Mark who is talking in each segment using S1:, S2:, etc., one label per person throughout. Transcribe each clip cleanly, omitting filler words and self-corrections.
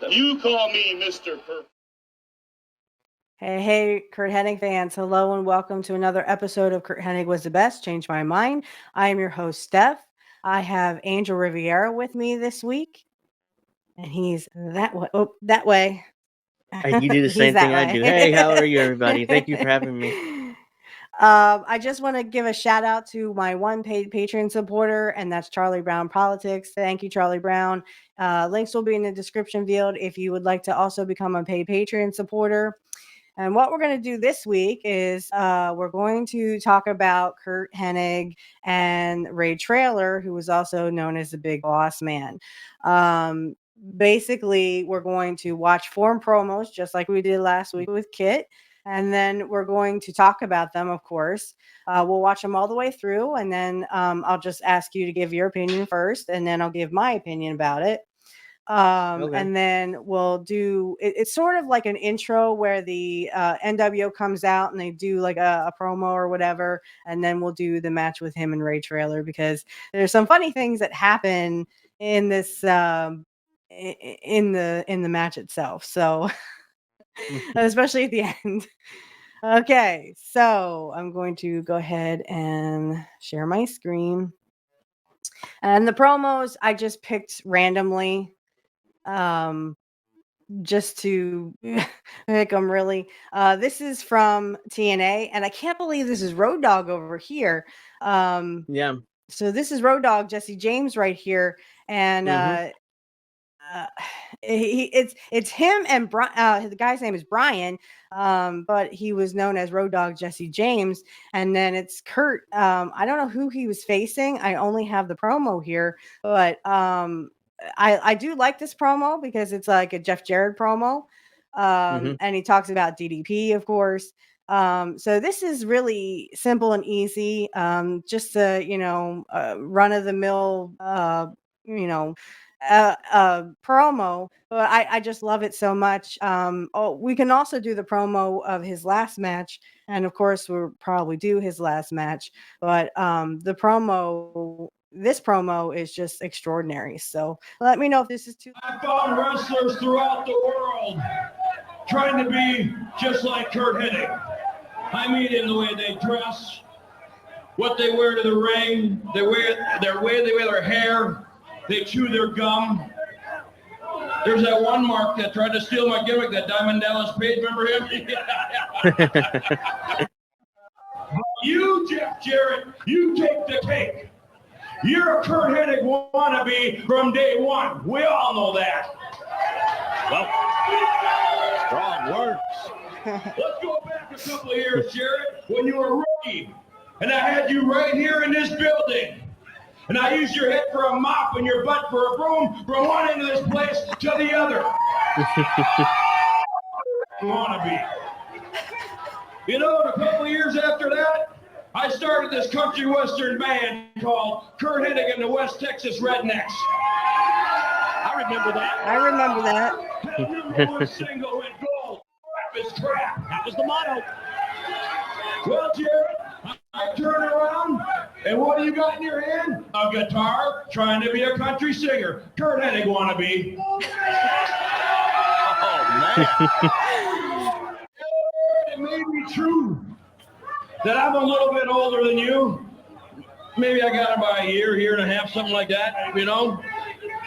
S1: You call me Mr. Perfect.
S2: Hey, Curt Hennig fans. Hello and welcome to another episode of Curt Hennig Was the Best. Change My Mind. I am your host, Steph. I have Angel Riviera with me this week, and he's that way. Oh, that way.
S3: You do the
S2: He's
S3: same
S2: that
S3: thing I
S2: way.
S3: do. Hey, how are you, everybody? Thank you for having me.
S2: I just want to give a shout out to my one paid Patreon supporter, and that's Charlie Brown Politics. Thank you, Charlie Brown. Links will be in the description field if you would like to also become a paid Patreon supporter. And what we're going to do this week is we're going to talk about Curt Hennig and Ray Traylor, who was also known as the Big Boss Man. Basically, we're going to watch form promos just like we did last week with Kit. And then we're going to talk about them, of course. We'll watch them all the way through. And then I'll just ask you to give your opinion first. And then I'll give my opinion about it.
S3: Okay.
S2: And then we'll do it's sort of like an intro where the NWO comes out and they do like a promo or whatever, and then we'll do the match with him and Ray Traylor, because there's some funny things that happen in this in the match itself, so especially at the end. Okay, so I'm going to go ahead and share my screen, and the promos I just picked randomly just to pick them, really. This is from TNA, and I can't believe this is Road Dogg over here.
S3: Yeah.
S2: So this is Road Dogg Jesse James right here, and it's him and the guy's name is Brian, but he was known as Road Dogg Jesse James. And then it's Curt. I don't know who he was facing. I only have the promo here, but I do like this promo because it's like a Jeff Jarrett promo, and he talks about DDP, of course. So this is really simple and easy, just a run of the mill, promo, but I just love it so much. We can also do the promo of his last match, and of course we'll probably do his last match, but this promo is just extraordinary. So let me know if this is too.
S1: I found wrestlers throughout the world trying to be just like Curt Hennig. I mean, in the way they dress, what they wear to the ring, they wear their hair, they chew their gum. There's that one Mark that tried to steal my gimmick, that Diamond Dallas Page, remember him? You, Jeff Jarrett, you take the cake. You're a Curt Hennig wannabe from day one. We all know that. Well, strong words. Let's go back a couple of years, Jarrett, when you were a rookie, and I had you right here in this building. And I used your head for a mop and your butt for a broom from one end of this place to the other. Wannabe. You know, a couple of years after that, I started this country western band called Curt Hennig and the West Texas Rednecks. I remember that. Had a number one single in gold. Crap is crap. That was the motto. Well, Jared, I turn around, and what do you got in your hand? A guitar, trying to be a country singer. Curt Hennig wannabe. Oh, man. It may be true that I'm a little bit older than you. Maybe I got about a year and a half, something like that, you know?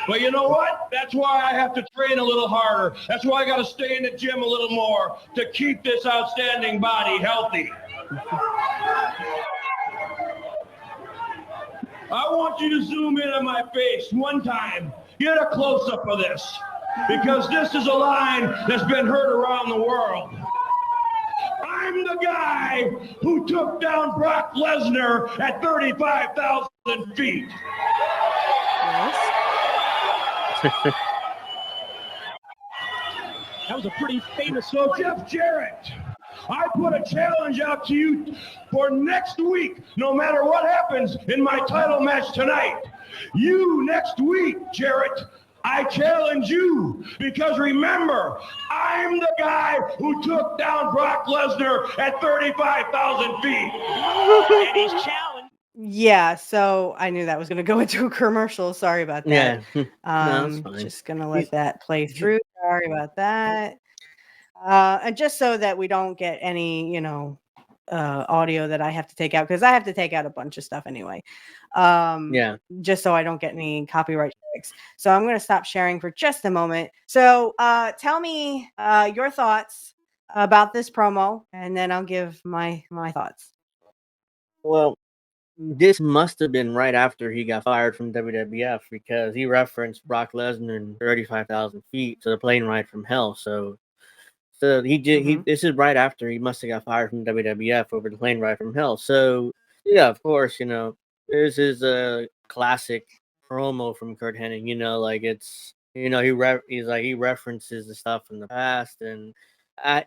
S1: But you know what? That's why I have to train a little harder. That's why I got to stay in the gym a little more to keep this outstanding body healthy. I want you to zoom in on my face one time. Get a close-up of this, because this is a line that's been heard around the world. I'm the guy who took down Brock Lesnar at 35,000 feet. That was a pretty famous. So, Jeff Jarrett, I put a challenge out to you for next week, no matter what happens in my title match tonight. You next week, Jarrett, I challenge you, because remember, I'm the guy who took down Brock Lesnar at 35,000 feet. And he's challenged.
S2: Yeah, so I knew that was going to go into a commercial. Sorry about that.
S3: Yeah, no, that's fine.
S2: Just going to let that play through. Sorry about that. And just so that we don't get any, audio that I have to take out, because I have to take out a bunch of stuff anyway.
S3: Yeah.
S2: Just so I don't get any copyright strikes. So I'm going to stop sharing for just a moment. So tell me your thoughts about this promo, and then I'll give my thoughts.
S3: Well, this must have been right after he got fired from WWF, because he referenced Brock Lesnar and 35,000 feet to the plane ride from hell. So he did.
S2: Mhm.
S3: This is right after he must have got fired from WWF over the plane ride from hell. So yeah, of course, this is a classic promo from Curt Hennig. Like it's he references the stuff from the past, and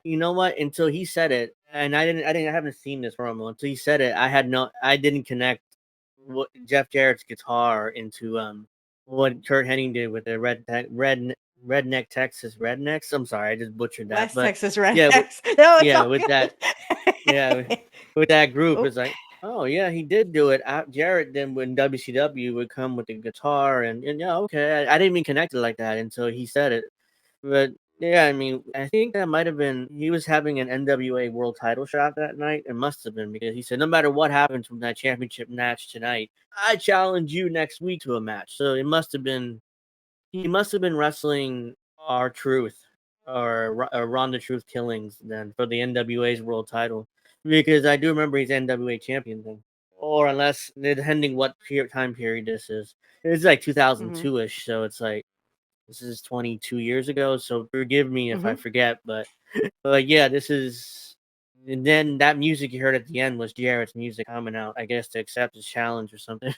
S3: you know what? Until he said it, and I haven't seen this promo until he said it. I didn't connect what Jeff Jarrett's guitar into what Curt Hennig did with the Redneck Texas Rednecks. I'm sorry, I just butchered that.
S2: West
S3: But
S2: Texas
S3: yeah,
S2: Rednecks. No, it's
S3: yeah,
S2: all
S3: with that, yeah,
S2: good.
S3: with that group,
S2: Oh.
S3: it's like, oh yeah, he did do it. Jarrett then when WCW would come with the guitar, and yeah, okay, I didn't even connect it like that until he said it. But yeah, I mean, I think that might have been he was having an NWA World Title shot that night. It must have been, because he said, no matter what happens from that championship match tonight, I challenge you next week to a match. So it must have been he must have been wrestling R-Truth or Ronda Truth Killings then for the NWA's world title, because I do remember he's NWA champion then, or unless depending what time period this is. It's like
S2: Mhm.
S3: 2002 ish, so it's like this is 22 years ago. So forgive me if I
S2: Mhm.
S3: forget, but yeah, this is. And then that music you heard at the end was Jarrett's music coming out, I guess, to accept his challenge or something.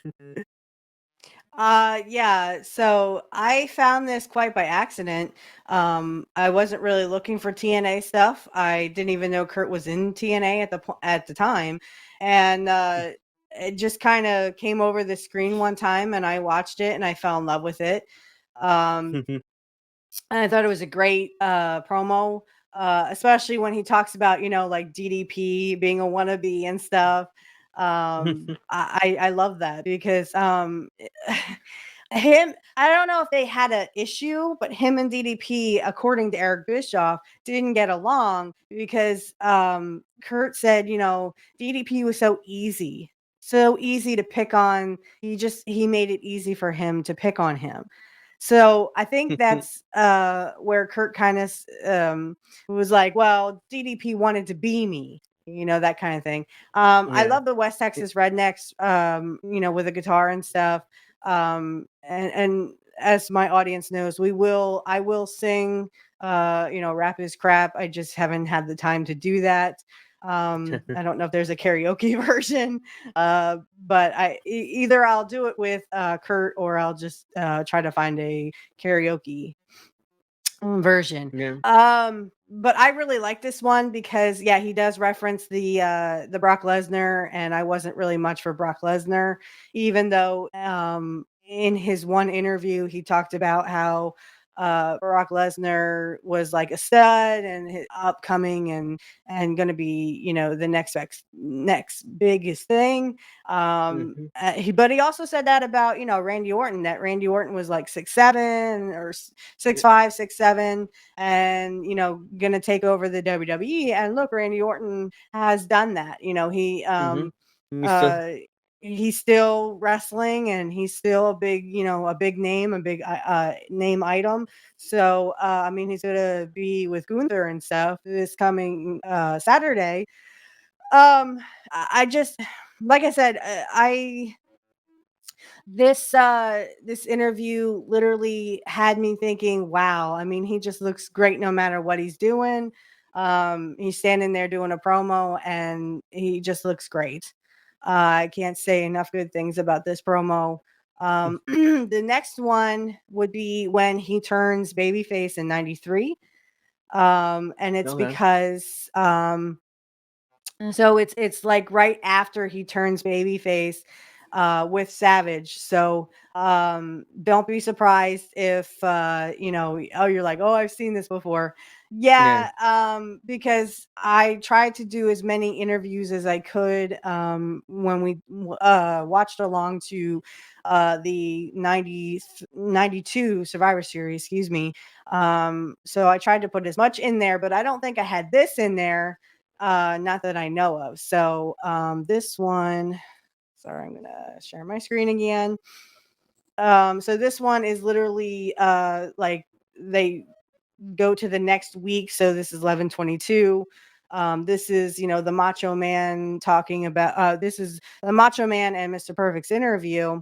S2: Yeah, so I found this quite by accident. I wasn't really looking for TNA stuff. I didn't even know Curt was in TNA at the time. And it just kind of came over the screen one time, and I watched it and I fell in love with it. Um and I thought it was a great promo, especially when he talks about, like DDP being a wannabe and stuff. I love that because him, I don't know if they had an issue, but him and DDP, according to Eric Bischoff, didn't get along because Curt said, DDP was so easy to pick on. He made it easy for him to pick on him. So I think that's where Curt kind of was like, well, DDP wanted to be me, that kind of thing. I
S3: Yeah.
S2: love the West Texas Rednecks, with the guitar and stuff. And as my audience knows, I will sing, rap is crap. I just haven't had the time to do that. I don't know if there's a karaoke version, but either I'll do it with Curt, or I'll just try to find a karaoke version.
S3: Yeah.
S2: But I really like this one because yeah, he does reference the Brock Lesnar, and I wasn't really much for Brock Lesnar, even though in his one interview he talked about how Brock Lesnar was like a stud and his upcoming and going to be, the next biggest thing.
S3: Mhm.
S2: But he also said that about, Randy Orton, that Randy Orton was like 6'7" or
S3: Yeah.
S2: 6'5", 6'7", and gonna take over the WWE. And look, Randy Orton has done that.
S3: Mhm. You still.
S2: Uh he's still wrestling, and he's still a big name, a big name item. So I mean, he's gonna be with Gunther and stuff this coming Saturday. I just, like I said, I this interview literally had me thinking, wow, I mean, he just looks great no matter what he's doing. He's standing there doing a promo, and he just looks great. I can't say enough good things about this promo. The next one would be when he turns babyface in 93. And it's
S3: Okay.
S2: because so it's like right after he turns babyface. with Savage. So don't be surprised if you're like, oh, I've seen this before. Yeah, because I tried to do as many interviews as I could when we watched along to the 92 Survivor Series, excuse me. So I tried to put as much in there, but I don't think I had this in there, not that I know of. So this one, sorry, I'm gonna share my screen again. So this one is literally like they go to the next week. So this is 11/22. This is, the Macho Man talking about, this is the Macho Man and Mr. Perfect's interview.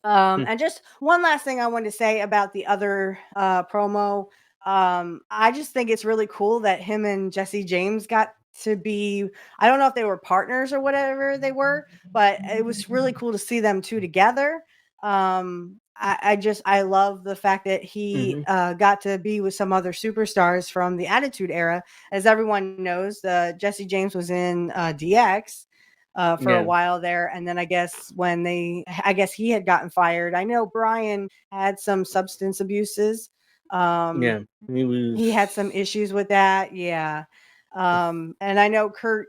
S2: And just one last thing I wanted to say about the other promo. I just think it's really cool that him and Jesse James got to be, I don't know if they were partners or whatever they were, but it was really cool to see them two together. I love the fact that he got to be with some other superstars from the Attitude Era. As everyone knows, Jesse James was in DX for a while there, and then I guess he had gotten fired. I know Brian had some substance abuses. He had some issues with that. Yeah. And I know Curt,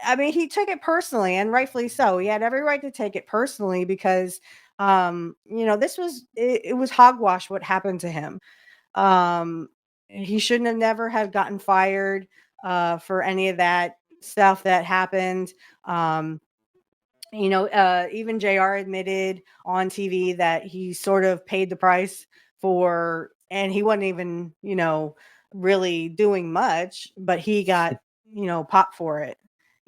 S2: I mean, he took it personally, and rightfully so. He had every right to take it personally because this was it was hogwash what happened to him. He shouldn't have never have gotten fired for any of that stuff that happened. Even JR admitted on TV that he sort of paid the price for, and he wasn't even, really doing much, but he got, popped for it,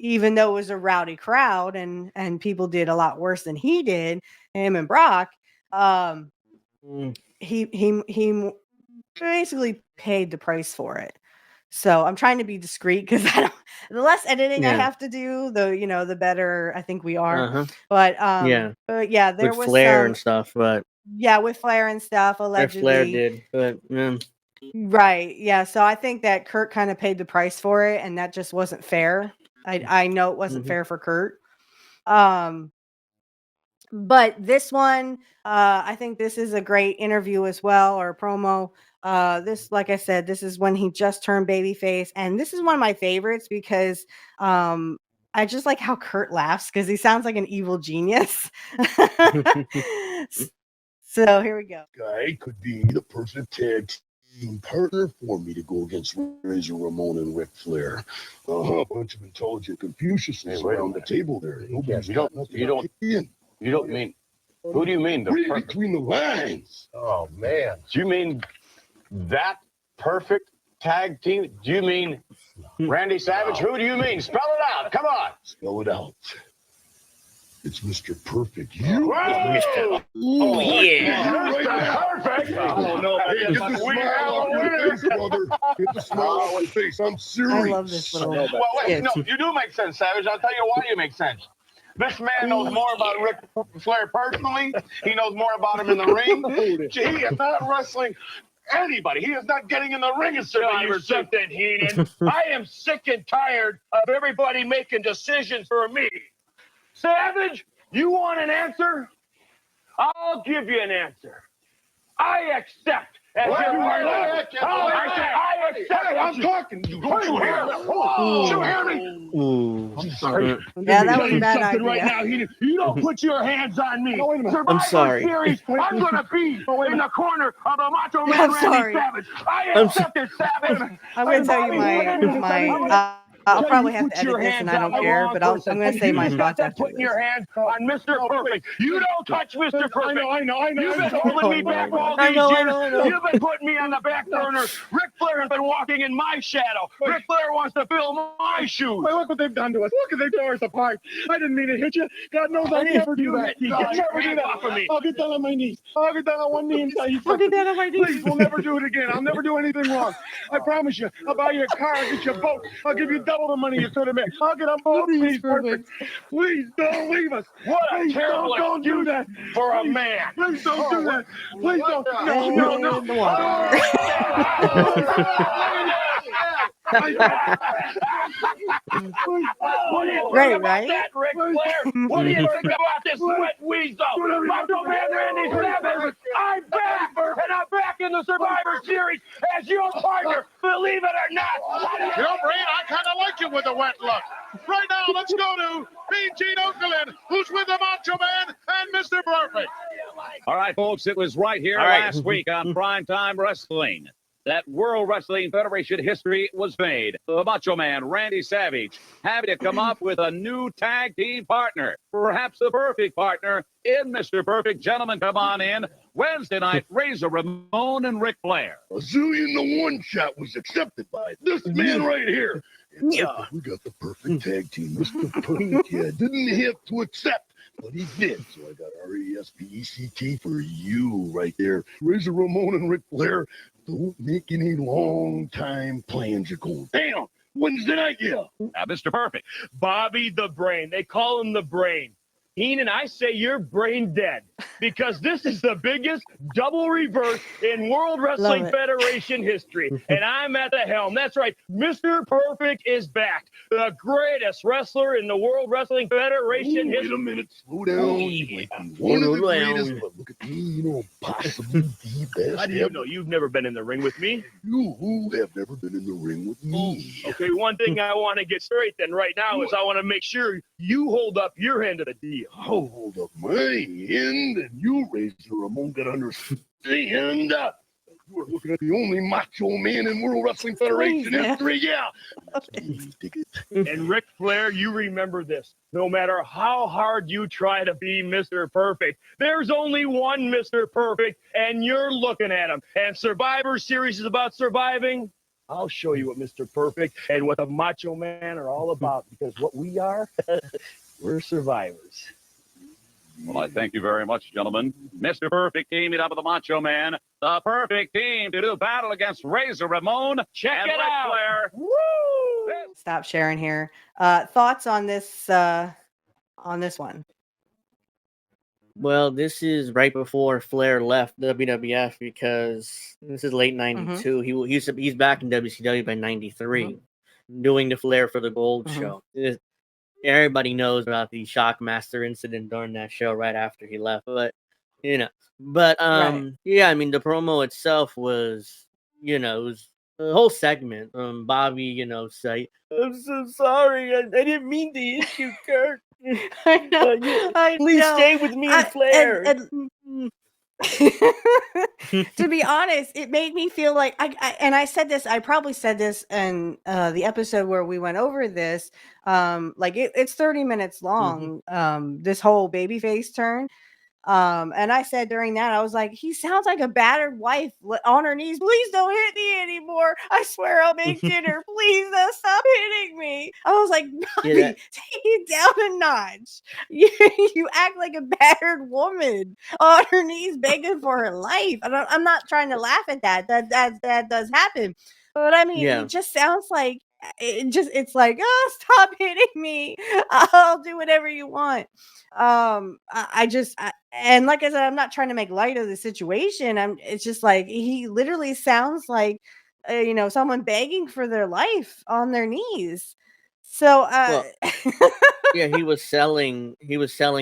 S2: even though it was a rowdy crowd and people did a lot worse than he did, him and Brock. He basically paid the price for it. So I'm trying to be discreet because the less editing I have to do, the better I think we are. But yeah, there
S3: with
S2: was
S3: Flair and stuff, but
S2: with Flair and stuff allegedly.
S3: Flair did, but
S2: right, yeah. So I think that Curt kind of paid the price for it, and that just wasn't fair. I know it wasn't fair for Curt. But this one, I think this is a great interview as well, or promo. This, like I said, this is when he just turned babyface, and this is one of my favorites because I just like how Curt laughs because he sounds like an evil genius. So here we go.
S4: Guy could be the perfect tag team partner for me to go against Razor Ramon and Ric Flair. A bunch of intelligent Confuciuses around the table there.
S5: You don't mean, who do you mean?
S4: Read between the lines.
S5: Oh, man. Do you mean that perfect tag team? Do you mean Randy Savage? Who do you mean? Spell it out. Come on.
S4: Spell it out. It's Mr. Perfect.
S5: Oh, yeah.
S4: Mr. Perfect. I don't know. Hey, get the smile off your face, brother. Get the smile off your face. I'm serious.
S2: I love this little.
S5: Well, wait, no, you do make sense, Savage. I'll tell you why you make sense. This man knows more about Ric Flair personally. He knows more about him in the ring. He is not wrestling anybody. He is not getting in the ring and something, Heenan. I am sick and tired of everybody making decisions for me. Savage, you want an answer? I'll give you an answer. I accept. I accept. I'm talking. Don't you hear me? Don't you hear me?
S4: I'm sorry.
S2: Yeah, that was a bad idea.
S5: Right now, you don't put your hands on me.
S3: I'm sorry.
S5: Series, I'm going to be in the corner of the Macho Man Randy Savage. I accept it, Savage.
S2: I'm going to tell you my I'll probably have to edit this, and I don't care, but I'm going to say my thoughts after
S5: Putting your hands on Mr. Perfect. You don't touch Mr. Perfect. I know. You've been holding me back all these years. You've been putting me on the back burner. Ric Flair has been walking in my shadow. Ric Flair wants to fill my shoes.
S6: Look what they've done to us. Look, they've torn us apart. I didn't mean to hit you. God knows I never do that.
S5: Never do that off of me.
S6: I'll get down on my knees. I'll get down on one knee and tell you
S2: I'll get down on my knees.
S6: Please, we'll never do it again. I'll never do anything wrong. I promise you. I'll buy you a car. I'll get you a boat. I'll give you double the money you could have made. I'll get a boat. Please, Perfect. Please don't leave us.
S5: What a
S6: Please
S5: terrible
S6: don't do that.
S5: for a man.
S6: Please don't do that. Please don't. No.
S1: What do you think
S2: Right,
S1: about
S2: right?
S1: that, Ric Flair? What do you think about this sweat weasel? Macho Man Randy Savage, I'm back, and I'm back in the Survivor Series as your partner, believe it or not.
S6: You know, Brain, I kind of like you with a wet look. Right now, let's go to Gene Okerlund, who's with the Macho Man and Mr. Perfect.
S7: All right, folks, it was right here
S3: All right.
S7: last week on Primetime Wrestling that World Wrestling Federation history was made. The Macho Man, Randy Savage, having to come up with a new tag team partner, perhaps the perfect partner in Mr. Perfect. Gentlemen, come on in. Wednesday night, Razor Ramon and Ric Flair.
S4: A zillion to one shot was accepted by this man right here. And
S3: Yeah.
S4: we got the perfect tag team. Mr. Perfect, yeah, didn't have to accept, but he did. So I got RESPECT for you right there. Razor Ramon and Ric Flair, don't make any long time plans. You're going down Wednesday night, yeah.
S7: Now, Mr. Perfect.
S8: Bobby the Brain. They call him the Brain. Heenan, I say you're brain dead because this is the biggest double reverse in World Wrestling
S2: it.
S8: Federation history. And I'm at the helm. That's right. Mr. Perfect is back. The greatest wrestler in the World Wrestling Federation
S4: Wait
S8: history.
S4: a minute, slow down. You might be one of the greatest, but look at me, you know, possibly the best.
S8: How do you know? You've never been in the ring with me.
S4: You who have never been in the ring with me.
S8: Okay, one thing I want to get straight then right now is I want to make sure you hold up your end of the deal.
S4: I'll hold up my end, and you, Razor Ramon, got to understand. You are looking at the only macho man in World Wrestling Federation
S2: Please,
S4: history, yeah. That's me, dig it.
S8: And Ric Flair, you remember this. No matter how hard you try to be Mr. Perfect, there's only one Mr. Perfect, and you're looking at him. And Survivor Series is about surviving. I'll show you what Mr. Perfect and what the Macho Man are all about, because what we are, we're survivors.
S7: Well, I thank you very much, gentlemen. Mr. Perfect teaming up with the Macho Man. The perfect team to do battle against Razor Ramon
S8: Check
S7: and
S8: it
S7: Ric
S8: out.
S7: Flair.
S8: Woo!
S2: Stop sharing here. Thoughts on this one?
S3: Well, this is right before Flair left WWF because this is late '92. He's back in WCW by '93, doing the Flair for the Gold show. Everybody knows about the Shockmaster incident during that show right after he left, but yeah, I mean the promo itself was, it was the whole segment. Bobby, say, "I'm so sorry, I didn't mean to hit you, Curt.
S2: I know.
S3: Please stay with me and Flair."
S2: To be honest, it made me feel like I said this. I probably said this in the episode where we went over this. Like it's 30 minutes long. This whole babyface turn. And I said during that, I was like, he sounds like a battered wife on her knees. Please don't hit me anymore. I swear I'll make dinner. Please don't stop hitting me. I was like, Bobby, take it down a notch. You act like a battered woman on her knees begging for her life. I'm not trying to laugh at that. That does happen. But I mean, it just sounds like it's like, oh, stop hitting me. I'll do whatever you want. And like I said, I'm not trying to make light of the situation. It's just like he literally sounds like someone begging for their life on their knees. So
S3: he was selling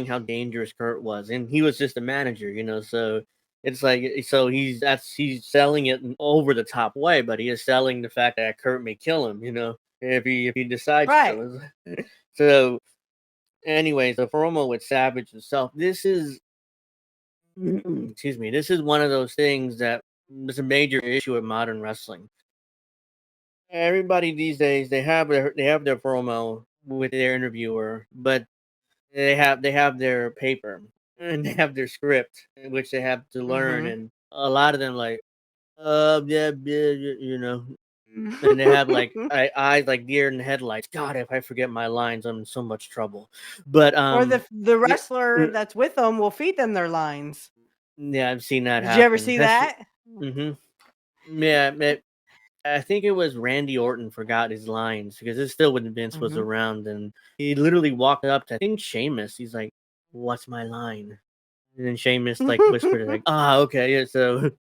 S3: how dangerous Curt was, and he was just a manager, so it's like, he's selling it in over the top way, but he is selling the fact that Curt may kill him, if he decides to. So anyways, the promo with Savage himself, this is this is one of those things that is a major issue with modern wrestling. Everybody these days, they have their promo with their interviewer, but they have their paper and they have their script, which they have to learn, and a lot of them like, and they have like eyes like deer in the headlights. God, if I forget my lines, I'm in so much trouble. But
S2: or the wrestler that's with them will feed them their lines.
S3: Yeah, I've seen that.
S2: Did you ever see that?
S3: Yeah, I think it was Randy Orton forgot his lines because it's still when Vince was around, and he literally walked up to, I think, Sheamus. He's like, "What's my line?" And then Sheamus like whispered like, "Ah, okay, yeah." So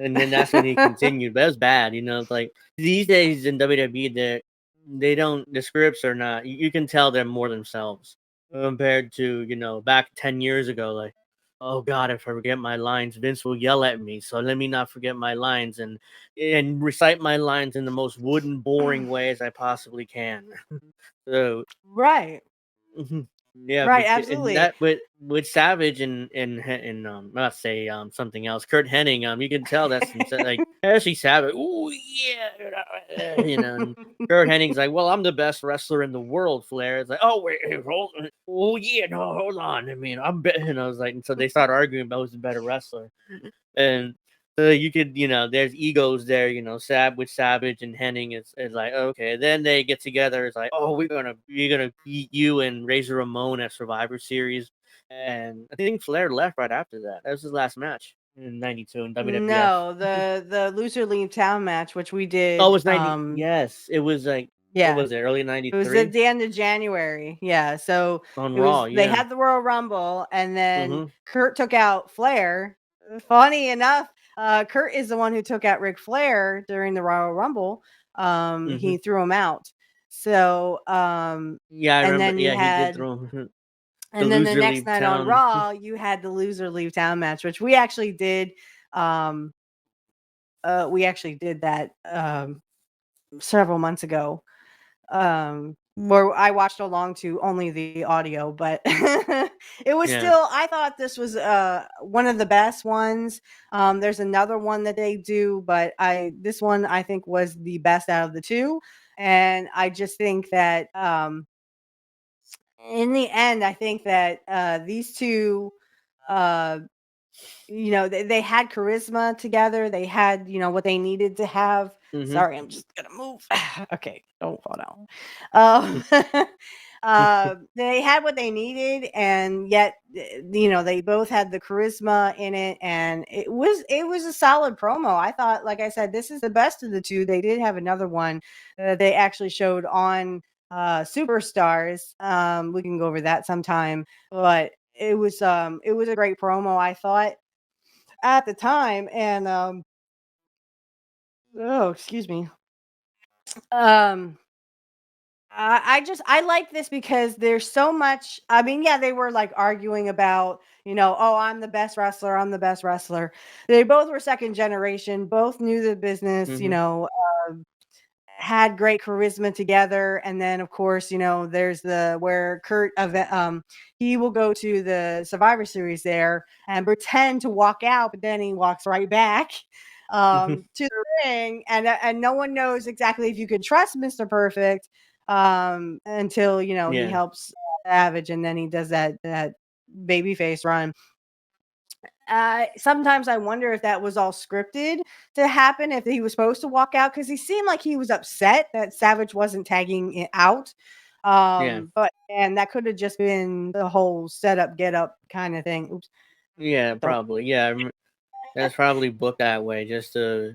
S3: And then that's when he continued. But it was bad, It's like these days in WWE, they don't. The scripts are not. You can tell they're more themselves compared to back 10 years ago. Like, oh God, if I forget my lines, Vince will yell at me. So let me not forget my lines and recite my lines in the most wooden, boring way as I possibly can. So
S2: Right.
S3: mhm. Yeah,
S2: Right,
S3: and
S2: absolutely.
S3: that with Savage and not say something else. Kurt Hennig, you can tell that's like especially Savage. Oh yeah, And Kurt Hennig's like, well, I'm the best wrestler in the world. Flair is like, oh wait, hold on. Oh yeah, no, hold on. I mean, I'm betting. I was like, and so they start arguing about who's the better wrestler, and you could, there's egos there, with Savage and Henning is like, okay. Then they get together. It's like, oh, we're gonna beat you and Razor Ramon at Survivor Series. And I think Flair left right after that. That was his last match in '92 in WWF.
S2: No, the loser leave town match, which we
S3: Oh, it
S2: did.
S3: was 90. Yes, it was like, what
S2: Yeah,
S3: was it? Early
S2: it was at
S3: '93
S2: the end of January. Yeah, so
S3: on
S2: it was
S3: Raw.
S2: they
S3: Yeah.
S2: had the Royal Rumble, and then
S3: Mm-hmm.
S2: Kurt took out Flair. Funny enough, Kurt is the one who took out Ric Flair during the Royal Rumble.
S3: Mm-hmm.
S2: He threw him out. So,
S3: Yeah, I
S2: and
S3: remember.
S2: then you
S3: Yeah, he did
S2: had,
S3: throw him. The
S2: and then the
S3: loser
S2: next
S3: leave
S2: night on
S3: town.
S2: Raw, you had the loser leave town match, which we actually did. Um, we actually did that several months ago. Where I watched along to only the audio, but it was
S3: Yeah.
S2: still, I thought this was one of the best ones. There's another one that they do, but this one I think was the best out of the two. And I just think that in the end, I think that these two uh they had charisma together. They had, what they needed to have.
S3: Mm-hmm.
S2: Sorry, I'm just gonna move. Okay, don't fall down. They had what they needed, and yet, they both had the charisma in it, and it was a solid promo. I thought, like I said, this is the best of the two. They did have another one they actually showed on Superstars. We can go over that sometime, but it was a great promo, I thought, at the time. And oh, excuse me. um I like this because there's so much. I mean, yeah, they were like arguing about, oh, I'm the best wrestler, I'm the best wrestler. They both were second generation, both knew the business,
S3: Mm-hmm.
S2: had great charisma together. And then, of course, there's the where Kurt he will go to the Survivor Series there and pretend to walk out, but then he walks right back to the ring, and no one knows exactly if you can trust Mr. Perfect until he
S3: Yeah.
S2: helps Savage, and then he does that babyface run. Sometimes I wonder if that was all scripted to happen, if he was supposed to walk out, because he seemed like he was upset that Savage wasn't tagging it out.
S3: Yeah.
S2: But and that could have just been the whole setup, get up kind of thing. Oops.
S3: Yeah,
S2: Don't.
S3: probably. Yeah, that's probably booked that way just to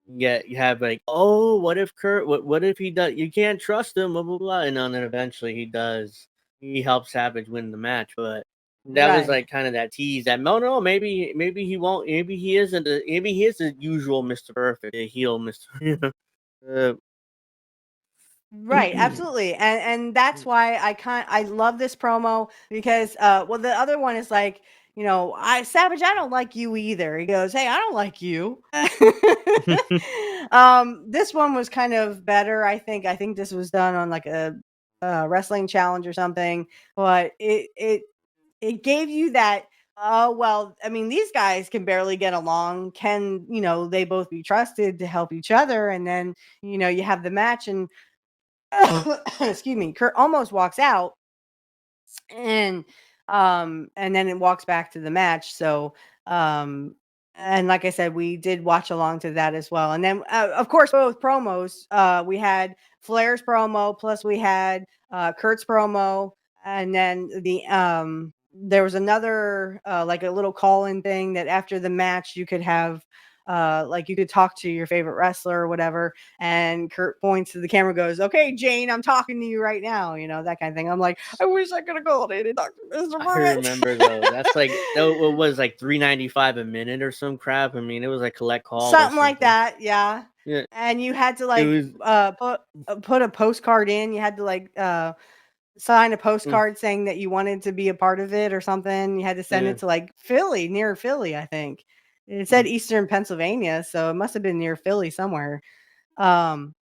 S3: you have like, oh, what if Kurt? What if he does? You can't trust him. Blah blah blah. And then eventually he does. He helps Savage win the match, but that was
S2: Right.
S3: like kind of that tease that no, maybe he won't. Maybe he isn't. Maybe he is the usual Mr. Perfect, the heel Mr. uh,
S2: Right, absolutely. And that's why I love this promo, because well, the other one is like, I Savage, I don't like you either. He goes, "Hey, I don't like you." This one was kind of better, I think. I think this was done on like a wrestling challenge or something, but it gave you that, oh well, I mean, these guys can barely get along. Can, they both be trusted to help each other? And then, you have the match, and excuse me, Kurt almost walks out, and then it walks back to the match. So um and like I said, we did watch along to that as well. And then of course, both promos, we had Flair's promo, plus we had Kurt's promo, and then there was another like a little call-in thing that after the match you could have like you could talk to your favorite wrestler or whatever. And Curt points to the camera, goes, "Okay, Jane, I'm talking to you right now." That kind of thing. I'm like, I wish I could have called in and talked to Mr.
S3: I
S2: Perfect.
S3: remember though. That's like that was like $3.95 a minute or some crap. I mean, it was like collect calls,
S2: something like that. Yeah.
S3: Yeah,
S2: And you had to
S3: it
S2: like
S3: was.
S2: put a postcard in. You had to like sign a
S3: Mm,
S2: postcard saying that you wanted to be a part of it or something. You had to send
S3: yeah.
S2: it to like Philly, near Philly, I think. It said Eastern Pennsylvania, so it must have been near Philly somewhere. Um,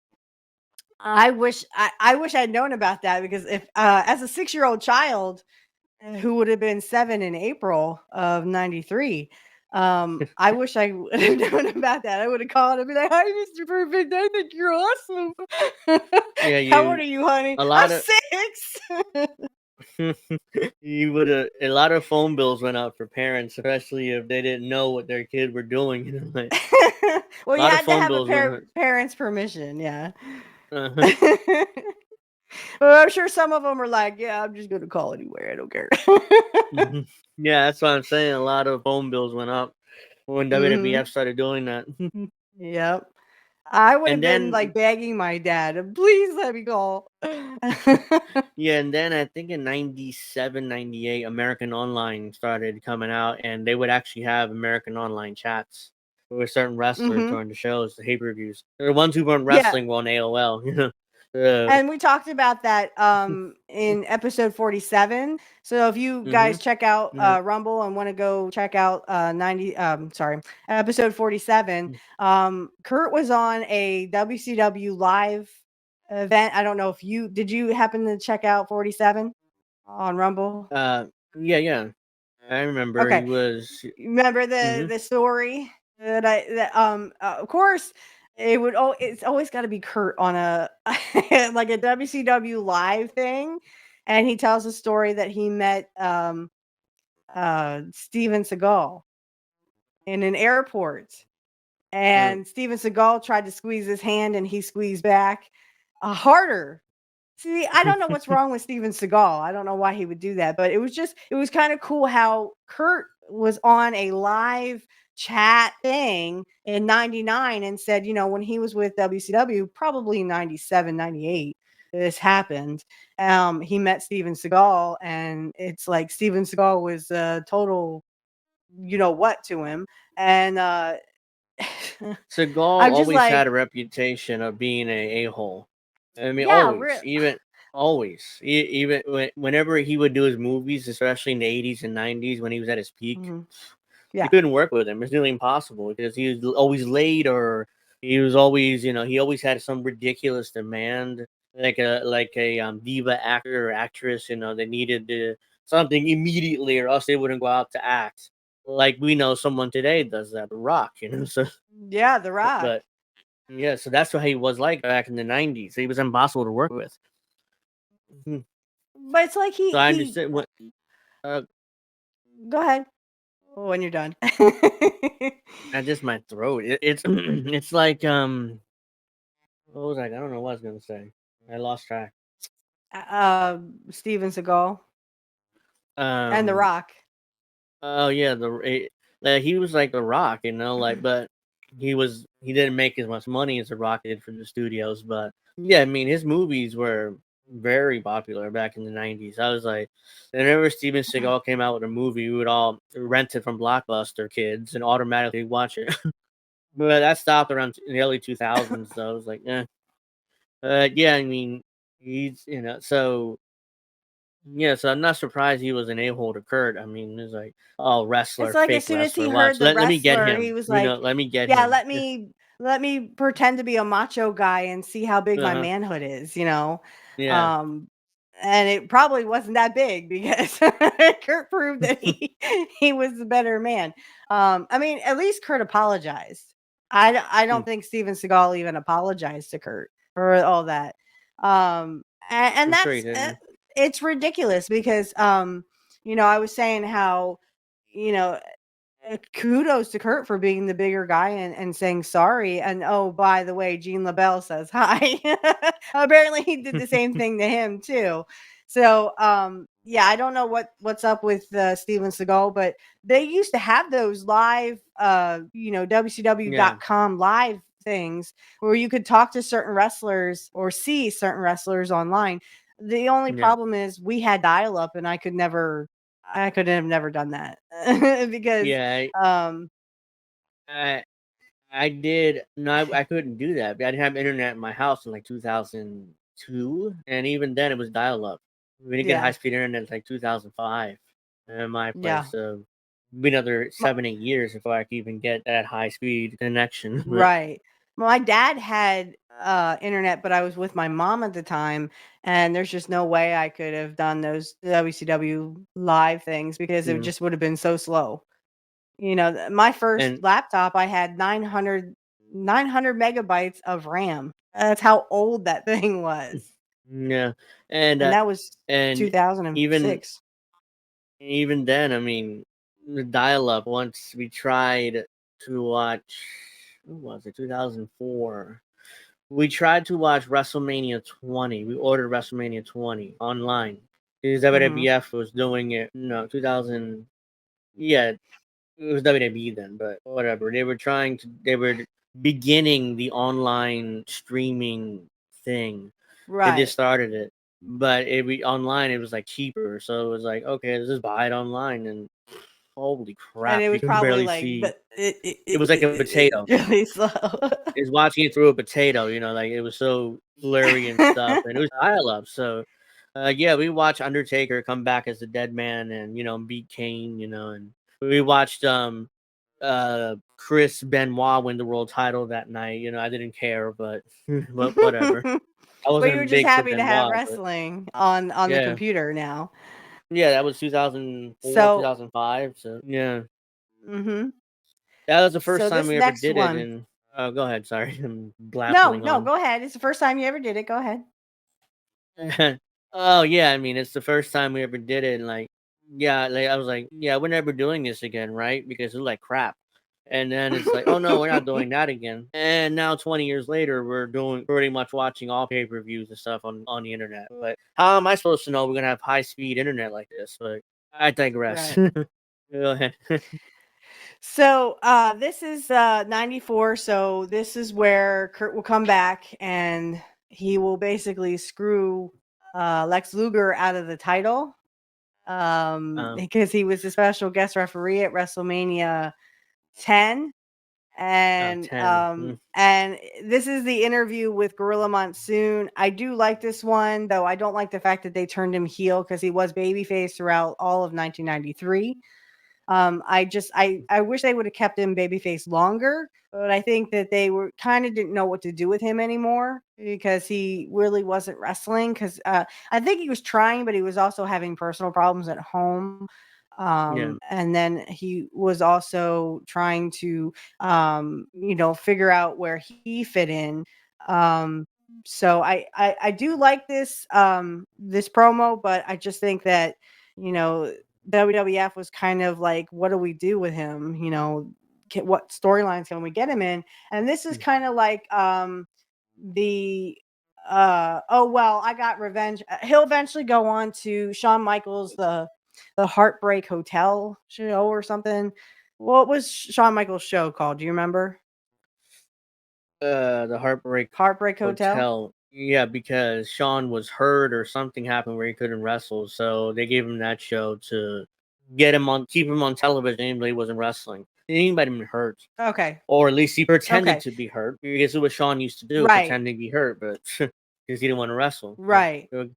S2: I wish I'd known about that, because if as a 6-year-old child who would have been 7 in April of '93, I wish I would have known about that. I would have called and be like, "Hi, Mr. Perfect. I think you're awesome.
S3: Yeah,
S2: How old are you, honey?"
S3: a
S2: "I'm
S3: lot of
S2: 6."
S3: you would have a lot of phone bills went out for parents, especially if they didn't know what their kid were doing. Like
S2: Well,
S3: a
S2: you
S3: lot of
S2: had to
S3: phone
S2: have a
S3: bills went.
S2: parent's permission, yeah.
S3: Uh-huh.
S2: Well, I'm sure some of them were like, "Yeah, I'm just gonna call anyway. I don't care."
S3: Mhm. Yeah, that's what I'm saying. A lot of phone bills went up when
S2: Mhm.
S3: WWF started doing that.
S2: Yep. I would have
S3: And
S2: been
S3: then
S2: like begging my dad, "Please let me call."
S3: yeah, and then I think in 97, 98, American Online started coming out, and they would actually have American Online chats with certain wrestlers
S2: Mhm.
S3: during the shows, the pay-per-views. The ones who weren't
S2: Yeah.
S3: wrestling were on AOL. Uh,
S2: And we talked about that in episode 47. So if you guys
S3: mhm,
S2: check out
S3: yeah,
S2: Rumble and want to go check out episode 47, Curt was on a WCW live event. I don't know if you happen to check out 47 on Rumble?
S3: uh, yeah. I remember he
S2: Okay.
S3: was.
S2: Remember the
S3: Mhm.
S2: the story of course it's always got to be Curt on a like a WCW live thing, and he tells a story that he met Steven Seagal in an airport,
S3: Mm.
S2: and Steven Seagal tried to squeeze his hand and he squeezed back harder. See, I don't know what's wrong with Steven Seagal. I don't know why he would do that, but it was kind of cool how Curt was on a live chat thing in 99 and said, when he was with WCW, probably 97, 98, this happened. He met Steven Seagal, and it's like Steven Seagal was a total, what to him. And
S3: Seagal
S2: I'm just
S3: always
S2: like,
S3: had a reputation of being a hole. I mean,
S2: yeah,
S3: always, even whenever he would do his movies, especially in the 80s and 90s when he was at his peak,
S2: Mhm.
S3: you
S2: Yeah.
S3: couldn't work with him. It's nearly impossible because he was always late, or he was always, he always had some ridiculous demand, like a diva actor or actress. They needed something immediately, or else they wouldn't go out to act. Like we know someone today does that, The Rock. So,
S2: Yeah, The Rock.
S3: but yeah, so that's what he was like back in the 90s. He was impossible to work with. Mhm.
S2: But it's like
S3: So I'm just saying, uh,
S2: go ahead when you're done.
S3: I just my throat. It's it's like what was I don't know what I was gonna say. I lost track.
S2: Steven Seagal and The
S3: Um.
S2: Rock.
S3: Oh yeah, like he was like The Rock, but he didn't make as much money as The Rock did for the studios. But yeah, I mean his movies were very popular back in the 90s. I was like, whenever Steven Seagal came out with a movie, we would all rent it from Blockbuster kids and automatically watch it. But that stopped around in the early 2000s. So I was like, eh. Yeah, I mean he's so I'm not surprised he was an a-hole to Curt. I mean, it's like, oh,
S2: It's
S3: wrestler,
S2: like as
S3: fake
S2: soon as he
S3: wrestler.
S2: heard
S3: Watch.
S2: the
S3: Let me get
S2: wrestler, he
S3: him.
S2: was like,
S3: Let me get
S2: "Yeah,
S3: him.
S2: let me pretend to be a macho guy and see how big my
S3: Uh-huh.
S2: manhood is."
S3: Yeah.
S2: And it probably wasn't that big, because Curt proved that he was the better man. I mean, at least Curt apologized. I
S3: Hmm.
S2: don't think Steven Seagal even apologized to Curt for all that. And
S3: I'm sure he
S2: that's
S3: didn't.
S2: it's ridiculous, because I was saying how you know kudos to Curt for being the bigger guy and saying sorry. And oh, by the way, Gene LaBelle says hi. Apparently, he did the same thing to him too. So, yeah, I don't know what's up with Steven Seagal, but they used to have those live,
S3: Yeah.
S2: WCW.com live things where you could talk to certain wrestlers or see certain wrestlers online. The only
S3: Yeah.
S2: problem is we had dial up, and I could have never done that because,
S3: Yeah.
S2: um,
S3: I I did no, I couldn't do that. I didn't have internet in my house in like 2002, and even then it was dial up. We didn't get high
S2: yeah,
S3: speed internet until like 2005 in my
S2: yeah,
S3: place. So it'd be another 7-8 years before I could even get that high speed connection. But
S2: right. My dad had internet, but I was with my mom at the time, and there's just no way I could have done those WCW live things because it
S3: mm,
S2: just would have been so slow. My first
S3: and
S2: laptop, I had 900 megabytes of RAM. That's how old that thing was.
S3: yeah, and
S2: And that was
S3: and even
S2: 2006.
S3: even then, I mean, the dial up. Once we tried to watch, what was it? 2004. We tried to watch WrestleMania 20. We ordered WrestleMania 20 online because
S2: Hmm.
S3: WWF was doing it. No, 2000. Yeah, it was WWE then, but whatever. They were beginning the online streaming thing. They just
S2: Right.
S3: started it, but online it was like cheaper. So it was like, okay, let's just buy it online. And holy
S2: And
S3: crap,
S2: it
S3: you
S2: was
S3: can
S2: probably
S3: barely
S2: like,
S3: see.
S2: but
S3: It was like a
S2: it's
S3: potato.
S2: really slow.
S3: Is watching it through a potato, like it was so blurry and stuff, and it was dial up. So, yeah, we watched Undertaker come back as the dead man and beat Kane, and we watched Chris Benoit win the world title that night. I didn't care, but but whatever. I
S2: But
S3: wasn't
S2: you
S3: a
S2: were just
S3: big for
S2: happy to have
S3: Benoit, but
S2: wrestling on the
S3: yeah,
S2: computer now.
S3: yeah, that was 2004,
S2: So,
S3: 2005. So yeah,
S2: mhm.
S3: that was the first
S2: So
S3: time
S2: this
S3: we ever
S2: next
S3: did it.
S2: one.
S3: And go ahead, sorry, I'm
S2: No,
S3: blabbling
S2: no,
S3: on.
S2: go ahead. It's the first time you ever did it. Go ahead.
S3: Oh yeah, I mean it's the first time we ever did it, and yeah, I was like, yeah, we're never doing this again, right? Because it was like crap. And then it's like, oh no, we're not doing that again. And now 20 years later, we're doing pretty much watching all pay-per-views and stuff on the internet. But how am I supposed to know we're gonna have high-speed internet like this? But I digress.
S2: Right.
S3: Go ahead.
S2: So, this is 94. So this is where Kurt will come back and he will basically screw Lex Luger out of the title.
S3: um,
S2: Because he was a special guest referee at WrestleMania 10. And
S3: 10.
S2: this is the interview with Gorilla Monsoon. I do like this one, though I don't like the fact that they turned him heel because he was babyface throughout all of 1993. I wish they would have kept him babyface longer, but I think that they were kind of didn't know what to do with him anymore because he really wasn't wrestling. Because I think he was trying, but he was also having personal problems at home.
S3: Yeah.
S2: And then he was also trying to, figure out where he fit in. So I do like this promo, but I just think that you know WWF was kind of like, what do we do with him? What storylines can we get him in? And this is kind of like the oh well, I got revenge. He'll eventually go on to Shawn Michaels, the Heartbreak Hotel show or something. What was Shawn Michaels' show called? Do you remember?
S3: The Heartbreak
S2: Heartbreak Hotel.
S3: Hotel. Yeah, because Sean was hurt or something happened where he couldn't wrestle, so they gave him that show to keep him on television, even though he wasn't wrestling. He might have been hurt,
S2: Okay.
S3: or at least he pretended
S2: Okay.
S3: to be hurt because it was Sean used to do,
S2: Right.
S3: pretending to be hurt, but because he didn't want to wrestle.
S2: Right.
S3: So,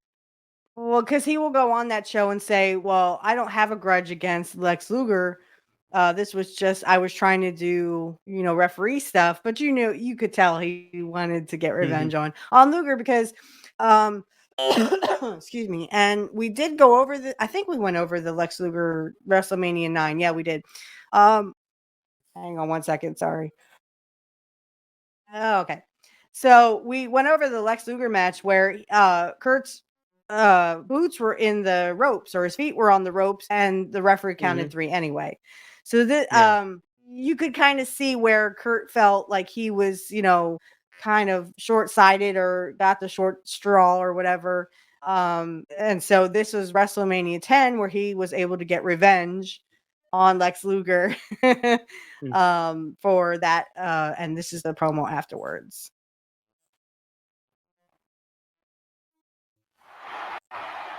S2: Well, because he will go on that show and say, "Well, I don't have a grudge against Lex Luger. This was just I was trying to do, referee stuff, but you could tell he wanted to get revenge on Luger because, um, excuse me. And we did go over I think we went over the Lex Luger WrestleMania 9. Yeah, we did. Um, hang on one second. Sorry. Oh, okay. So we went over the Lex Luger match where Kurt's boots were in the ropes or his feet were on the ropes and the referee counted 3 anyway. So
S3: yeah.
S2: you could kind of see where Kurt felt like he was, kind of short-sighted or got the short straw or whatever. And so this was WrestleMania 10 where he was able to get revenge on Lex Luger for that. And this is the promo afterwards.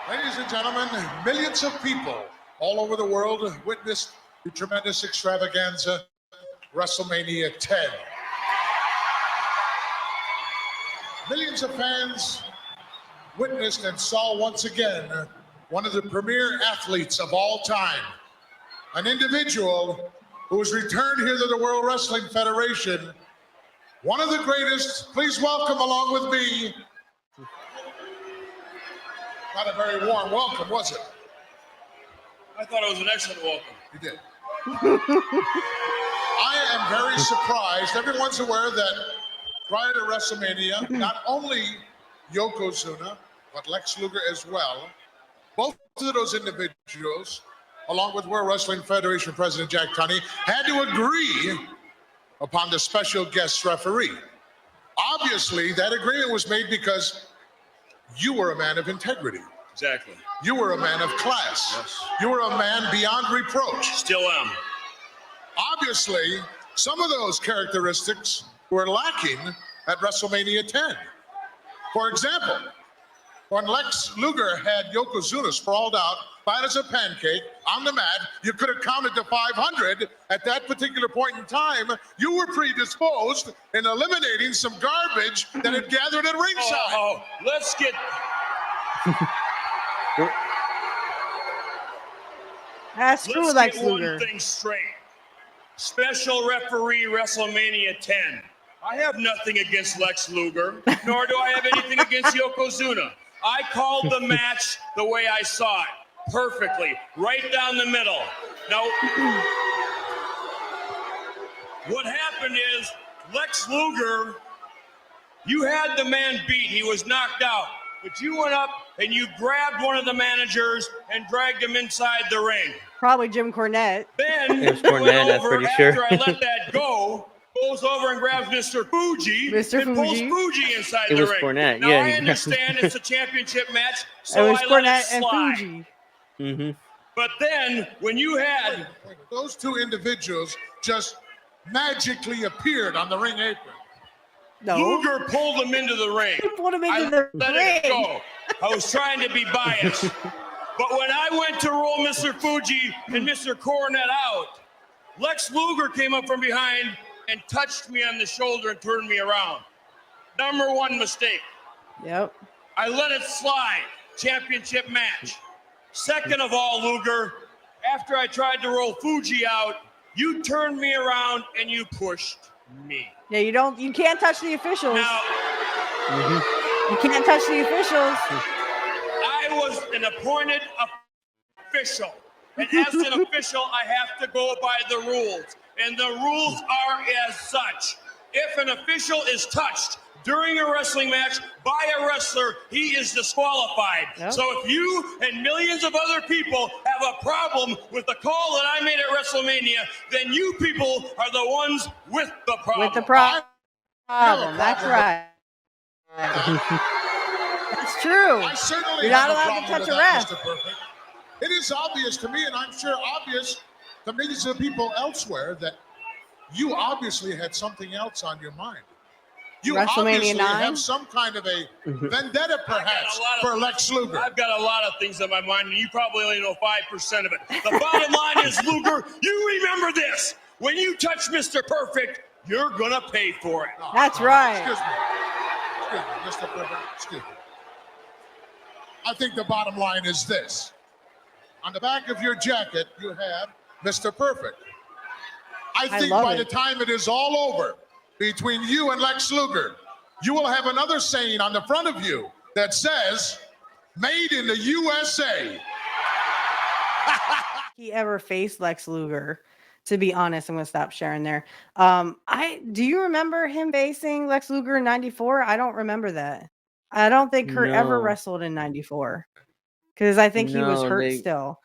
S9: Ladies and gentlemen, millions of people all over the world witnessed the tremendous extravaganza, WrestleMania 10. Millions of fans witnessed and saw once again one of the premier athletes of all time, an individual who was returned here to the World Wrestling Federation, one of the greatest. Please welcome along with me. Not a very warm welcome, was it?
S10: I thought it was an excellent welcome.
S9: You did. I am very surprised. Everyone's aware that prior to WrestleMania, not only Yokozuna, but Lex Luger as well, both of those individuals, along with World Wrestling Federation President Jack Tunney, had to agree upon the special guest referee. Obviously, that agreement was made because you were a man of integrity.
S10: Exactly.
S9: You were a man of class.
S10: Yes.
S9: You were a man beyond reproach.
S10: Still am.
S9: Obviously, some of those characteristics were lacking at WrestleMania 10. For example, when Lex Luger had Yokozuna sprawled out, flat as a pancake, on the mat, you could have counted to 500. At that particular point in time, you were predisposed in eliminating some garbage that had gathered at ringside.
S10: Let's get...
S2: Screw
S10: Let's
S2: Lex
S10: get
S2: Luger.
S10: one thing straight. Special referee WrestleMania 10. I have nothing against Lex Luger, nor do I have anything against Yokozuna. I called the match the way I saw it, perfectly, right down the middle. Now, what happened is Lex Luger, you had the man beat. He was knocked out. But you went up and you grabbed one of the managers and dragged him inside the ring.
S2: Probably Jim Cornette.
S10: Then
S3: It was Cornette, I'm pretty sure.
S10: after I let that go, goes over and grabs Mr. Fuji and pulls Fuji inside
S3: It
S10: the
S3: was
S10: ring.
S3: Cornette,
S10: Now,
S3: yeah.
S10: I understand it's a championship match, so
S2: It was
S10: I let it
S2: Cornette and
S10: slide.
S2: Fuji.
S3: Mm-hmm.
S10: But then, when you had...
S9: Those two individuals just magically appeared on the ring apron.
S2: No.
S10: Luger pulled him into the ring.
S2: He pulled him into
S10: I
S2: the
S10: let
S2: ring.
S10: it go. I was trying to be biased. But when I went to roll Mr. Fuji and Mr. Cornette out, Lex Luger came up from behind and touched me on the shoulder and turned me around. Number one mistake.
S2: Yep.
S10: I let it slide. Championship match. Second of all, Luger, after I tried to roll Fuji out, you turned me around and you pushed me.
S2: Yeah, you can't touch the officials.
S10: Now,
S2: you can't touch the officials.
S10: I was an appointed official. And as an official, I have to go by the rules. And the rules are as such. If an official is touched during a wrestling match by a wrestler, he is disqualified.
S2: Yep.
S10: So if you and millions of other people have a problem with the call that I made at WrestleMania, then you people are the ones with the problem.
S2: With the problem. That's right. That's true.
S9: I certainly
S2: You're not
S9: have
S2: allowed to
S9: problem
S2: touch
S9: with
S2: a
S9: that,
S2: ref.
S9: Mr. Perfect. It is obvious to me, and I'm sure obvious to millions of people elsewhere, that you obviously had something else on your mind. You
S2: WrestleMania
S9: obviously
S2: 9?
S9: have some kind of a vendetta, perhaps, for Lex Luger.
S10: I've got a lot of things on my mind, and you probably only know 5% of it. The bottom line is, Luger, you remember this. When you touch Mr. Perfect, you're going to pay for it.
S2: That's right.
S9: Excuse me, Mr. Perfect, excuse me. I think the bottom line is this. On the back of your jacket, you have Mr. Perfect. I think
S2: love
S9: by
S2: it.
S9: the time it is all over between you and Lex Luger, you will have another saying on the front of you that says, "Made in the USA."
S2: He ever faced Lex Luger? To be honest, I'm gonna stop sharing there. Do you remember him facing Lex Luger in '94? I don't remember that. I don't think Curt ever
S3: No.
S2: wrestled in '94 because I think he was
S3: No,
S2: hurt still.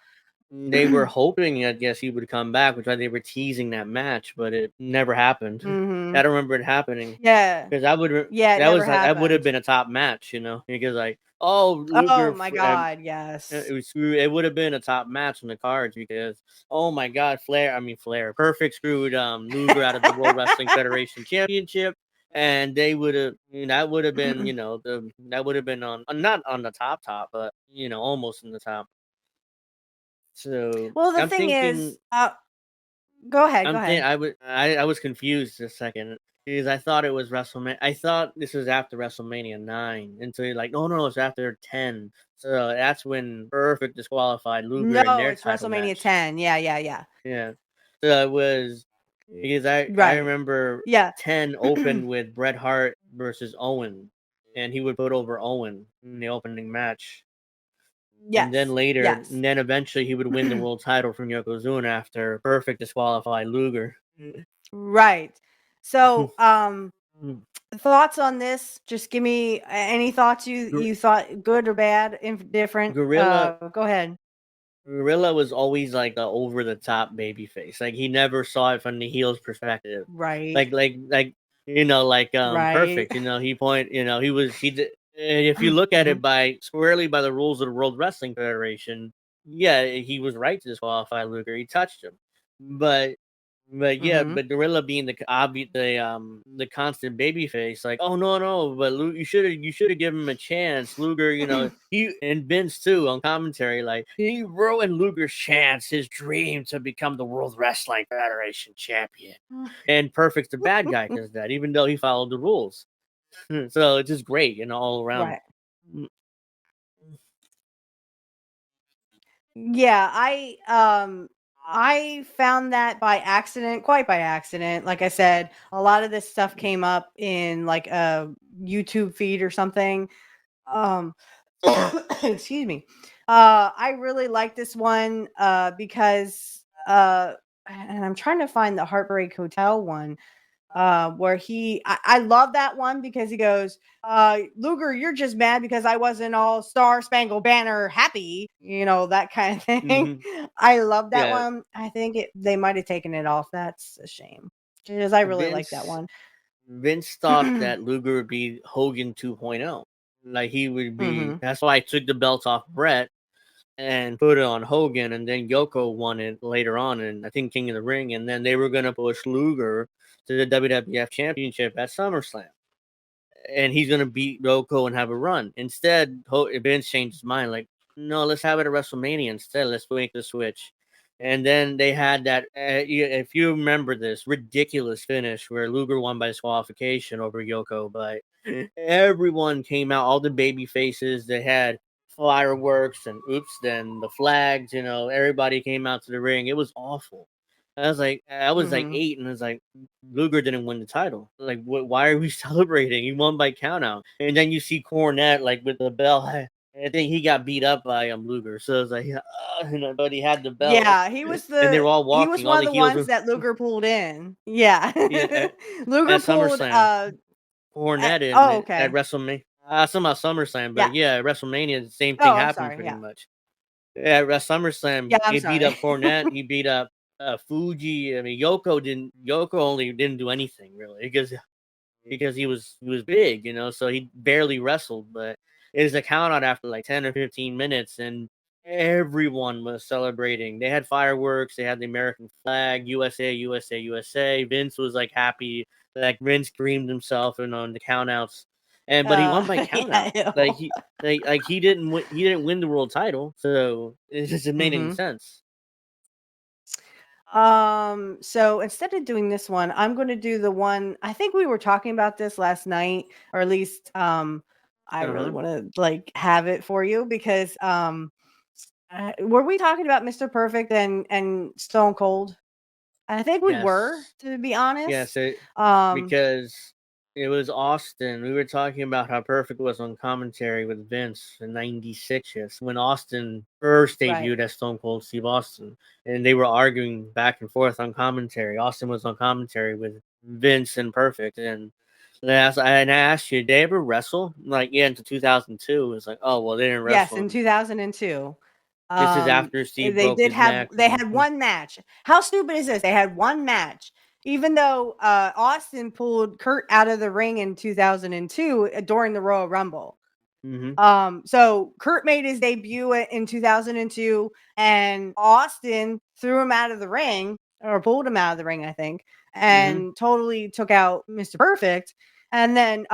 S3: They were hoping, I guess, he would come back, which is why they were teasing that match, but it never happened.
S2: Mhm.
S3: I don't remember it happening.
S2: Yeah.
S3: Because I would,
S2: Yeah, it
S3: that
S2: never
S3: was like, that would have
S2: happened.
S3: been a top match, you know, because like Oh,
S2: Oh
S3: Luger,
S2: my God, yes.
S3: it would have been a top match on the cards because oh my God, Flair, Perfect screwed Luger out of the World Wrestling Federation Championship, and they would have that would have been that would have been on not on the top, but almost in the top. So
S2: Well, the
S3: I'm
S2: thing
S3: thinking
S2: is, go ahead, go
S3: I'm think
S2: ahead.
S3: I was confused a second because I thought it was WrestleMania. I thought this was after WrestleMania 9 until you're like, no, it's after 10. So that's when Perfect disqualified Luger in
S2: No,
S3: their
S2: it's
S3: title
S2: WrestleMania
S3: match.
S2: 10. Yeah, yeah, yeah.
S3: Yeah. So it was because I
S2: Right.
S3: remember
S2: Yeah.
S3: 10 opened with Bret Hart versus Owen, and he would put over Owen in the opening match. And then
S2: Yes.
S3: later,
S2: Yes.
S3: and then eventually he would win the world title from Yokozuna after Perfect disqualified Luger.
S2: Right. So, thoughts on this? Just give me any thoughts you thought good or bad, indifferent.
S3: Gorilla
S2: Go ahead.
S3: Gorilla was always like a over the top baby face. Like he never saw it from the heel's perspective.
S2: Right.
S3: Like
S2: Right.
S3: Perfect. He did, and if you look at it squarely by the rules of the World Wrestling Federation, yeah, he was right to disqualify Luger. He touched him, but but Gorilla being the constant baby face, like, oh no, but you should have given him a chance. Luger, he and Vince too on commentary, like he ruined Luger's chance, his dream to become the World Wrestling Federation champion. And Perfect's the bad guy because that, even though he followed the rules. So it's just great, all around.
S2: Right. Yeah, I found that by accident, quite by accident. Like I said, a lot of this stuff came up in like a YouTube feed or something. Excuse me. I really like this one because and I'm trying to find the Heartbreak Hotel one where I love that one because he goes, Luger, you're just mad because I wasn't all Star Spangled Banner happy, that kind of thing. I love that
S3: Yeah.
S2: one. I think they might have taken it off. That's a shame because I really like that one.
S3: Vince thought that Luger would be Hogan 2.0. Like he would be.
S2: Mhm.
S3: That's why I took the belt off Brett and put it on Hogan, and then Yoko won it later on, and I think King of the Ring, and then they were gonna push Luger to the WWF Championship at SummerSlam, and he's gonna beat Yoko and have a run. Instead, Vince changed his mind, like, no, let's have it at WrestleMania instead. Let's make the switch. And then they had that, if you remember this ridiculous finish where Luger won by disqualification over Yoko, but everyone came out, all the baby faces, they had fireworks and then the flags, everybody came out to the ring. It was awful. I was like 8, and I was like, Luger didn't win the title. Like, why are we celebrating? He won by countout. And then you see Cornette like with the belt. I think he got beat up by Luger, so I was like, but he had the belt.
S2: Yeah, he was
S3: and they were all walking.
S2: he was one of the ones that Luger pulled in. Yeah, Luger
S3: at
S2: pulled.
S3: SummerSlam. Cornette in
S2: okay.
S3: at WrestleMania. Somehow SummerSlam, but at WrestleMania, the same thing happened pretty much. Yeah, at SummerSlam, he beat up Cornette. He beat up Fuji. I mean, Yoko only didn't do anything really because he was big, so he barely wrestled. But it was a count out after like 10 or 15 minutes, and everyone was celebrating. They had fireworks. They had the American flag, USA, USA, USA. Vince was like happy. Like Vince screamed himself, on the countouts. But he won by countout. He didn't win. He didn't win the world title, so it just didn't make any sense.
S2: So instead of doing this one, I'm going to do the one. I think we were talking about this last night, or at least I really want to have it for you because were we talking about Mr. Perfect and Stone Cold? I think we were, to be honest.
S3: Yes, because it was Austin. We were talking about how Perfect was on commentary with Vince in '96. Yes, when Austin first debuted as Stone Cold Steve Austin, and they were arguing back and forth on commentary. Austin was on commentary with Vince and Perfect, and I asked you, did they ever wrestle? Like, into 2002. It's like, oh well, they didn't wrestle.
S2: Yes, in 2002.
S3: This is after Steve broke his neck.
S2: They had one match. How stupid is this? They had one match. Even though Austin pulled Curt out of the ring in 2002 during the Royal Rumble. So Curt made his debut in 2002, and Austin threw him out of the ring, or pulled him out of the ring, I think, and totally took out Mr. Perfect. And then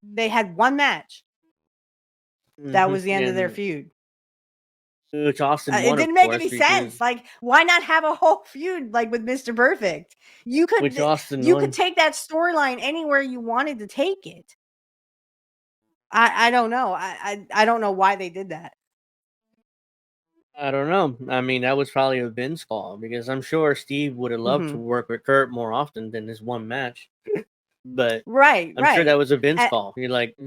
S2: they had one match. That was the end of their feud.
S3: Which Austin won,
S2: it didn't make any sense. Like, why not have a whole feud like with Mr. Perfect? You could
S3: Which Austin
S2: you
S3: won.
S2: could take that storyline anywhere you wanted to take it. I don't know. I don't know why they did that.
S3: I don't know. I mean, that was probably a Vince call, because I'm sure Steve would have loved to work with Curt more often than this one match. But I'm sure that was a Vince call. You're like,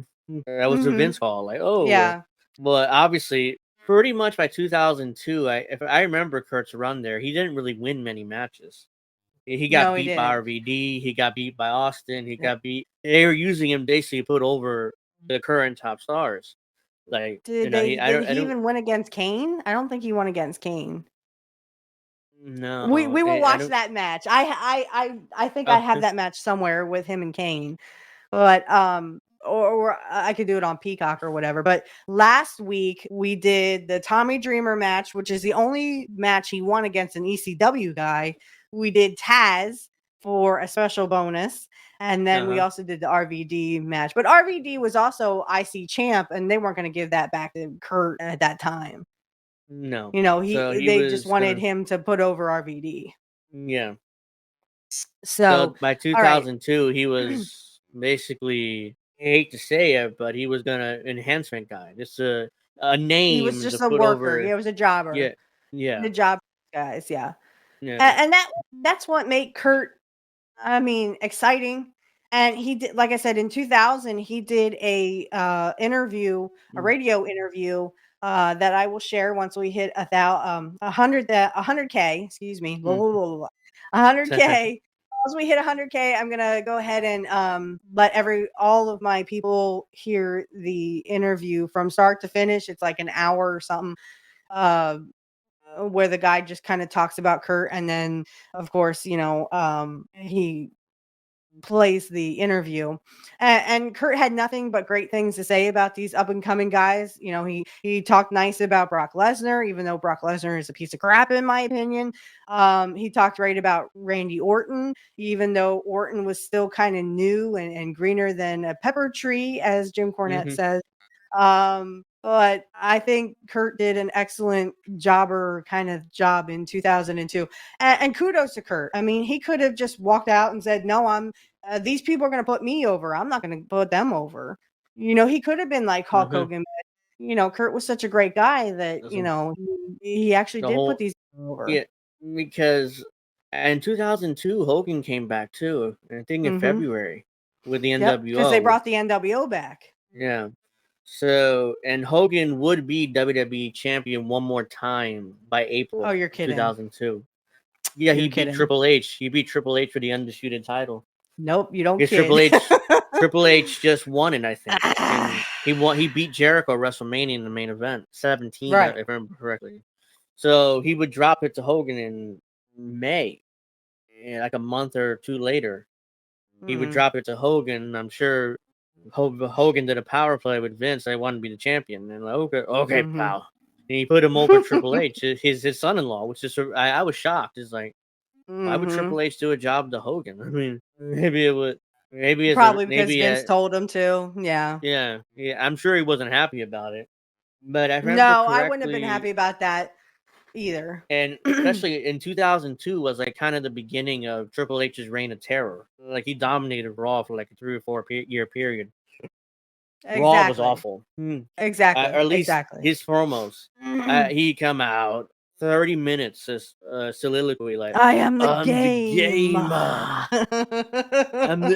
S3: that was a Vince call. Like, oh,
S2: yeah.
S3: Well, obviously, pretty much by 2002, if I remember Curt's run there, he didn't really win many matches. He got beat by RVD. He got beat by Austin. He got beat. They were using him basically to put over the current top stars. Like,
S2: did he even win against Kane? I don't think he won against Kane.
S3: No,
S2: we will watch that match. I think I have that match somewhere with him and Kane, but or I could do it on Peacock or whatever. But last week we did the Tommy Dreamer match, which is the only match he won against an ECW guy. We did Taz for a special bonus. And then we also did the RVD match. But RVD was also IC champ, and they weren't going to give that back to Curt at that time.
S3: No.
S2: You know, they just wanted him to put over RVD.
S3: Yeah.
S2: So
S3: by 2002, he was basically, I hate to say it, but he was going to enhancement guy. Just a name.
S2: He was just
S3: to
S2: a
S3: put
S2: worker.
S3: over.
S2: He was a jobber.
S3: Yeah. Yeah.
S2: The job guys. Yeah.
S3: Yeah.
S2: And that's what made Curt, I mean, exciting. And he did, like I said, in 2000, he did a radio interview that I will share once we hit 100K. Excuse me, 100K. Once we hit 100K, I'm gonna go ahead and let all of my people hear the interview from start to finish. It's like an hour or something. Where the guy just kind of talks about Curt, and then of course, you know, he plays the interview, and Curt had nothing but great things to say about these up and coming guys. You know, he talked nice about Brock Lesnar, even though Brock Lesnar is a piece of crap in my opinion. He talked right about Randy Orton, even though Orton was still kind of new and greener than a pepper tree, as Jim Cornette says. But I think Curt did an excellent job in 2002. And kudos to Curt. I mean, he could have just walked out and said, no, these people are going to put me over. I'm not going to put them over. You know, he could have been like Hulk Hogan. But, you know, Curt was such a great guy that, you know, he actually did put these people over.
S3: Yeah, because in 2002, Hogan came back too. I think in February with the NWO.
S2: Because they brought the NWO back.
S3: Yeah. So, and Hogan would be WWE champion one more time by April.
S2: Oh, you're kidding.
S3: 2002. Yeah, he beat Triple H. He beat Triple H for the undisputed title.
S2: Nope, you don't
S3: kid. Triple H just won it, I think. And he beat Jericho at WrestleMania in the main event, 17, if I remember correctly. So he would drop it to Hogan in May, like a month or two later. He would drop it to Hogan. I'm sure Hogan did a power play with Vince. They wanted to be the champion, and like, okay, pal. And he put him over Triple H, his son-in-law, which is I was shocked. It's like, why would Triple H do a job to Hogan? I mean, maybe it would. Maybe
S2: probably because Vince told him to. Yeah.
S3: Yeah. I'm sure he wasn't happy about it, but I
S2: wouldn't have been happy about that either.
S3: And especially in 2002 was like kind of the beginning of Triple H's reign of terror. Like, he dominated Raw for like a 3 or 4 year period.
S2: Exactly.
S3: Raw was awful.
S2: Exactly.
S3: Or at least his promos. He come out 30 minutes soliloquy like,
S2: I am the
S3: I'm
S2: game.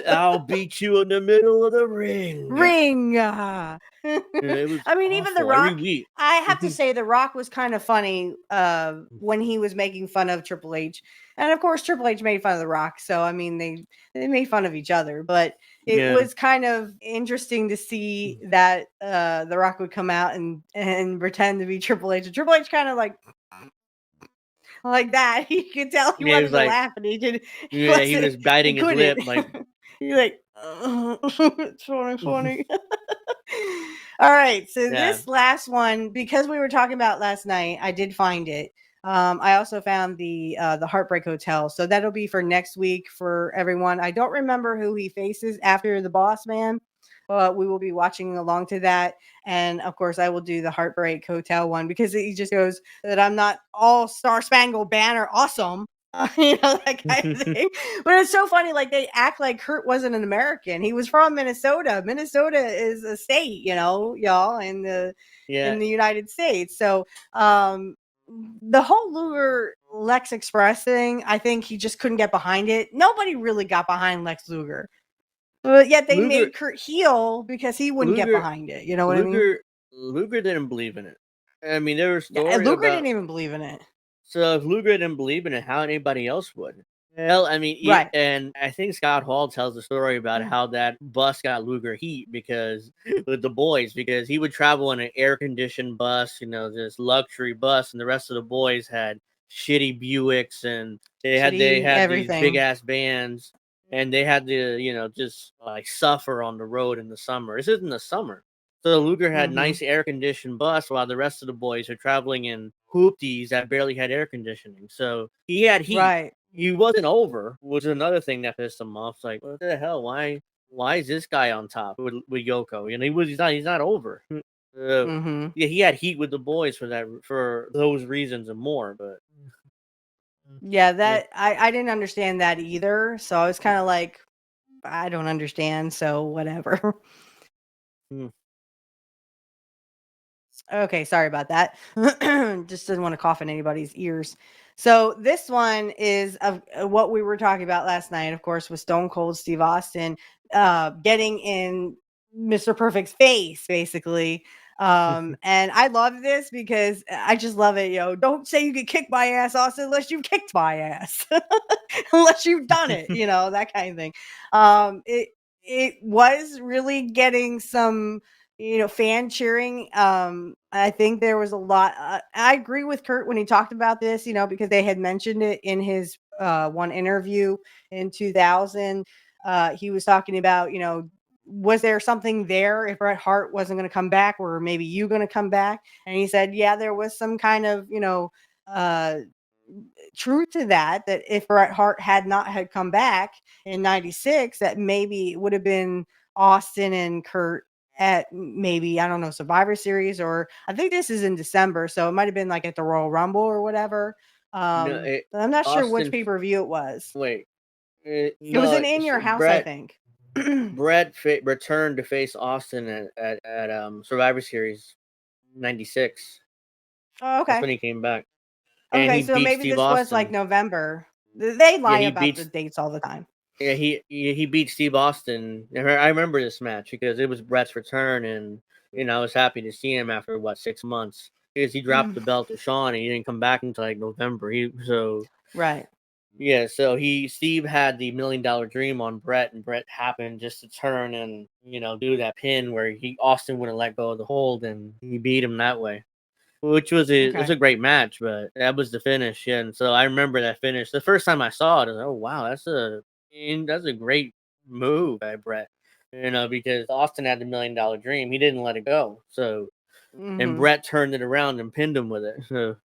S3: I'll beat you in the middle of the ring.
S2: I mean, even The Rock. I have to say, The Rock was kind of funny when he was making fun of Triple H, and of course, Triple H made fun of The Rock. So I mean, they made fun of each other, but it was kind of interesting to see that The Rock would come out and pretend to be Triple H, and Triple H kind of like that. He could tell he wanted to laugh, and he
S3: was biting his lip like
S2: he's like, it's funny. All right, so
S3: Yeah.
S2: this last one, because we were talking about last night, I did find it. I also found the Heartbreak Hotel, so that'll be for next week for everyone. I don't remember who he faces after the Boss Man, but we will be watching along to that. And of course, I will do the Heartbreak Hotel one because he just goes that I'm not all Star Spangled Banner awesome. That kind of thing. But it's so funny. Like they act like Curt wasn't an American. He was from Minnesota. Minnesota is a state, y'all in the
S3: Yeah.
S2: United States. So the whole Luger Lex Express thing, I think he just couldn't get behind it. Nobody really got behind Lex Luger. But yet they
S3: Luger-
S2: made Curt heel because he wouldn't get
S3: Luger-
S2: behind it. You know what I mean?
S3: Luger didn't believe in it. I mean, there was
S2: Yeah,
S3: stories
S2: Luger
S3: about.
S2: didn't even believe in it.
S3: So if Luger didn't believe in it, how anybody else would? Hell, I mean,
S2: Right.
S3: and I think Scott Hall tells the story about how that bus got Luger heat because with the boys, because he would travel in an air-conditioned bus, this luxury bus, and the rest of the boys had shitty Buicks, and they had
S2: everything.
S3: these big ass bands, and they had to just like suffer on the road in the summer. This isn't the summer. So Luger had nice air-conditioned bus while the rest of the boys are traveling in hoopties that barely had air conditioning. So he had heat.
S2: Right.
S3: He wasn't over, which is another thing that pissed him off. It's like, what the hell? Why is this guy on top with Yoko? He's not over. Yeah, he had heat with the boys for those reasons and more. But
S2: yeah, that I didn't understand that either. So I was kind of like, I don't understand. So whatever. Okay, sorry about that. Just didn't want to cough in anybody's ears. So this one is of what we were talking about last night, of course, with Stone Cold Steve Austin getting in Mr. Perfect's face, basically. And I love this because I just love it. Don't say you get kicked my ass, Austin, unless you've kicked my ass, unless you've done it. That kind of thing. It was really getting some fan cheering. I think there was a lot. I agree with Curt when he talked about this, because they had mentioned it in his one interview in 2000. He was talking about, was there something there if Bret Hart wasn't going to come back, or maybe you going to come back? And he said, yeah, there was some kind of, truth to that if Bret Hart had come back in 96, that maybe it would have been Austin and Curt at maybe, I don't know, Survivor Series, or I think this is in December, so it might have been like at the Royal Rumble or whatever. I'm not sure which
S3: Austin-
S2: pay-per-view it was.
S3: wait,
S2: It was in Your House, I think.
S3: Bret returned to face Austin at Survivor Series '96.
S2: Oh,
S3: That's when
S2: okay.
S3: he came back. And
S2: Okay,
S3: he
S2: so
S3: beat
S2: maybe
S3: Steve
S2: this was
S3: Austin.
S2: like November. They lie
S3: he
S2: about
S3: beats-
S2: the dates all the time.
S3: Yeah, he beat Steve Austin. I remember this match because it was Bret's return, and I was happy to see him after 6 months because he dropped the belt to Shawn and he didn't come back until like November.
S2: Right.
S3: Yeah, so Steve had the $1 Million Dream on Bret, and Bret happened just to turn and do that pin where Austin wouldn't let go of the hold, and he beat him that way, which was it was a great match. But that was the finish, and so I remember that finish. The first time I saw it, I was like, oh wow, that's a great move by Bret, because Austin had the $1 Million Dream, he didn't let it go, so and Bret turned it around and pinned him with it. So.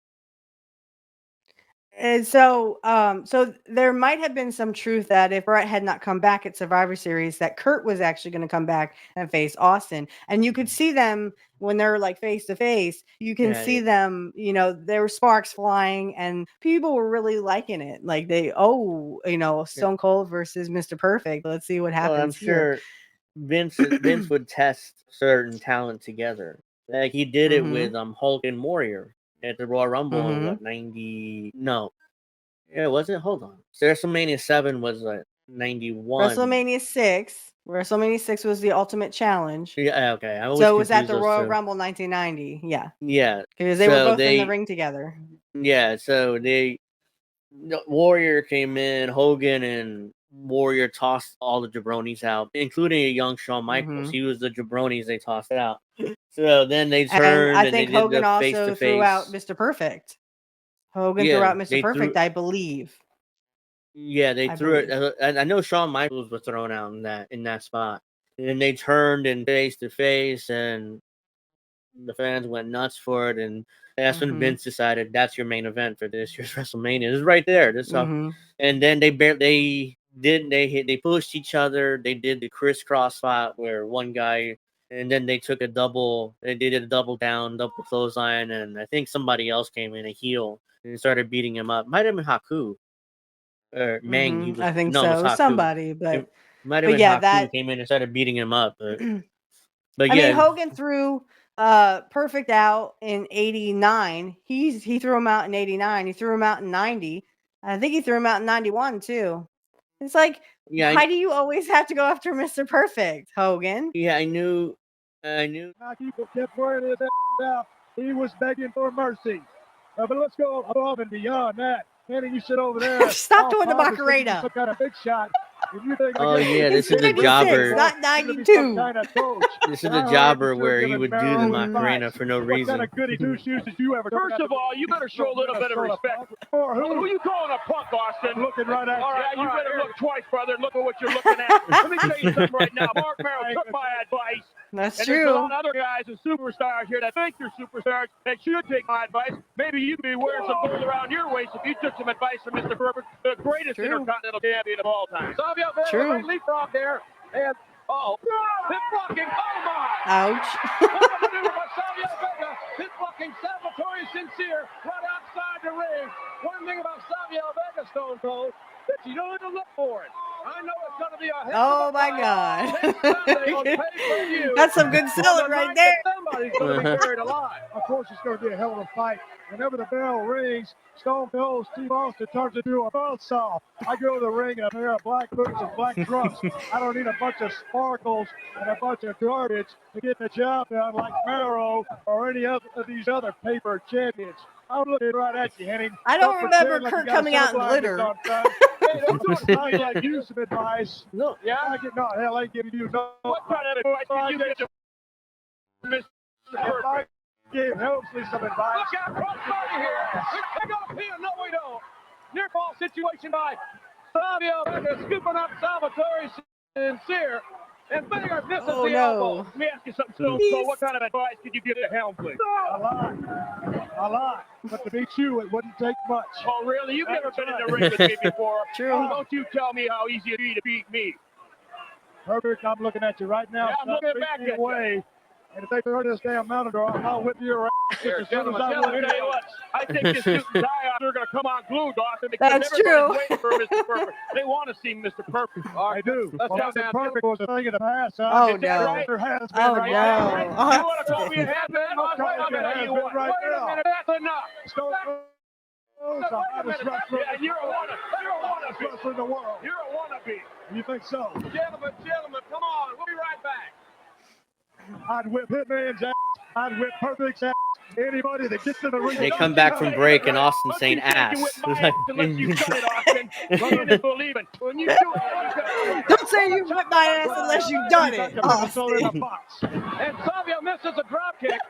S2: And so there might have been some truth that if Bret had not come back at Survivor Series, that Curt was actually going to come back and face Austin. And you could see them when they're like face to face, you can see them, there were sparks flying and people were really liking it. Like Stone Cold versus Mr. Perfect. Let's see what happens.
S3: Well, I'm sure Vince would test certain talent together. Like he did it with Hulk and Warrior at the Royal Rumble in 90? No, yeah, was it? Hold on. WrestleMania 7 was 91.
S2: WrestleMania 6 was the Ultimate Challenge.
S3: Yeah, okay.
S2: So it was at the Royal Rumble 1990. Yeah.
S3: Yeah,
S2: because they were both in the ring together.
S3: Yeah, so Warrior came in, Hogan and Warrior tossed all the jabronis out, including a young Shawn Michaels. He was the jabronis they tossed out. So then they turned,
S2: and I think
S3: they did
S2: Hogan
S3: the
S2: also
S3: face-to-face.
S2: threw out Mr. Perfect. Hogan threw out Mr. Perfect, I believe.
S3: Yeah, they threw it. I know Shawn Michaels was thrown out in that spot. And then they turned and face to face, and the fans went nuts for it, and that's when Vince decided that's your main event for this year's WrestleMania. It's right there. This and then they pushed each other. They did the crisscross spot where one guy, and then they took a double. They did a double down, double clothesline, and I think somebody else came in, a heel, and started beating him up. Might have been Haku or Mang.
S2: I think
S3: no, it was
S2: so.
S3: Haku.
S2: Somebody, but
S3: might have been
S2: yeah,
S3: Haku
S2: that
S3: came in and started beating him up. But
S2: I
S3: yeah,
S2: mean, Hogan threw Perfect out in '89. He threw him out in '89. He threw him out in '90. I think he threw him out in '91 too. It's like, why do you always have to go after Mr. Perfect, Hogan?
S3: Yeah, I knew.
S6: People kept wearing his out. He was begging for mercy. But let's go above and beyond that. Hennig, you sit over there.
S2: Stop doing the Macarena.
S6: Some kind of big shot.
S3: Oh yeah, this is the
S2: 96,
S3: jobber.
S2: not 92.
S3: This is the jobber where he would do the Macarena for no reason.
S6: What kind of goody two shoes did you ever?
S8: First of all, you better show a little bit of respect. Who you calling a punk, Austin?
S6: Looking right at you.
S8: All right, you better look twice, brother. Look at what you're looking at. Let me tell you something right now. Mark Merrill took my advice.
S2: That's
S8: and
S2: true.
S8: There's a lot of other guys and superstars here that think they're superstars that should take my advice. Maybe you'd be wearing some gold around your waist if you took some advice from Mr. Perfect, the greatest intercontinental champion of all time. Savio Vega leapfrog there, and this fucking my!
S2: Ouch.
S8: What to do about Savio Vega? This fucking Salvatore Sincere right outside the ring. One thing about Savio Vega, Stone Cold, that you don't have to look for it. I know it's going to be a hell of a
S2: my God.
S8: Sunday on pay-per-view.
S2: That's some good selling right there.
S8: Somebody's going to be buried alive.
S6: Of course, it's going to be a hell of a fight. Whenever the bell rings, Stone Cold Steve Austin turns into a buzzsaw. I go to the ring in a pair of black boots and black trunks. I don't need a bunch of sparkles and a bunch of garbage to get the job done like Marrow or any of these other paper champions. I'm looking right at you, Hennig.
S2: I don't remember Curt coming out in glitter.
S6: Hey, don't do it. I like you some advice.
S3: No.
S6: Yeah, hell, I ain't giving you no.
S8: What kind of advice did you get to Mr. Perfect?
S6: Gave Helmsley some advice.
S8: Look out, crossbody here. They got a pin. No, we don't. Near fall situation by Savio Vega scooping up Salvatore Sincere. And Vega misses the elbow. Let me ask you something, Stone. So what kind of advice did you give to Helmsley?
S6: A lot. But to beat you, it wouldn't take much.
S8: Oh, really? You've never been in the ring with me before.
S2: True.
S8: Don't you tell me how easy it is to beat me.
S6: Perfect. I'm looking at you right now.
S8: Yeah, I'm looking back at you.
S6: And if they throw this damn mountain I'll whip your ass.
S8: Here, gentlemen, I'll tell you what. I think this suit and tie out are going to come on glue, Dawson.
S2: That's true.
S8: Waiting for Mr. Perfect. They want to see Mr. Perfect.
S6: All right, I do.
S8: Let's go down.
S6: Perfect was a thing of the past.
S2: Oh, no.
S8: Right?
S2: Oh,
S6: no.
S2: no.
S8: You want to call me a hat-man? Wait a minute. You want?
S6: Right
S8: Wait a minute. That's enough.
S6: Wait a minute.
S8: Yeah, you're a wannabe.
S6: Wrestler in the world.
S8: You're a wannabe.
S6: You think so?
S8: Gentlemen, come on. We'll be right back.
S6: I'd whip Hitman's ass. I'd whip Perfect's ass. Anybody that gets in the ring.
S3: They come back from break and Austin saying ass.
S2: Don't say you whipped my ass unless you've done it. Austin.
S8: And Savio misses a drop kick.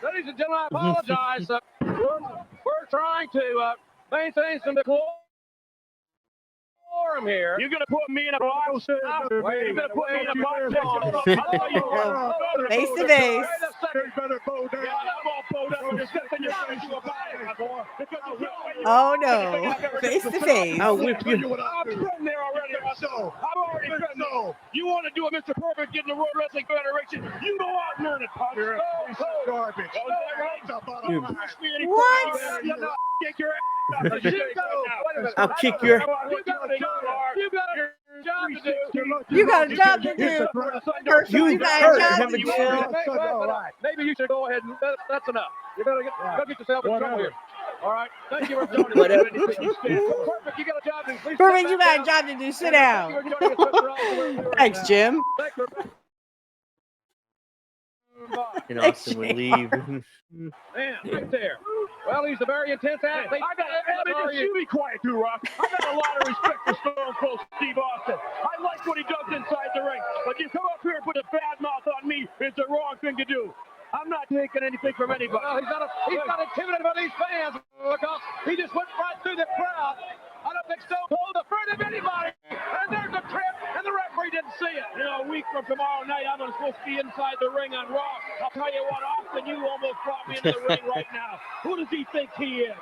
S8: Ladies and gentlemen, I apologize. We're trying to maintain some decorum here. You're going to put me in a box? You're going to put me in a box?
S2: Face to face. Oh no. Face to face.
S3: I'll whip you.
S8: I'm sitting there already. I've already been there. You want to do a Mr. Perfect get in the World Wrestling Federation? You go out and earn it, punk.
S6: You're a piece of garbage.
S2: What?
S8: Kick your ass.
S3: I'll kick your.
S8: You got a job to do.
S2: You got a job to do.
S8: Kurt,
S2: You got a job to do.
S8: Maybe you should go ahead and that's enough. You better go get yourself in trouble here. All right. Thank you for joining me. Perfect. You got a job to do.
S2: Perfect, you got a job to do. Sit down. Thanks, Jim.
S3: And Austin would leave.
S8: Man, right there. Well, he's a very intense athlete. You be quiet, too, Rock. I got a lot of respect for Stone Cold Steve Austin. I like what he does inside the ring. But you come up here and put a bad mouth on me, it's the wrong thing to do. I'm not taking anything from anybody. Well, he's not intimidated by these fans because he just went right through the crowd. I don't think Stone Cold afraid of anybody. And there's a trip, and the referee Corey didn't see it. You know, a week from tomorrow night, I'm supposed to be inside the ring on Raw. I'll tell you what, Austin, you almost brought me into the ring right now. Who does he think he is?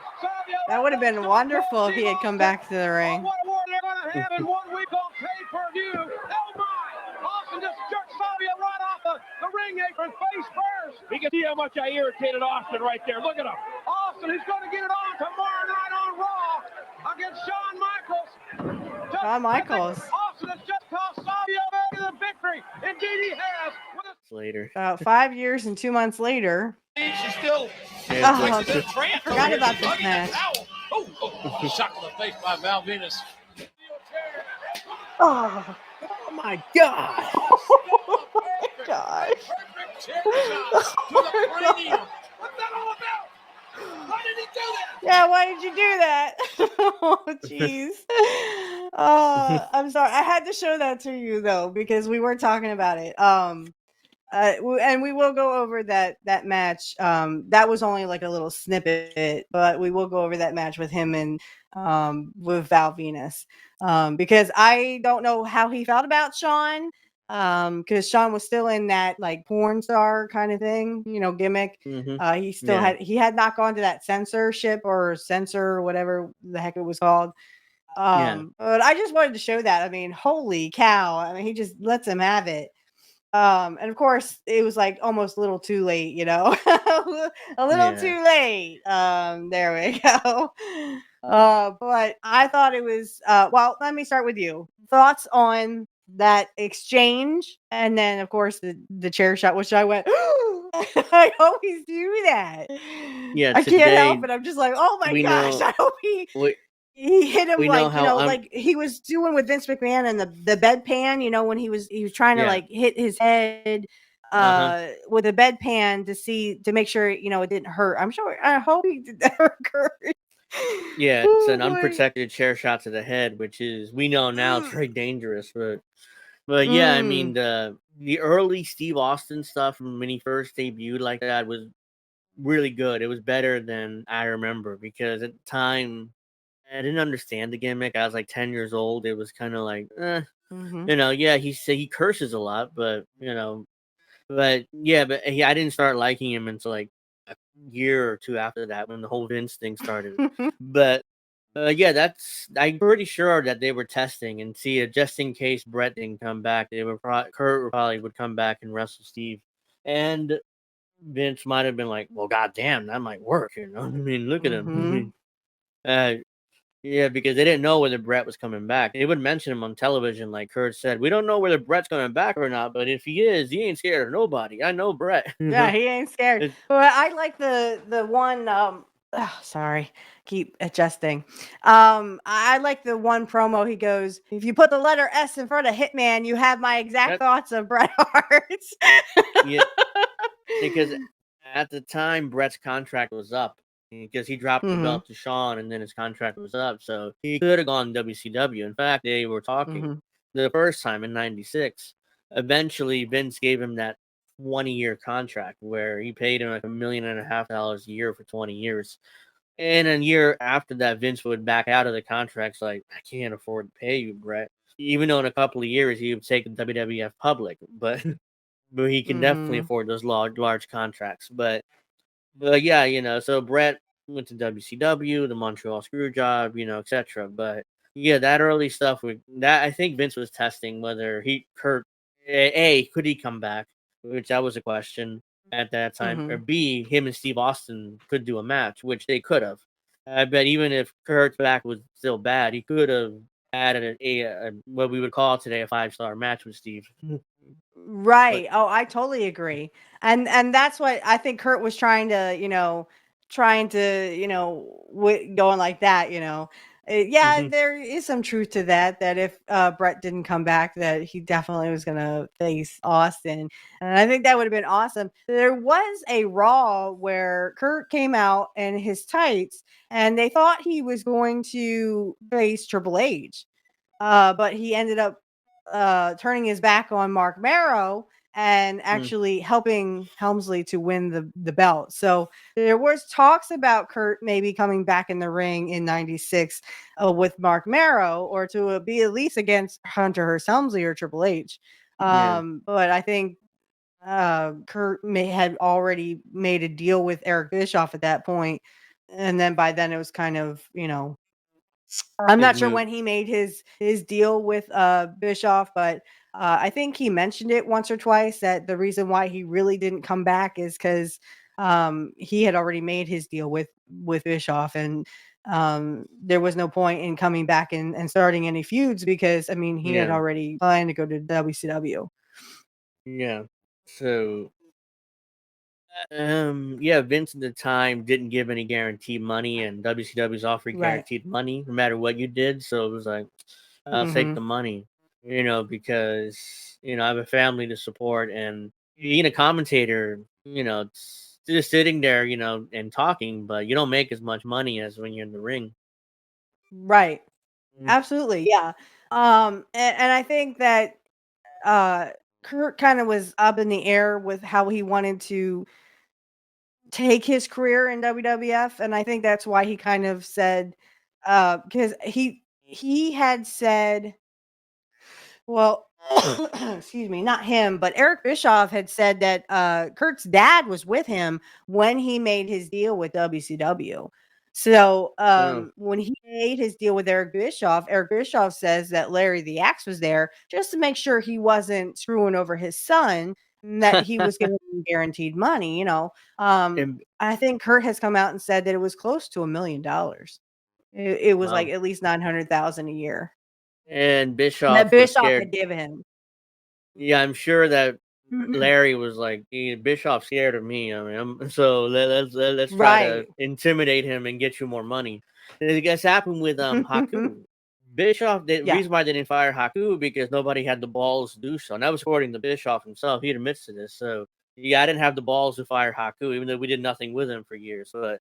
S2: That would have been wonderful if he had come back to the ring.
S8: What a war they're going to have in 1 week on pay-per-view. Oh, my. Austin just jerked Savio right off the ring apron face first. You can see how much I irritated Austin right there. Look at him. Austin, he's going to get it on tomorrow night on Raw against Shawn Michaels.
S2: Shawn Michaels.
S8: Austin has just cost Savio the victory. Indeed, he has.
S3: Later.
S2: About 5 years and 2 months later.
S10: She's still
S2: I forgot about this match.
S10: Shot to the face by Val Venus.
S2: Oh,
S3: Oh my God.
S2: oh my gosh.
S10: Perfect chair shot to the cranium. What's that all about? Why did he do that?
S2: Yeah, why did you do that? Oh, jeez. I'm sorry. I had to show that to you though because we were talking about it. And we will go over that match. That was only like a little snippet, but we will go over that match with him and with Val Venus. Because I don't know how he felt about Shawn. Because Shawn was still in that like porn star kind of thing, gimmick. He still had not gone to that censorship or censor, whatever the heck it was called. But I just wanted to show that. I mean, holy cow! I mean, he just lets him have it. And of course, it was like almost a little too late, a little too late. There we go. But I thought it was. Well, let me start with you. Thoughts on that exchange, and then of course the chair shot, which I went. I always do that.
S3: Yeah,
S2: I can't help it. I'm just like, oh my gosh! I hope he hit him like he was doing with Vince McMahon and the bedpan. When he was trying to like hit his head with a bedpan to make sure it didn't hurt. I hope he did that hurt.
S3: Yeah, it's an unprotected chair shot to the head, which is we know now it's very dangerous. But yeah, I mean the early Steve Austin stuff when he first debuted like that was really good. It was better than I remember because at the time I didn't understand the gimmick. I was like 10 years old. It was kind of like, he curses a lot, but I didn't start liking him until like a year or two after that when the whole Vince thing started. But I'm pretty sure that they were testing and see just in case Brett didn't come back, Curt probably would come back and wrestle Steve, and Vince might have been like, well, goddamn, that might work. I mean, look at him. Yeah, because they didn't know whether Brett was coming back. They would mention him on television, like Curt said. We don't know whether Brett's coming back or not, but if he is, he ain't scared of nobody. I know Brett.
S2: Yeah, he ain't scared. But I like the one. Sorry, keep adjusting. I like the one promo. He goes, "If you put the letter S in front of Hitman, you have my exact thoughts of Bret Hart."
S3: Yeah, because at the time Brett's contract was up. Because he dropped the belt to Shawn and then his contract was up. So he could have gone WCW. In fact, they were talking the first time in 96. Eventually, Vince gave him that 20-year contract where he paid him like $1.5 million a year for 20 years. And a year after that, Vince would back out of the contracts like, I can't afford to pay you, Brett. Even though in a couple of years he would take the WWF public. But he can definitely afford those large contracts. But yeah, so Brett went to WCW, the Montreal Screwjob, etc. But yeah, that early stuff I think Vince was testing whether Curt could he come back, which that was a question at that time, or B, him and Steve Austin could do a match, which they could have. I bet even if Kurt's back was still bad, he could have added a what we would call today a 5-star match with Steve.
S2: Right. I totally agree. And that's what I think Curt was trying to, going like that, there is some truth to that if Brett didn't come back, that he definitely was going to face Austin. And I think that would have been awesome. There was a Raw where Curt came out in his tights and they thought he was going to face Triple H. But he ended up turning his back on Mark Marrow and actually helping Helmsley to win the belt. So there was talks about Curt maybe coming back in the ring in 96 with Mark Marrow, or to be at least against Hunter Hearst Helmsley or Triple H. But I think Curt had already made a deal with Eric Bischoff at that point, and then by then it was kind of, I'm not sure when he made his deal with Bischoff, but I think he mentioned it once or twice that the reason why he really didn't come back is because he had already made his deal with Bischoff, and there was no point in coming back and starting any feuds because I mean he had already planned to go to WCW.
S3: Yeah. So Vince at the time didn't give any guaranteed money, and WCW's offering
S2: Right.
S3: guaranteed money no matter what you did. So it was like, I'll take the money, because I have a family to support, and being a commentator, just sitting there, and talking, but you don't make as much money as when you're in the ring.
S2: Right. Absolutely. Yeah. And I think that Curt kind of was up in the air with how he wanted to take his career in WWF, and I think that's why he kind of said because he had said, well, excuse me, not him, but Eric Bischoff had said that Curt's dad was with him when he made his deal with WCW. So when he made his deal with Eric Bischoff says that Larry the Axe was there just to make sure he wasn't screwing over his son, and that he was giving him guaranteed money. I think Curt has come out and said that it was close to $1 million. It was like at least 900,000 a year.
S3: And Bischoff
S2: That Bischoff
S3: scared.
S2: had given him.
S3: Yeah, I'm sure that Larry was like, Bischoff's scared of me. I mean, so let's try to intimidate him and get you more money. And it gets happened with Haku. Bischoff, the reason why they didn't fire Haku because nobody had the balls to do so. And that was according to Bischoff himself. He admits to this. So I didn't have the balls to fire Haku, even though we did nothing with him for years. But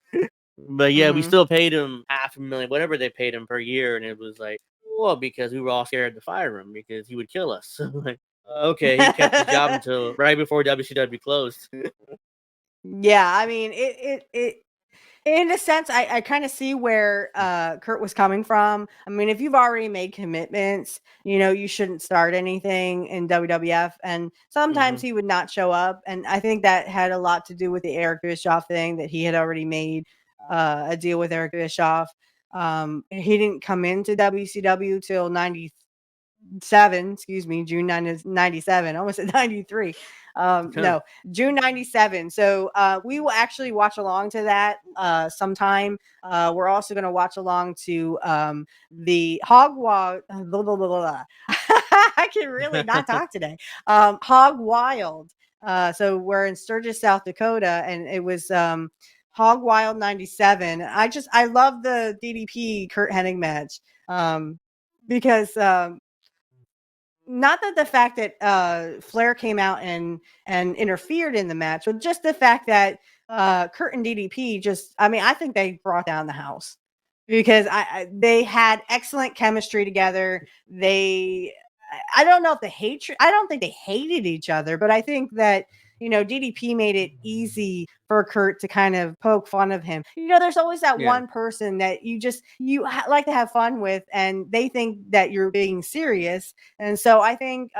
S3: yeah, we still paid him $500,000, whatever they paid him per year, and it was like, well, because we were all scared to fire him because he would kill us. So like, okay, he kept his job until right before WCW closed.
S2: Yeah, I mean, it in a sense, I kind of see where Curt was coming from. I mean, if you've already made commitments, you shouldn't start anything in WWF. And sometimes he would not show up, and I think that had a lot to do with the Eric Bischoff thing, that he had already made a deal with Eric Bischoff. He didn't come into WCW till 97, June 97, almost at 93. No, June 97. So we will actually watch along to that sometime. We're also going to watch along to the Hog Wild. I can really not talk today. Hog Wild. So we're in Sturgis, South Dakota, and it was Hog Wild 97. I love the DDP Curt Hennig match because not that the fact that Flair came out and interfered in the match, but just the fact that Curt and DDP I think they brought down the house because they had excellent chemistry together. I don't know if I don't think they hated each other, but I think that DDP made it easy for Curt to kind of poke fun of him. There's always that one person that you like to have fun with, and they think that you're being serious. And so I think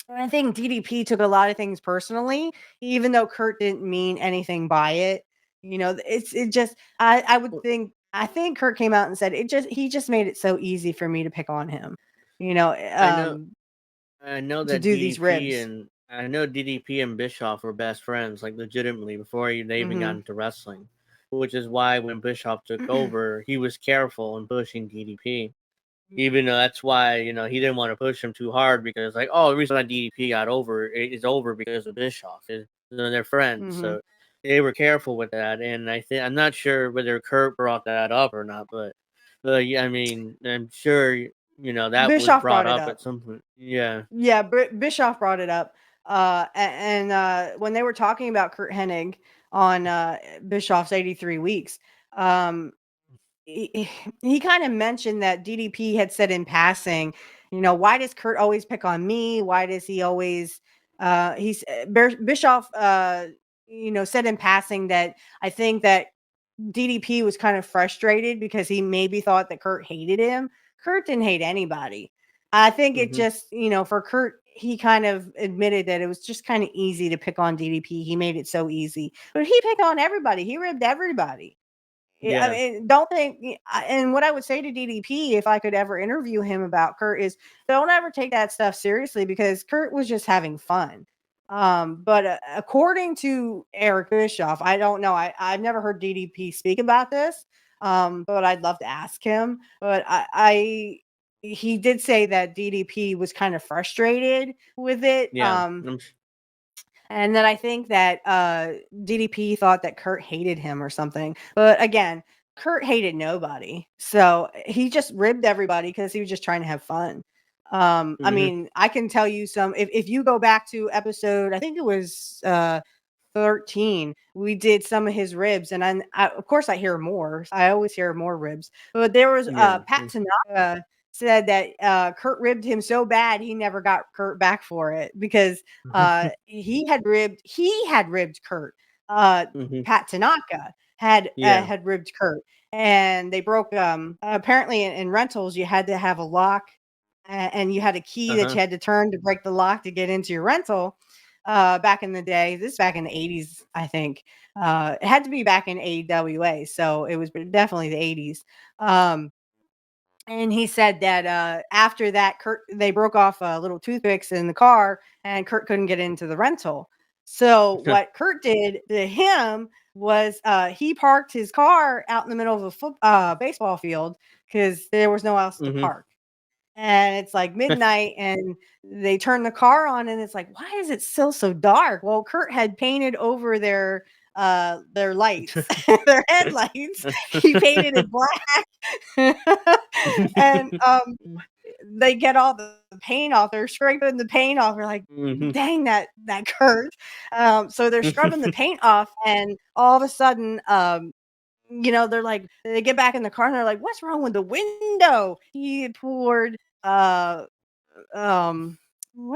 S2: DDP took a lot of things personally, even though Curt didn't mean anything by it. I think Curt came out and said he just made it so easy for me to pick on him.
S3: I know
S2: to
S3: that
S2: do
S3: DDP
S2: these ribs.
S3: and I know DDP and Bischoff were best friends, like legitimately, before they even got into wrestling. Which is why when Bischoff took over, he was careful in pushing DDP. Even though that's why, he didn't want to push him too hard because the reason why DDP got over is over because of Bischoff. They're friends. So they were careful with that. And I'm not sure whether Curt brought that up or not, but yeah, I mean, I'm sure, that
S2: Bischoff
S3: was brought
S2: brought it
S3: up
S2: up.
S3: at some point. Yeah.
S2: Yeah, Bischoff brought it up. And when they were talking about Curt Hennig on Bischoff's 83 Weeks, he kind of mentioned that DDP had said in passing, why does Curt always pick on me? Why does he always Bischoff, said in passing that I think that DDP was kind of frustrated because he maybe thought that Curt hated him. Curt didn't hate anybody. I think it just, for Curt, he kind of admitted that it was just kind of easy to pick on DDP. He made it so easy, but he picked on everybody. He ribbed everybody. I mean, don't think, and what I would say to DDP if I could ever interview him about Curt is don't ever take that stuff seriously because Curt was just having fun. But according to Eric Bischoff, I don't know. I've never heard DDP speak about this. But I'd love to ask him. But he did say that DDP was kind of frustrated with it. And then I think that DDP thought that Curt hated him or something. But again, Curt hated nobody. So he just ribbed everybody because he was just trying to have fun. I mean, I can tell you if you go back to episode, I think it was 13, we did some of his ribs. And of course, I hear more. I always hear more ribs. But there was Pat Tanaka said that Curt ribbed him so bad he never got Curt back for it because he had ribbed Curt. Pat Tanaka had ribbed Curt, and they broke. Apparently, in rentals, you had to have a lock, and you had a key that you had to turn to break the lock to get into your rental. Back in the day, this is back in the 80s, I think. It had to be back in AWA, so it was definitely the 80s. And he said that after that, they broke off little toothpicks in the car, and Curt couldn't get into the rental. So what Curt did to him was he parked his car out in the middle of a baseball field because there was no else to park. And it's like midnight, and they turn the car on, and it's like, why is it still so dark? Well, Curt had painted over their lights, their headlights. He painted it black, and they get all the paint off. They're scraping the paint off. They're like, dang that Curt. So they're scrubbing the paint off, and all of a sudden, they're like, they get back in the car and they're like, what's wrong with the window? He poured, what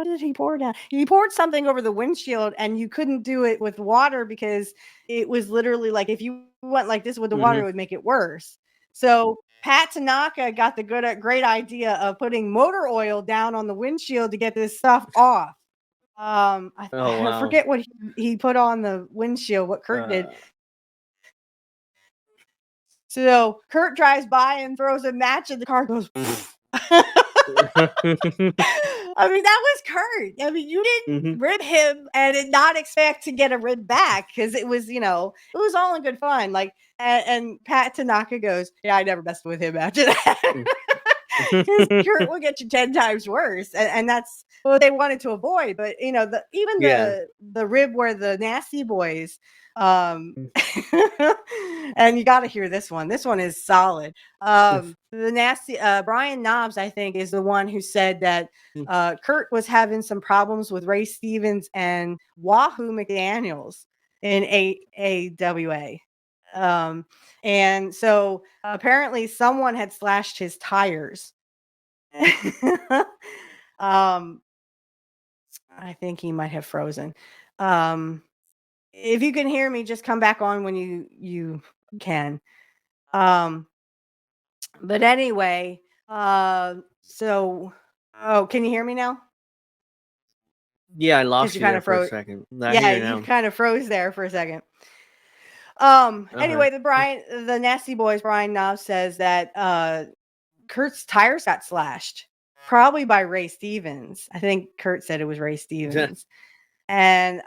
S2: did he pour down? He poured something over the windshield, and you couldn't do it with water because it was literally like, if you went like this with the water, it would make it worse. So Pat Tanaka got the great idea of putting motor oil down on the windshield to get this stuff off. I forget what he put on the windshield, what Curt did. So Curt drives by and throws a match, and the car goes. I mean, that was Curt. I mean, you didn't rib him and did not expect to get a rib back because it was, it was all in good fun. Like, and Pat Tanaka goes, "Yeah, I never messed with him after that." Curt will get you 10 times worse, and that's what they wanted to avoid. But the rib where the Nasty Boys. And you got to hear this one. This one is solid. The nasty Brian Knobs, I think, is the one who said that Curt was having some problems with Ray Stevens and Wahoo McDaniels in AWA. And so apparently someone had slashed his tires. I think he might have frozen. If you can hear me, just come back on when you can. But anyway, can you hear me now?
S3: Yeah, I lost you there for a second.
S2: You kind of froze there for a second. Anyway, the Nasty Boys, Brian Knobs says that Curt's tires got slashed, probably by Ray Stevens. I think Curt said it was Ray Stevens. And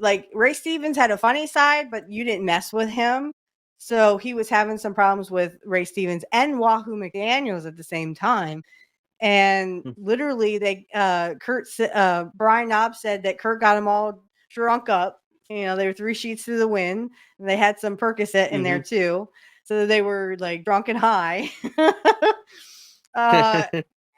S2: like Ray Stevens had a funny side, but you didn't mess with him. So he was having some problems with Ray Stevens and Wahoo McDaniels at the same time. And literally Brian Knobs said that Curt got them all drunk up. They were 3 sheets to the wind, and they had some Percocet in there too. So they were like drunk and high.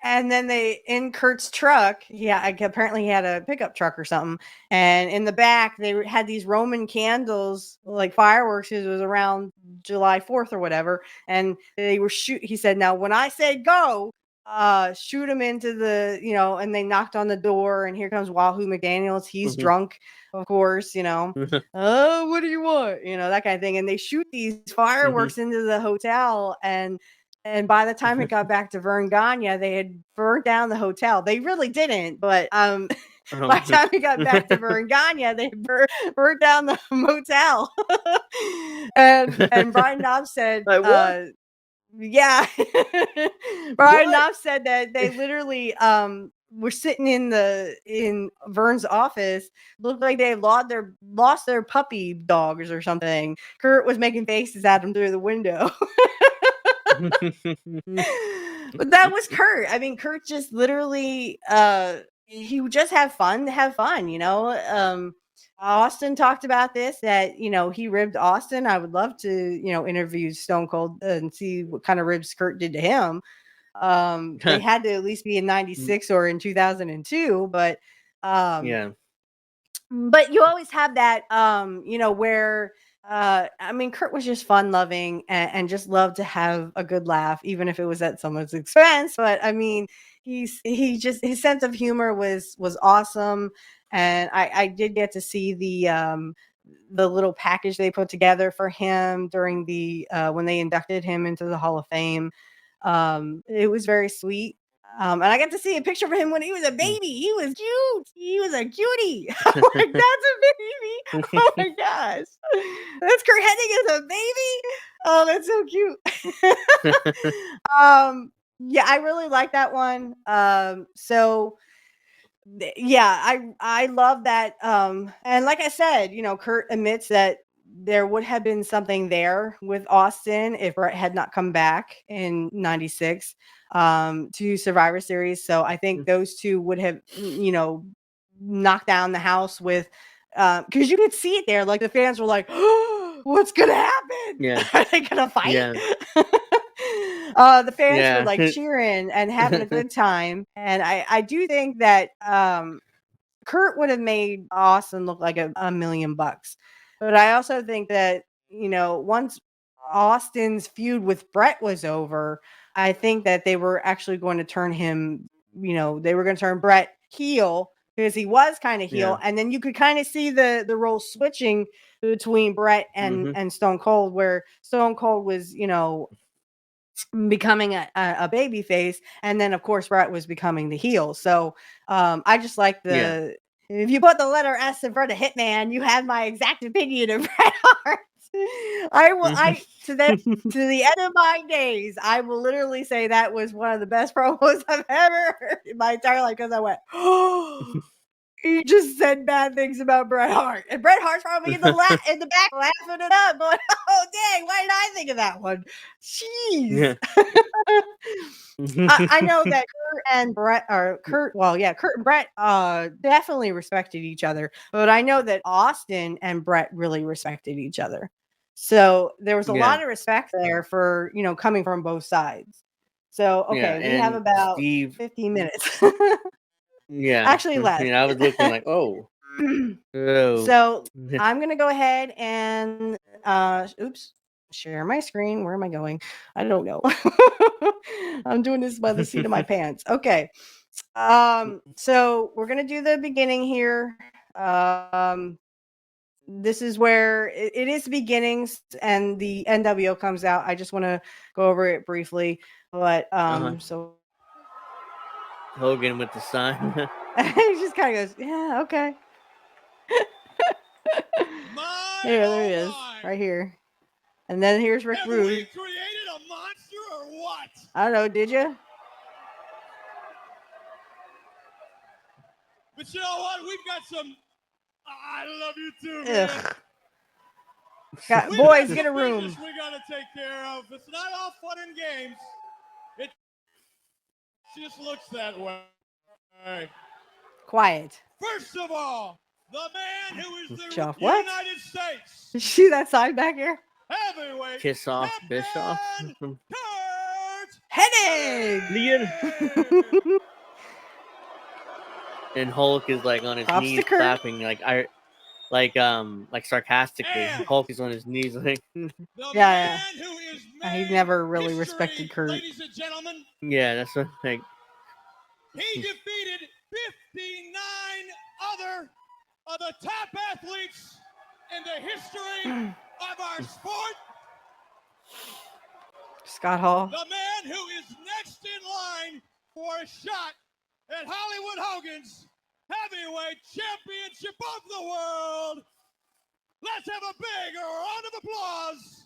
S2: And then in Curt's truck, apparently he had a pickup truck or something. And in the back, they had these Roman candles, like fireworks. It was around July 4th or whatever. And they were he said, now, when I say go, shoot him into the, and they knocked on the door, and here comes Wahoo McDaniels. He's drunk, of course, oh, what do you want? That kind of thing. And they shoot these fireworks into the hotel, and by the time it got back to Vern Gagne, they had burned down the hotel. They really didn't, but by the time it got back to Vern Gagne, they burned down the motel. and Brian Knopf said,
S3: Like, what?
S2: yeah. Brian Knopf said that they literally were sitting in Vern's office, looked like they lost their puppy dogs or something. Curt was making faces at him through the window. But that was Curt. I mean, Curt just literally he would just have fun, Austin talked about this, that he ribbed Austin. I would love to interview Stone Cold and see what kind of ribs Curt did to him. They had to at least be in 96 or in 2002, but
S3: Yeah.
S2: but you always have that where I mean, Curt was just fun loving and just loved to have a good laugh, even if it was at someone's expense. But I mean, his sense of humor was awesome. And I did get to see the little package they put together for him during the when they inducted him into the Hall of Fame. It was very sweet. And I got to see a picture of him when he was a baby. He was cute. He was a cutie. I'm like, that's a baby. Oh my gosh. That's Curt Hennig as a baby. Oh, that's so cute. Yeah, I really like that one. So yeah, I love that. And like I said, Curt admits that there would have been something there with Austin if Bret had not come back in 96 to Survivor Series. So I think those two would have, knocked down the house with, because you could see it there. Like the fans were like, oh, what's going to happen?
S3: Yeah.
S2: Are they going to fight?
S3: Yeah.
S2: The fans were like cheering and having a good time. And I do think that Curt would have made Austin look like a million bucks. But I also think that, once Austin's feud with Bret was over, I think that they were actually going to turn him, they were going to turn Bret heel because he was kind of heel.
S3: Yeah.
S2: And then you could kind of see the role switching between Bret and Stone Cold, where Stone Cold was, becoming a baby face, and then of course Bret was becoming the heel. So I just like if you put the letter S in front of Hitman, you have my exact opinion of Bret Hart. To the end of my days, I will literally say that was one of the best promos I've ever heard in my entire life, because I went, oh, he just said bad things about Bret Hart, and Bret Hart's probably in the back laughing it up, going, "Oh dang, why did I think of that one?" Jeez. I know that Curt and Bret definitely respected each other, but I know that Austin and Bret really respected each other. So there was a lot of respect there for coming from both sides. So okay, we have about 15 minutes.
S3: Yeah.
S2: Actually less.
S3: I was looking like, oh.
S2: So I'm gonna go ahead and share my screen. Where am I going? I don't know. I'm doing this by the seat of my pants. Okay. So we're gonna do the beginning here. This is where it is beginnings and the NWO comes out. I just want to go over it briefly, but so
S3: Hogan with the sign.
S2: he just kind of goes, yeah, okay. There he is, right here. And then here's Rick Rude.
S10: We created a monster or what?
S2: I don't know, did you?
S10: But you know what? We've got some. I love you too, man.
S2: Boys, get a room.
S10: We gotta take care of. It's not all fun and games. It just looks that way. All right.
S2: Quiet.
S10: First of all, the man who is the United States.
S2: You see that sign back here?
S10: Heavyweight.
S3: Kiss off Bischoff.
S10: Curt
S2: Hennig.
S3: And Hulk is like on his
S2: Props
S3: knees
S2: to Curt.
S3: clapping. Like like sarcastically.
S10: And
S3: Hulk is on his knees, like,
S10: the
S2: Yeah,
S10: man who is
S2: he
S10: made
S2: never really
S10: history,
S2: respected Curt.
S10: ladies and gentlemen,
S3: yeah, that's what, like,
S10: he defeated 59 other of the top athletes in the history of our sport.
S2: Scott Hall.
S10: The man who is next in line for a shot at Hollywood Hogan's heavyweight championship of the world. Let's have a big round of applause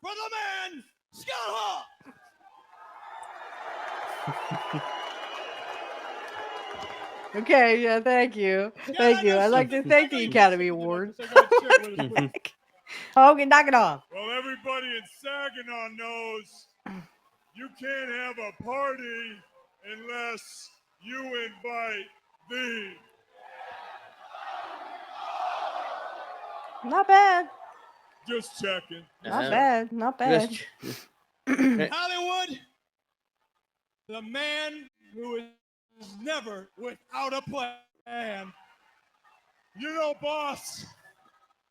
S10: for the man, Scott Hall.
S2: Okay, yeah, thank you. Thank you. I'd like to thank the Academy Award. Hogan, knock it off.
S11: Well, everybody in Saginaw knows you can't have a party unless you invite the.
S2: Not bad.
S11: Just checking.
S2: Not bad. Not bad.
S10: Hollywood, the man who is never without a plan.
S11: You know, boss,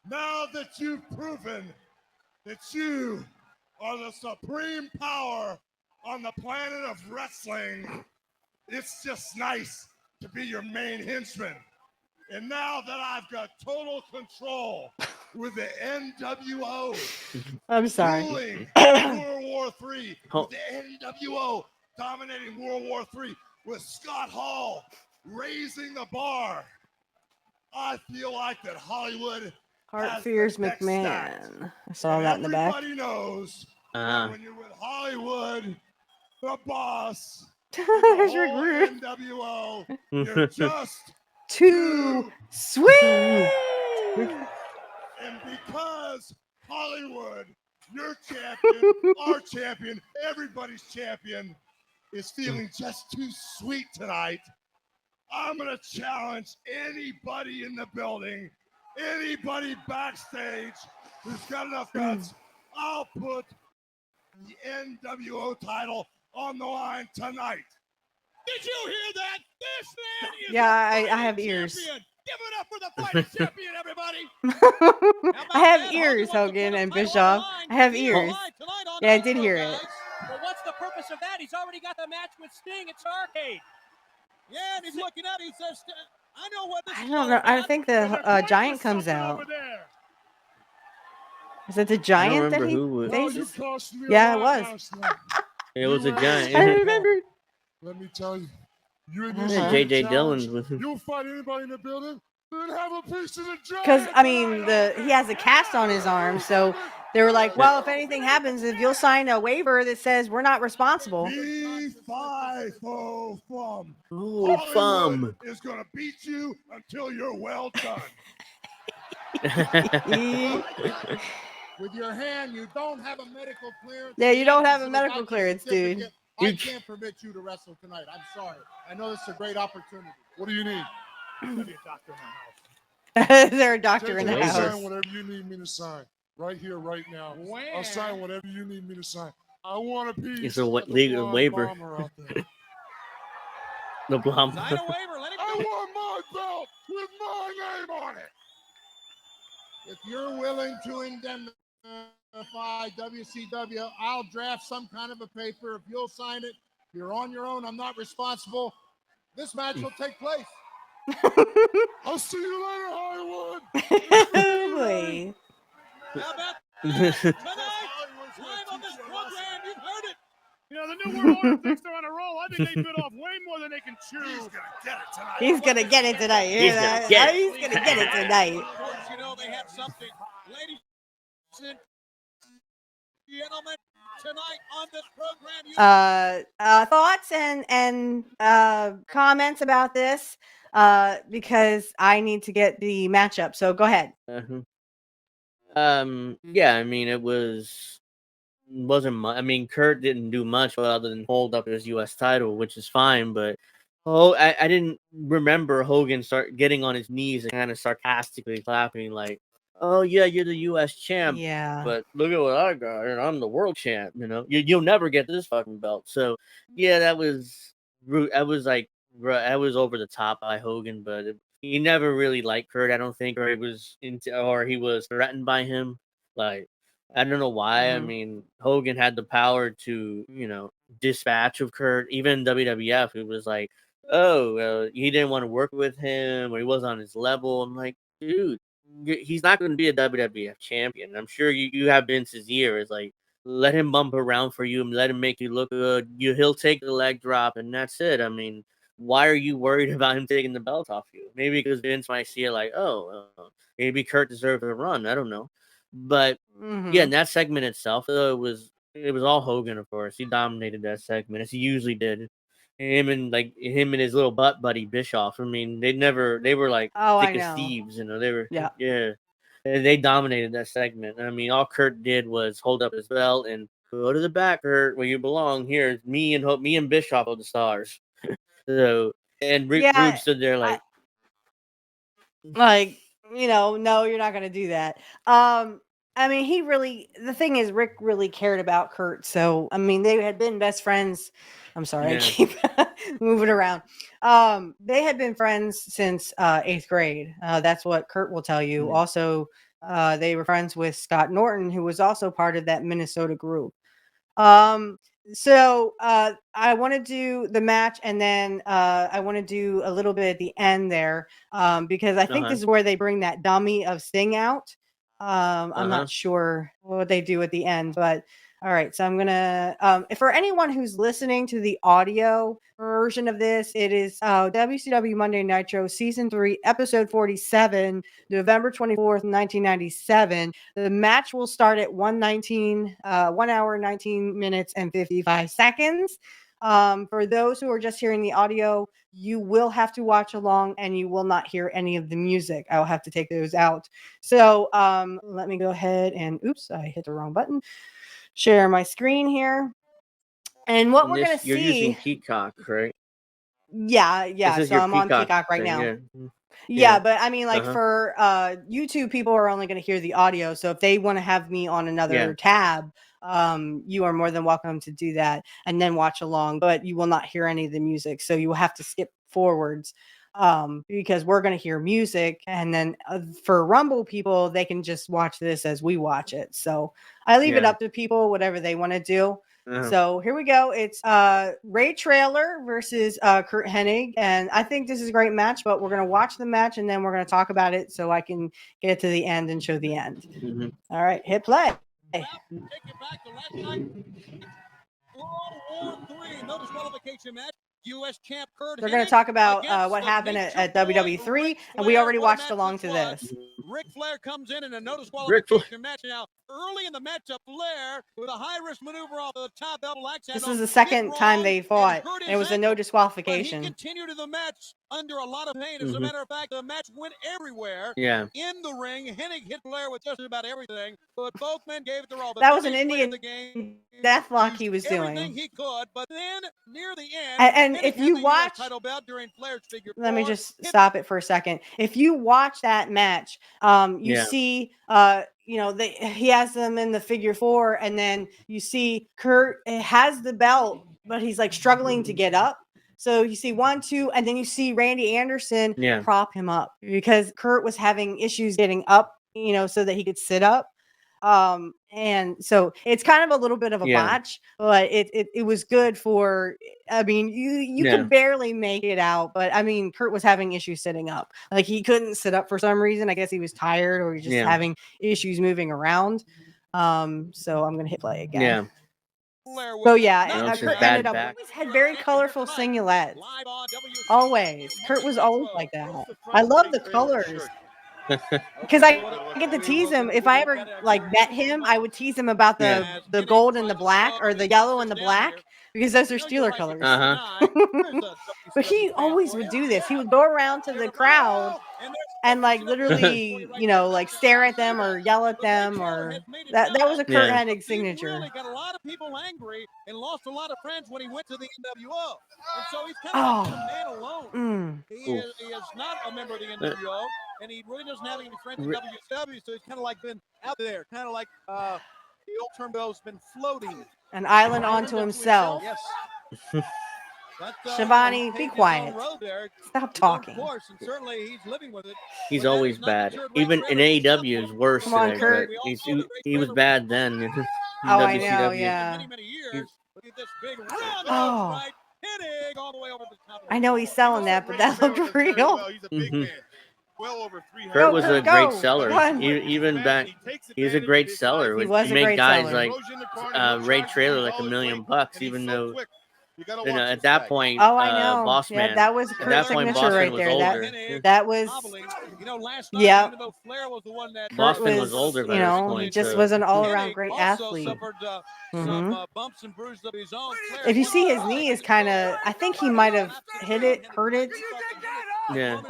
S11: now that you've proven that you are the supreme power on the planet of wrestling, it's just nice to be your main henchman. And now that I've got total control with the NWO,
S2: I'm sorry.
S11: ruling World War III, with the NWO dominating World War III, with Scott Hall raising the bar, I feel like that Hollywood
S2: Hart
S11: has
S2: fears
S11: the next act.
S2: McMahon. I saw that in the back.
S11: Everybody knows that when you're with Hollywood, the boss,
S2: There's
S11: the
S2: Rick
S11: whole
S2: Rude.
S11: NWO, you're just
S2: Too sweet.
S11: And because Hollywood, your champion, our champion, everybody's champion, is feeling just too sweet tonight, I'm going to challenge anybody in the building, anybody backstage who's got enough guts. I'll put the NWO title on the line tonight.
S10: Did you hear that? This man is
S2: Yeah,
S10: a
S2: I have
S10: fighting
S2: ears.
S10: champion. Give it up for the fighting champion, everybody.
S2: I have ears, Hogan and Bischoff. I have ears. Yeah, I did hear it.
S10: But what's the purpose of that? He's already got the match with Sting at Starrcade. Yeah, and he's looking out. He says, I know what this
S2: I
S10: is
S2: don't
S10: all
S2: know. I
S10: about.
S2: think the Giant comes out. Is it the Giant that
S3: remember
S2: he
S3: who was-
S2: faces?
S11: cost me a
S2: Yeah, it
S11: lot
S2: was.
S11: last night.
S3: it was a
S2: I
S3: giant.
S2: remember.
S11: Let me tell you, you in
S2: Uh-huh.
S11: this
S3: Yeah, J.J.
S11: challenge,
S3: Dillon's with him.
S11: you'll fight anybody in the building, then have a piece of the giant.
S2: Because I mean, he has a cast on his arm, so they were like, "Well, if anything happens, if you'll sign a waiver that says we're not responsible."
S11: B5 Fum.
S3: Ooh,
S11: Hollywood
S3: fum.
S11: is gonna beat you until you're well done.
S12: With your hand, you don't have a medical clearance.
S2: Yeah, you don't have a
S12: So
S2: medical
S12: without
S2: clearance,
S12: your
S2: dude.
S12: certificate, I can't permit you to wrestle tonight. I'm sorry. I know this is a great opportunity.
S11: What do you need?
S12: There'll be a doctor in my house.
S2: Is there a doctor in the
S11: I'll
S2: house?
S11: sign whatever you need me to sign. Right here, right now.
S12: When?
S11: I'll sign whatever you need me to sign. I want a piece
S3: It's a
S11: of the
S3: legal
S11: blonde
S3: waiver.
S11: bomber out there.
S3: The blonde.
S10: Sign a waiver. Let him
S11: I
S10: go.
S11: want my belt with my name on it.
S12: If you're willing to indemnify WCW, I'll draft some kind of a paper. If you'll sign it, you're on your own. I'm not responsible. This match will take place.
S11: I'll see you later, Hollywood.
S2: Boy.
S10: How about tonight, live on this program? You've heard it.
S8: You know, the New World Order thinks they're on a roll. I think they bit off way more than they can chew.
S2: He's gonna get it tonight. You hear
S3: He's gonna
S2: that?
S3: get it.
S2: He's gonna get it tonight.
S10: Of course, you know they have something. Ladies and gentlemen, tonight on this program,
S2: Thoughts and comments about this, because I need to get the matchup. So go ahead.
S3: Yeah, I mean, wasn't much. I mean, Curt didn't do much other than hold up his U.S. title, which is fine. But I didn't remember Hogan start getting on his knees and kind of sarcastically clapping, like, "Oh yeah, you're the U.S. champ."
S2: Yeah.
S3: But look at what I got, and I'm the world champ. You know, you'll never get this fucking belt. So yeah, that was rude. I was like, I was over the top by Hogan, but he never really liked Curt. I don't think, or he was threatened by him. Like, I don't know why. I mean, Hogan had the power to, dispatch of Curt. Even WWF, it was like, oh, he didn't want to work with him, or he wasn't on his level. I'm like, dude, he's not going to be a WWF champion. I'm sure you have Vince's ear. It's like, let him bump around for you and let him make you look good. He'll take the leg drop, and that's it. I mean, why are you worried about him taking the belt off you? Maybe because Vince might see it like, maybe Curt deserves a run. I don't know. But yeah, in that segment itself, though, it was all Hogan, of course. He dominated that segment as he usually did. Him and his little butt buddy Bischoff. I mean, they were like thick as thieves, They were they dominated that segment. I mean, all Curt did was hold up his belt and go to the back, Curt, where you belong. Here, me and Bischoff are the stars. So, and Rude stood there like,
S2: no, you're not going to do that. I mean, the thing is, Rick really cared about Curt. So, I mean, they had been best friends. I'm sorry, I keep moving around. They had been friends since 8th grade. That's what Curt will tell you. Also, they were friends with Scott Norton, who was also part of that Minnesota group. So I want to do the match, and then I want to do a little bit at the end there, because I think this is where they bring that dummy of Sting out. I'm not sure what they do at the end, but all right. So I'm gonna for anyone who's listening to the audio version of this, it is WCW Monday Nitro Season 3, Episode 47, November 24th, 1997. The match will start at 1 hour, 19 minutes, and 55 seconds. For those who are just hearing the audio, you will have to watch along and you will not hear any of the music. I'll have to take those out. So let me go ahead and, oops, I hit the wrong button. Share my screen here. And what we're going to see.
S3: You're using Peacock, right?
S2: Yeah. So I'm on Peacock right now. Yeah, but I mean, like for YouTube, people are only going to hear the audio. So if they want to have me on another tab, you are more than welcome to do that and then watch along. But you will not hear any of the music, so you will have to skip forwards because we're going to hear music. And then for Rumble people, they can just watch this as we watch it. So I leave it up to people, whatever they want to do. So here we go. It's Ray Traylor versus Curt Hennig. And I think this is a great match, but we're going to watch the match and then we're going to talk about it so I can get to the end and show the end. All right, hit play.
S13: Take it back to last night. World War III, no disqualification match. U.S. champ Curt.
S2: They're going to talk about what happened at WWE3, and we already watched along to this.
S13: Ric Flair comes in a no disqualification match now. Early in the matchup, Flair with a high-risk maneuver off the top double axe.
S2: This is the second time they fought. It was a no disqualification.
S13: But he continued in the match under a lot of pain. As a matter of fact, the match went everywhere. In the ring, Hennig hit Flair with just about everything, but both men gave it their all.
S2: That was an Indian deathlock he was doing.
S13: Everything he could, but then near the end,
S2: and if you watch, let me just stop it for a second. If you watch that match, you see, he has them in the figure 4, and then you see Curt has the belt, but he's like struggling to get up. So you see 1, 2, and then you see Randy Anderson prop him up because Curt was having issues getting up, so that he could sit up. And so it's kind of a little bit of a botch, but it was good for, I mean, you could barely make it out, but I mean, Curt was having issues sitting up. Like he couldn't sit up for some reason. I guess he was tired or just having issues moving around. So I'm going to hit play again. So Curt ended up always had very colorful singlets. Always. Curt was always like that. I love the colors. Because I get to tease him. If I ever met him, I would tease him about the gold and the black, or the yellow and the black, because those are Steeler colors. But he always would do this. He would go around to the crowd and literally, stare at them or yell at them, or that was a Curt Hennig signature.
S13: Got a lot of people angry and lost a lot of friends when he went to the NWO, and so he's kind of a man alone. He is not a member of the NWO. And he really doesn't have any friends in WCW, so he's kind of like been out there, kind of like the old term goes, been floating.
S2: An island onto himself.
S13: Yes.
S2: Shivani, be quiet. Stop talking.
S13: Of course, and certainly he's living with it.
S3: He's always bad. Even in AEW is worse
S2: Come on,
S3: today,
S2: Curt.
S3: but he was bad then in
S2: Oh, I know,
S3: WCW.
S2: yeah.
S13: Many years. Look at this big run.
S2: Oh.
S13: Right. Hennig all the way over the top.
S2: I know he's selling that, but that looked real.
S11: He's a big man. Well over 300.
S3: Kurt was a
S2: Go.
S3: great seller.
S2: Run.
S3: Even back, he was a great seller.
S2: He was
S3: He
S2: a
S3: made
S2: great
S3: guys
S2: seller.
S3: like Ray Traylor like $1 million, even though at that point,
S2: Oh, I know.
S3: Boss
S2: Yeah,
S3: Man.
S2: that was
S3: At
S2: Kurt's
S3: that point,
S2: signature
S3: Boss
S2: right
S3: Man was
S2: there.
S3: older.
S2: That was.
S13: You know, last night,
S2: Yep.
S13: even though Flair was the one that
S3: Boss Man was older by
S2: you
S3: this
S2: know,
S3: point.
S2: he just
S3: so-
S2: was an all-around great
S13: also
S2: athlete.
S13: suffered
S2: Mhm.
S13: some bumps and bruises of his own. Flair
S2: If you see his knee is kind of, I think he might have hit it, hurt it.
S3: Yeah.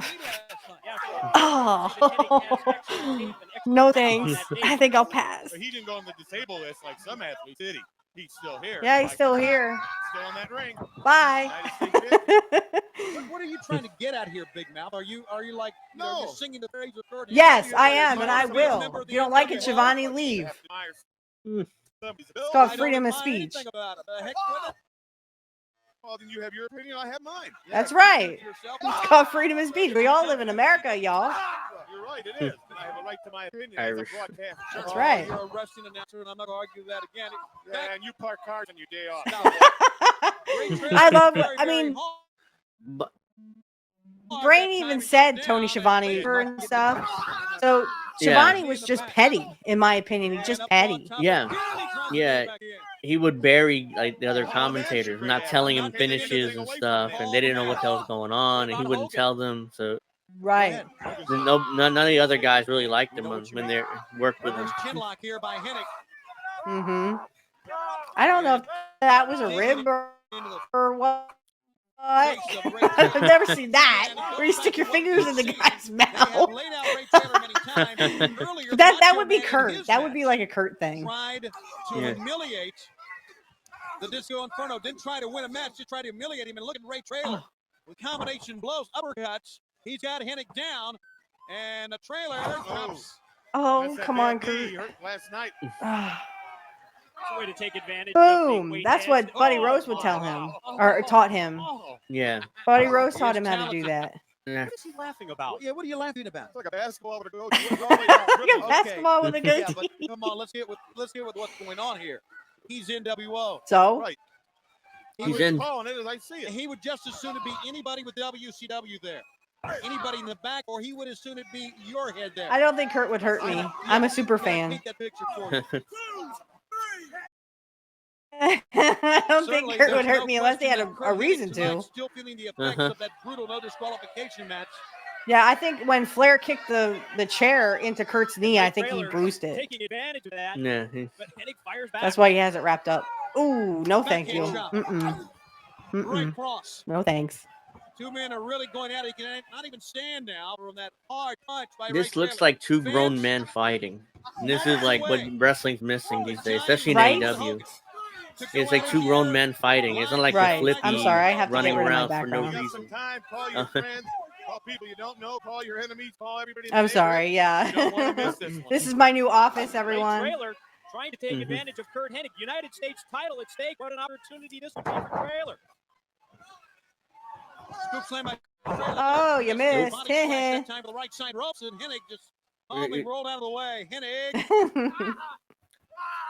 S2: Oh, no thanks. I think I'll pass.
S11: He didn't go on the disabled list like some athletes, did he? He's still here.
S2: Yeah, he's still here.
S11: Still in that ring.
S2: Bye.
S13: What are you trying to get at here, Big Mouth? Are you like
S11: No.
S13: you're singing the praise of Curt?
S2: Yes, I am, and I will. If you don't like it, Shivani, leave. It's called freedom of speech.
S11: Well, then you have your opinion. I have mine.
S2: That's right. It's called freedom of speech. We all live in America, y'all.
S11: You're right. It is. And I have a right to my opinion
S3: Irish.
S11: as a broadcast.
S2: That's right.
S13: You're a wrestling announcer, and I'm not going to argue that again.
S11: Yeah, and you park cars on your day off.
S2: I love. I mean,
S3: But
S2: Brain even said Tony Schiavone and stuff. So Schiavone was just petty, in my opinion. He's just petty.
S3: yeah, he would bury like the other commentators, not telling him finishes and stuff, and they didn't know what the hell was going on, and he wouldn't tell them. So
S2: Right.
S3: none of the other guys really liked him when they worked with him.
S13: Chinlock here by Hennig.
S2: Mm-hmm. I don't know if that was a rib or what. I've never seen that. Where you stick your fingers in the guy's mouth. that would be Curt. That would be like a Curt thing.
S13: Tried to humiliate the Disco Inferno. Didn't try to win a match. Just tried to humiliate him. And look at Ray Traylor with combination blows, uppercuts. He's got Hennig down, and a Trailer drops.
S2: Oh, come on, Curt.
S11: Last night.
S14: It's a way to take advantage.
S2: Boom. That's what Buddy Rose would tell him, or taught him.
S3: Yeah.
S2: Buddy Rose taught him how to do that.
S3: Yeah.
S14: What is he laughing about?
S13: Yeah, what are you laughing about?
S11: It's like a basketball with a goatee.
S2: Like a basketball with a
S13: Yeah,
S2: goatee.
S13: but come on, let's get with what's going on here. He's NWO.
S2: So?
S11: Right.
S3: He's in.
S11: Calling it as I see it.
S13: He would just as soon be anybody with WCW there. Anybody in the back, or he would as soon be your head there.
S2: I don't think Curt would hurt me. I'm a super fan.
S13: Take that picture for me.
S2: I don't think
S13: Certainly,
S2: Curt would
S13: there's
S2: hurt
S13: no
S2: me unless they had
S13: question that
S2: a
S13: Curt
S2: reason
S13: Hennig
S2: to.
S13: tonight Still feeling the effects of that brutal no disqualification match.
S2: Yeah, I think when Flair kicked the chair into Kurt's knee, I think he bruised it.
S14: Taking advantage of that.
S3: Yeah.
S14: But Hennig fires back.
S2: That's why he has it wrapped up. Ooh, no thank you. Mm-mm.
S13: Great
S2: Mm-mm.
S13: cross.
S2: No thanks.
S13: Two men are really going at it. He can not even stand now from that hard punch by
S3: This
S13: Ray
S3: looks
S13: Traylor.
S3: like two grown men fighting. And this is like what wrestling's missing these days, especially in
S2: Right?
S3: AEW. It's like two grown men fighting. It's not like
S2: Right.
S3: the flippy
S2: I'm sorry, I have to
S3: running
S2: get rid of my
S3: around for no
S2: background.
S11: Got some
S3: reason.
S11: time. Call your friends. Call people you don't know. Call your enemies. Call everybody. in the
S2: I'm
S11: neighborhood.
S2: sorry,
S11: You don't want to
S2: yeah.
S11: miss this one.
S2: This is my new office,
S14: Ray
S2: everyone.
S14: Traylor trying to take advantage of Curt Hennig. United States title at stake. What an opportunity this would be for Traylor.
S13: Scoop slam by
S2: Oh, you missed.
S13: Body splash that time to the right side ropes, and Hennig just calmly rolled out of the way. Hennig.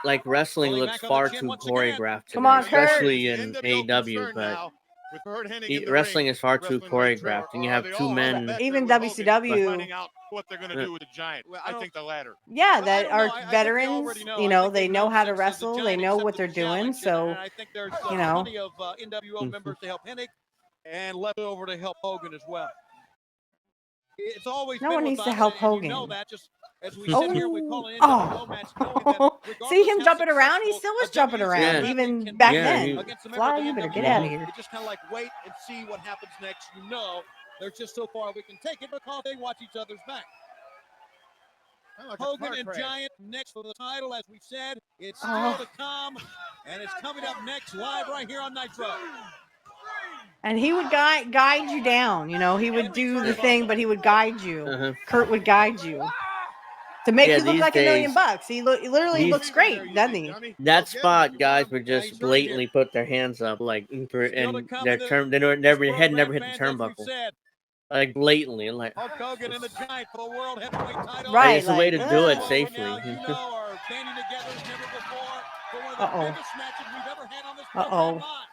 S3: Like wrestling
S13: Rolling
S3: looks
S13: back on
S3: far
S13: the chin
S3: too
S13: once again.
S3: choreographed
S2: Come
S3: today,
S2: on, Curt.
S3: especially in
S11: NWO
S3: AEW.
S11: concern
S3: But
S11: now with Curt Hennig in the
S3: wrestling
S11: ring,
S3: is far too
S11: wrestling Ray Traylor.
S3: choreographed, and you have
S11: They
S3: two
S11: all
S3: men.
S11: bet
S2: Even
S11: they're with Hogan,
S2: WCW.
S11: finding out what they're going to do with the Giant.
S13: Well,
S11: I think the latter.
S2: Yeah,
S13: Well, I
S2: that
S13: don't
S2: are
S13: know. I think they
S2: veterans.
S13: already know.
S2: You
S13: I
S2: know,
S13: think
S2: they know how to
S13: since the
S2: wrestle. They
S13: Giant
S2: know what
S13: accepted
S2: they're
S13: the
S2: doing.
S13: challenge,
S2: So,
S13: and I think there's
S2: you know.
S13: plenty of NWO members to help Hennig and left over to help Hogan as well. It's always
S2: No
S13: been
S2: one
S13: with
S2: needs to
S13: us,
S2: help
S13: and
S2: Hogan.
S13: You know that just as we sit here, we call an
S2: Oh.
S13: NWO match, knowing that
S2: See him
S13: regardless how
S2: jumping around? He
S13: successful
S2: still was
S13: a
S2: jumping
S13: WCW
S2: around,
S3: Yeah.
S2: even
S13: can
S2: back
S13: be
S3: Yeah,
S2: then.
S3: he-
S13: against a member
S2: Fly,
S13: of the
S2: you better get
S13: NWO,
S2: out of here.
S13: You just kind of like wait and see what happens next. You know, there's just so far we can take it because they watch each other's back. Hogan and Giant next for the title, as we said. It's still to come, and it's coming up next live right here on Nitro.
S2: And he would guide you down. You know, he would do the thing, but he would guide you.
S3: Uh-huh.
S2: Curt would guide you. To make
S3: Yeah,
S2: you look
S3: these
S2: like $1 million
S3: days,
S2: bucks. He literally
S3: these-
S2: looks great, doesn't he?
S3: that spot, guys would just blatantly put their hands up, like, and their they never had never hit the turnbuckle, like blatantly, and like.
S13: Hulk Hogan and the Giant for the World Heavyweight title.
S2: Right,
S3: It's a way to
S2: like,
S3: do it
S2: ugh.
S3: safely.
S13: Now, you know, are standing together as never before for one of the
S2: Uh-oh.
S13: biggest matches we've ever had on this
S2: Uh-oh.
S13: program live.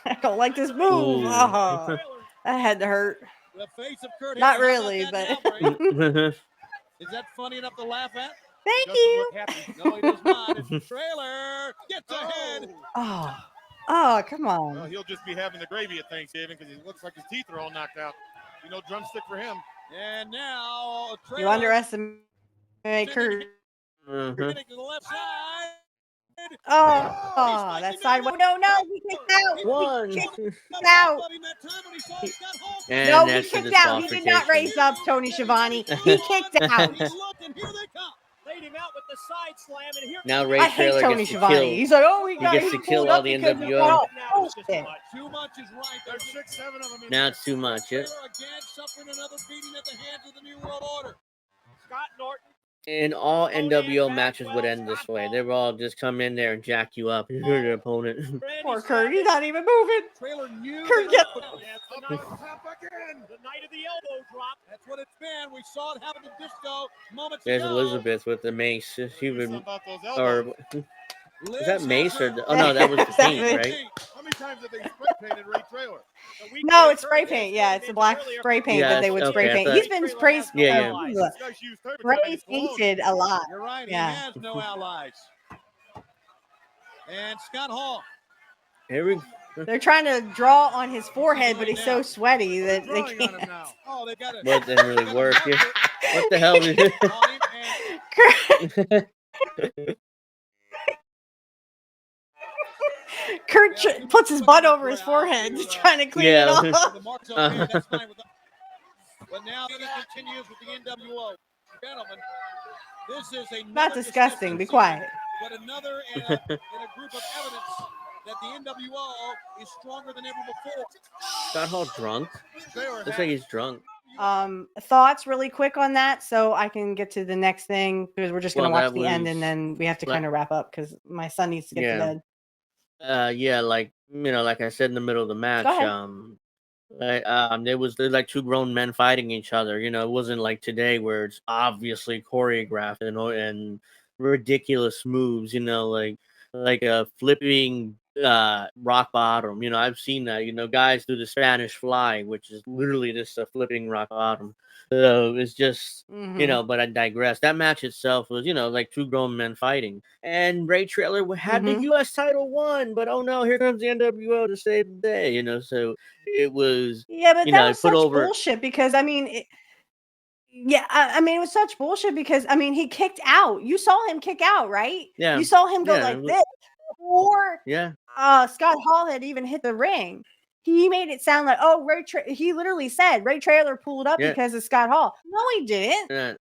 S2: I don't like this move.
S3: Ooh.
S2: Oh, that had to hurt.
S13: The face of Curt
S2: Not
S13: Hennig.
S2: really,
S13: How
S2: but
S13: about that now, Brady? Is that funny enough to laugh at?
S2: thank
S13: Doesn't
S2: you.
S13: look happy. No, he does not. It's Traylor gets ahead.
S2: Oh, come
S11: Well,
S2: on.
S11: he'll just be having the gravy at Thanksgiving because it looks like his teeth are all knocked out. You know, drumstick for him.
S13: And now
S2: You
S13: Traylor
S2: underestimate Curt.
S3: Mhm.
S13: Hennig to the left side.
S2: Oh, that side. No, he kicked out.
S3: One.
S2: He kicked out.
S3: And
S2: No, he
S3: that's a
S2: kicked out. He did not
S3: disqualification.
S2: raise up Tony Schiavone. He kicked out.
S14: Laid him out with the side slam, and here
S3: Now Ray
S2: I hate
S3: Traylor
S2: Tony
S3: gets to
S2: Schiavone.
S3: kill.
S2: He's like, oh,
S3: He gets to kill
S2: pulled
S3: all
S2: up
S3: the
S2: because he
S3: NWO.
S2: got
S14: now it's just too
S2: bullshit.
S14: much.
S13: Too much is right. There's 6, 7 of them.
S3: Now it's too much. Yeah.
S13: Traylor again suffering another beating at the hands of the New World Order.
S14: Scott Norton.
S3: And all NWO matches would end this way. They would all just come in there and jack you up. You're your opponent.
S2: Poor Curt. He's not even moving.
S13: Traylor knew
S2: Curt,
S13: that
S2: get
S14: The night of the elbow drop.
S13: that's what it's been. We saw it happen to Disco moments
S3: There's
S13: ago.
S3: Elizabeth with the mace. She would,
S11: About those
S3: or
S11: elbows.
S3: is that mace or? Oh no, that was the paint, right?
S11: How many times have they spray painted Ray Traylor?
S2: No, it's spray paint. Yeah, it's a black spray paint
S3: Yeah,
S2: that they would spray
S3: okay, I
S2: paint.
S3: thought-
S2: He's been sprayed.
S3: Yeah,
S11: This guy's used turpentine in
S2: Sprayed
S11: his cologne.
S2: painted a lot.
S13: You're right.
S2: Yeah.
S13: He has no allies. And Scott Hall.
S3: Here we.
S2: They're trying to draw on his forehead, but he's so sweaty that they
S11: Drawing on him
S2: can't.
S11: now.
S13: Oh, they got it.
S3: What didn't really work? Yeah. What the hell?
S2: Curt puts his butt over his forehead, trying to clean it off.
S13: The mark's okay, that's fine with them. But now he continues with the NWO. Gentlemen, this is a
S2: Not disgusting. Be quiet.
S13: but another in a group of evidence that the NWO is stronger than ever before.
S3: Scott Hall drunk? Looks like he's drunk.
S2: Thoughts really quick on that, so I can get to the next thing because we're just gonna
S3: Well,
S2: watch
S3: that
S2: the end
S3: was-
S2: and then we have to
S3: like-
S2: kind of wrap up because my son needs to get
S3: Yeah.
S2: to bed.
S3: Yeah, like like I said in the middle of the match,
S2: ahead.
S3: there's like two grown men fighting each other. You know, it wasn't like today where it's obviously choreographed and ridiculous moves. You know, like a flipping rock bottom. You know, I've seen that. You know, guys do the Spanish fly, which is literally just a flipping rock bottom. So it's just, you know, but I digress. That match itself was, like two grown men fighting. And Ray Traylor had the U.S. title won, but oh no, here comes the NWO to save the day, so it was,
S2: Yeah, but that was
S3: put
S2: such
S3: over.
S2: bullshit because I mean, I mean, it was such bullshit because I mean, he kicked out. You saw him kick out, right?
S3: Yeah.
S2: You saw him go
S3: Yeah,
S2: like
S3: it was-
S2: this, or
S3: Yeah.
S2: Scott Hall had even hit the ring. He made it sound like, oh, he literally said Ray Traylor pulled up
S3: Yeah.
S2: because of Scott Hall. No, he didn't.
S3: Yeah.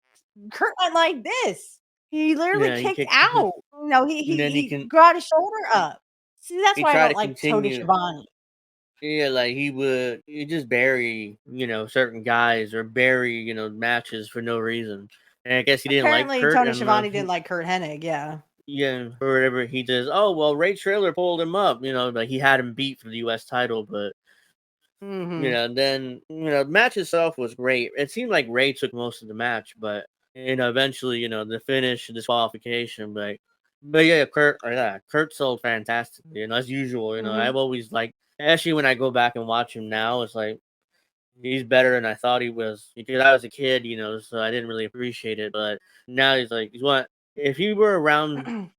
S2: Curt went like this. He literally
S3: Yeah, he
S2: kicked
S3: kicked-
S2: out. No,
S3: And then
S2: he got his shoulder up. See, that's
S3: He
S2: why I
S3: tried
S2: don't
S3: to
S2: like Tony
S3: continue.
S2: Schiavone.
S3: Yeah, like he just bury, certain guys or bury, matches for no reason. And I guess he didn't
S2: Apparently,
S3: like Curt.
S2: Tony
S3: and,
S2: Schiavone didn't like Curt Hennig. Yeah.
S3: Yeah, or whatever he does. Oh well, Ray Traylor pulled him up. Like he had him beat for the U.S. title, but
S2: Mhm.
S3: then the match itself was great. It seemed like Ray took most of the match, but eventually, the finish, disqualification, but yeah, Curt sold fantastically, as usual.
S2: Mhm.
S3: I've always liked, actually when I go back and watch him now, it's like he's better than I thought he was because I was a kid, so I didn't really appreciate it, but now he's what if he were around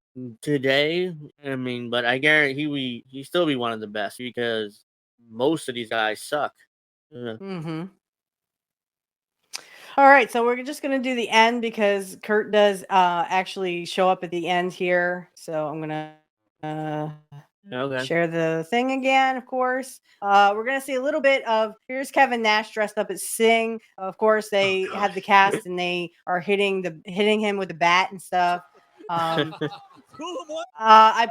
S3: today, I mean, but I guarantee he'd still be one of the best because most of these guys suck. Yeah.
S2: Mm-hmm. All right, so we're just gonna do the end because Curt does actually show up at the end here. So I'm gonna
S3: Okay.
S2: share the thing again, of course. We're gonna see a little bit of here's Kevin Nash dressed up as Sting. Of course, they had the cast and they are hitting him with the bat and stuff. I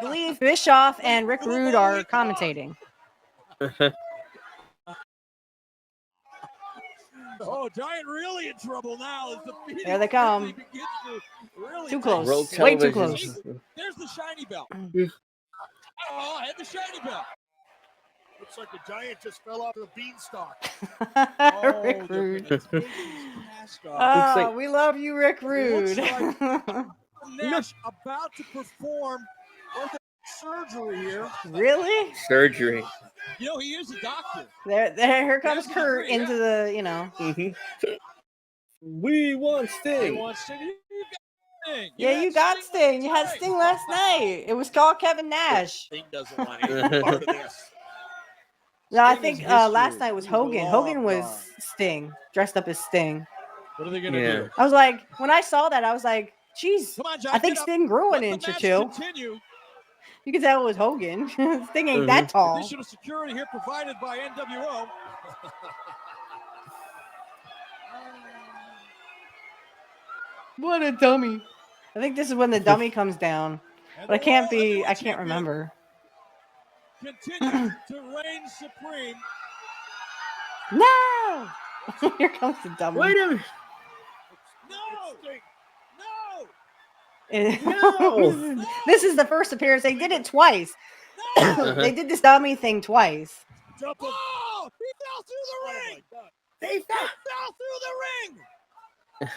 S2: believe Bischoff and Rick Rude are commentating.
S13: Oh, Giant really in trouble now. As the
S2: There they come.
S13: begins to really
S2: Too
S13: take
S2: close.
S3: Rogue
S2: Way too
S3: television.
S2: close.
S13: There's the shiny belt. Oh, I had the shiny belt.
S11: Looks like the Giant just fell off the beanstalk.
S2: Rick Rude.
S13: Cashapp.
S2: Oh, we love you, Rick
S13: Looks
S2: Rude.
S13: like Nash about to perform surgery here.
S2: Really?
S3: Surgery.
S13: You know, he is a doctor.
S2: Here comes Curt into the, you know.
S3: We want Sting.
S13: He wants to. Sting.
S2: Yeah, you got Sting. You had Sting last night. It was called Kevin Nash.
S13: Sting doesn't want any part of this.
S2: No, I
S13: Sting is
S2: think last
S13: history.
S2: night was
S13: He's a
S2: Hogan.
S13: long
S2: Hogan was
S13: gone.
S2: Sting, dressed up as Sting.
S13: What are they gonna
S3: Yeah.
S13: do?
S2: I was like, when I saw that, I was like, geez,
S13: Come on, John,
S2: I think
S13: get up.
S2: Sting grew an
S13: Let the
S2: inch or
S13: match
S2: two.
S13: continue.
S2: You can tell it was Hogan. Sting ain't that tall.
S13: Additional security here provided by NWO.
S2: What a dummy. I think this is when the dummy comes down. But I can't remember.
S13: Continues to reign supreme.
S2: No! Here comes the dummy.
S3: Wait a minute.
S13: No!
S2: This is the first appearance. They did it twice. They did this dummy thing twice.
S13: Jump him. Oh, he fell through the ring.
S3: They
S13: fell through the ring.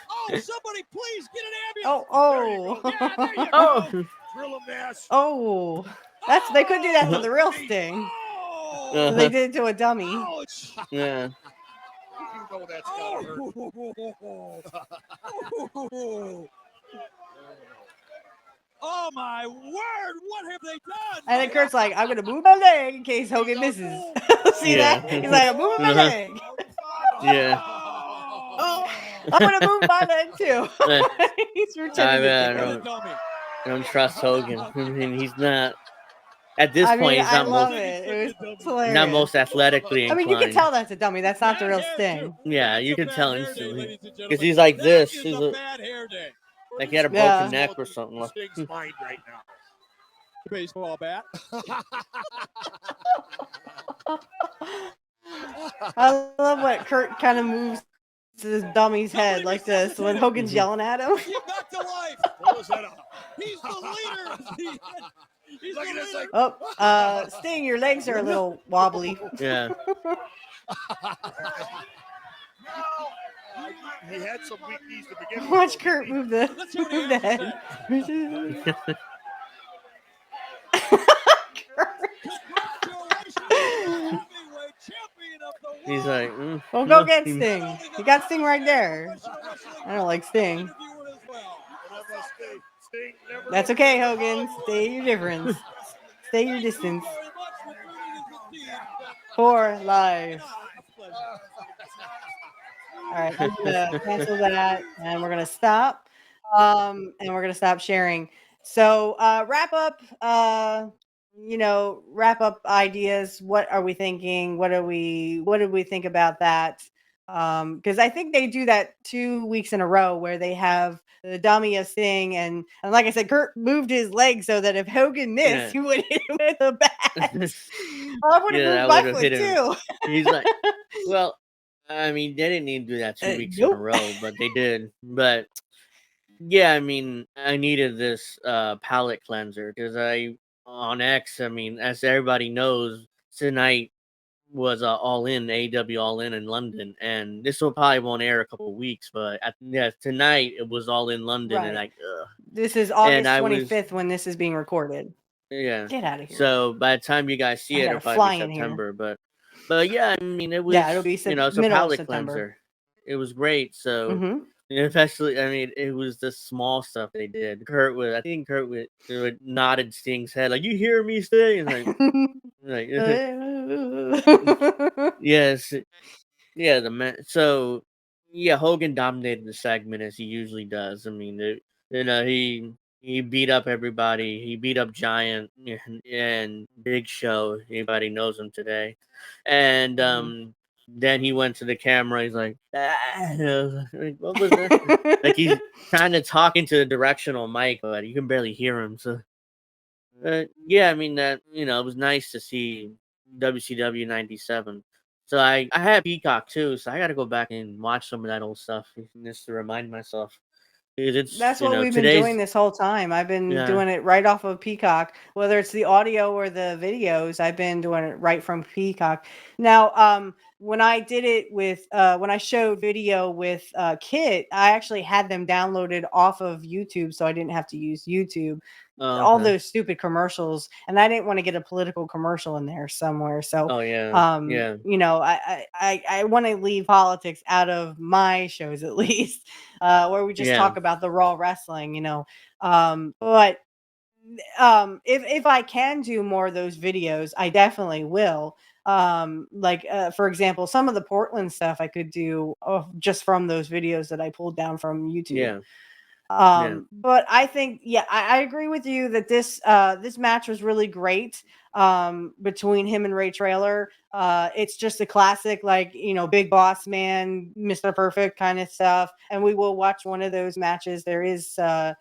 S13: Oh, somebody please get an ambulance.
S2: Oh.
S13: Yeah, there you go.
S3: Oh.
S13: Drill him, Nash.
S2: Oh. They could do that to the real Sting. So they did it to a dummy.
S13: Ouch.
S3: Yeah.
S11: You know that's gotta hurt.
S13: Oh my word! What have they done?
S2: And then Kurt's like, I'm gonna move my leg in case Hogan misses. See that? He's like, I'm moving my leg.
S3: Yeah.
S2: I'm gonna move my leg too. He's pretending.
S3: I don't trust Hogan. I mean, he's not. At this point, he's
S2: I
S3: not
S2: love
S3: most.
S2: it. It was hilarious.
S3: Not most athletically
S2: I
S3: inclined.
S2: mean, you can tell that's a dummy. That's not the real Sting.
S3: Yeah, you can tell instantly because he's like this. He's like he had a broken neck or something.
S11: Sting's mind right now.
S13: Baseball bat.
S2: I love what Curt kind of moves to this dummy's head like this when Hogan's yelling at him.
S13: He back to life. What was that? He's the leader. He's the leader.
S2: Oh, Sting, your legs are a little wobbly.
S3: Yeah.
S11: He had some weak knees to begin with.
S2: Watch Curt move the head.
S3: He's like,
S2: Well, go get Sting. You got Sting right there. I don't like Sting. That's okay, Hogan. Stay your difference. Stay your distance. For life. All right, I'm gonna cancel that, and we're gonna stop. And we're gonna stop sharing. So wrap up. Wrap up ideas. What are we thinking? What did we think about that? Because I think they do that 2 weeks in a row where they have the dummy of Sting, and like I said, Curt moved his leg so that if Hogan missed, he would hit him with a bat. I would have moved my foot too.
S3: He's like, well, I mean, they didn't need to do that 2 weeks in a row, but they did. But yeah, I mean, I needed this palate cleanser because on X, I mean, as everybody knows, tonight was All In, AEW All In London, and this will probably won't air a couple of weeks, but tonight it was All In London,
S2: Right.
S3: and like,
S2: This is August 25th when this is being recorded.
S3: Yeah,
S2: Get out of here.
S3: So by the time you guys see it, it'll probably be September, but yeah, I mean, it was
S2: it'll be
S3: it's a
S2: middle of
S3: palate
S2: September.
S3: cleanser. It was great. So.
S2: Mhm.
S3: Especially, I mean, it was the small stuff they did. I think Curt nodded Sting's head, like, "You hear me, Sting?" And like, yes, yeah. So yeah, Hogan dominated the segment as he usually does. I mean, he beat up everybody. He beat up Giant and Big Show. Anybody knows him today, and then he went to the camera. He's like, what was that? Like he's kind of talking to the directional mic, but you can barely hear him. So, yeah, I mean that it was nice to see WCW '97. So I had Peacock too, so I got to go back and watch some of that old stuff just to remind myself. Because it's
S2: That's what we've been doing this whole time. I've been doing it right off of Peacock, whether it's the audio or the videos. I've been doing it right from Peacock. Now, when I did it with when I showed video with Kit, I actually had them downloaded off of YouTube, so I didn't have to use YouTube. All
S3: okay.
S2: those stupid commercials, and I didn't want to get a political commercial in there somewhere. So,
S3: Oh yeah.
S2: you know, I want to leave politics out of my shows at least, where we just
S3: Yeah.
S2: talk about the raw wrestling, you know. But if I can do more of those videos, I definitely will. Like for example, some of the Portland stuff I could do just from those videos that I pulled down from YouTube.
S3: Yeah.
S2: But I think, yeah, I agree with you that this match was really great between him and Ray Traylor. It's just a classic, like, you know, big boss man, Mr. Perfect kind of stuff. And we will watch one of those matches. There is uh,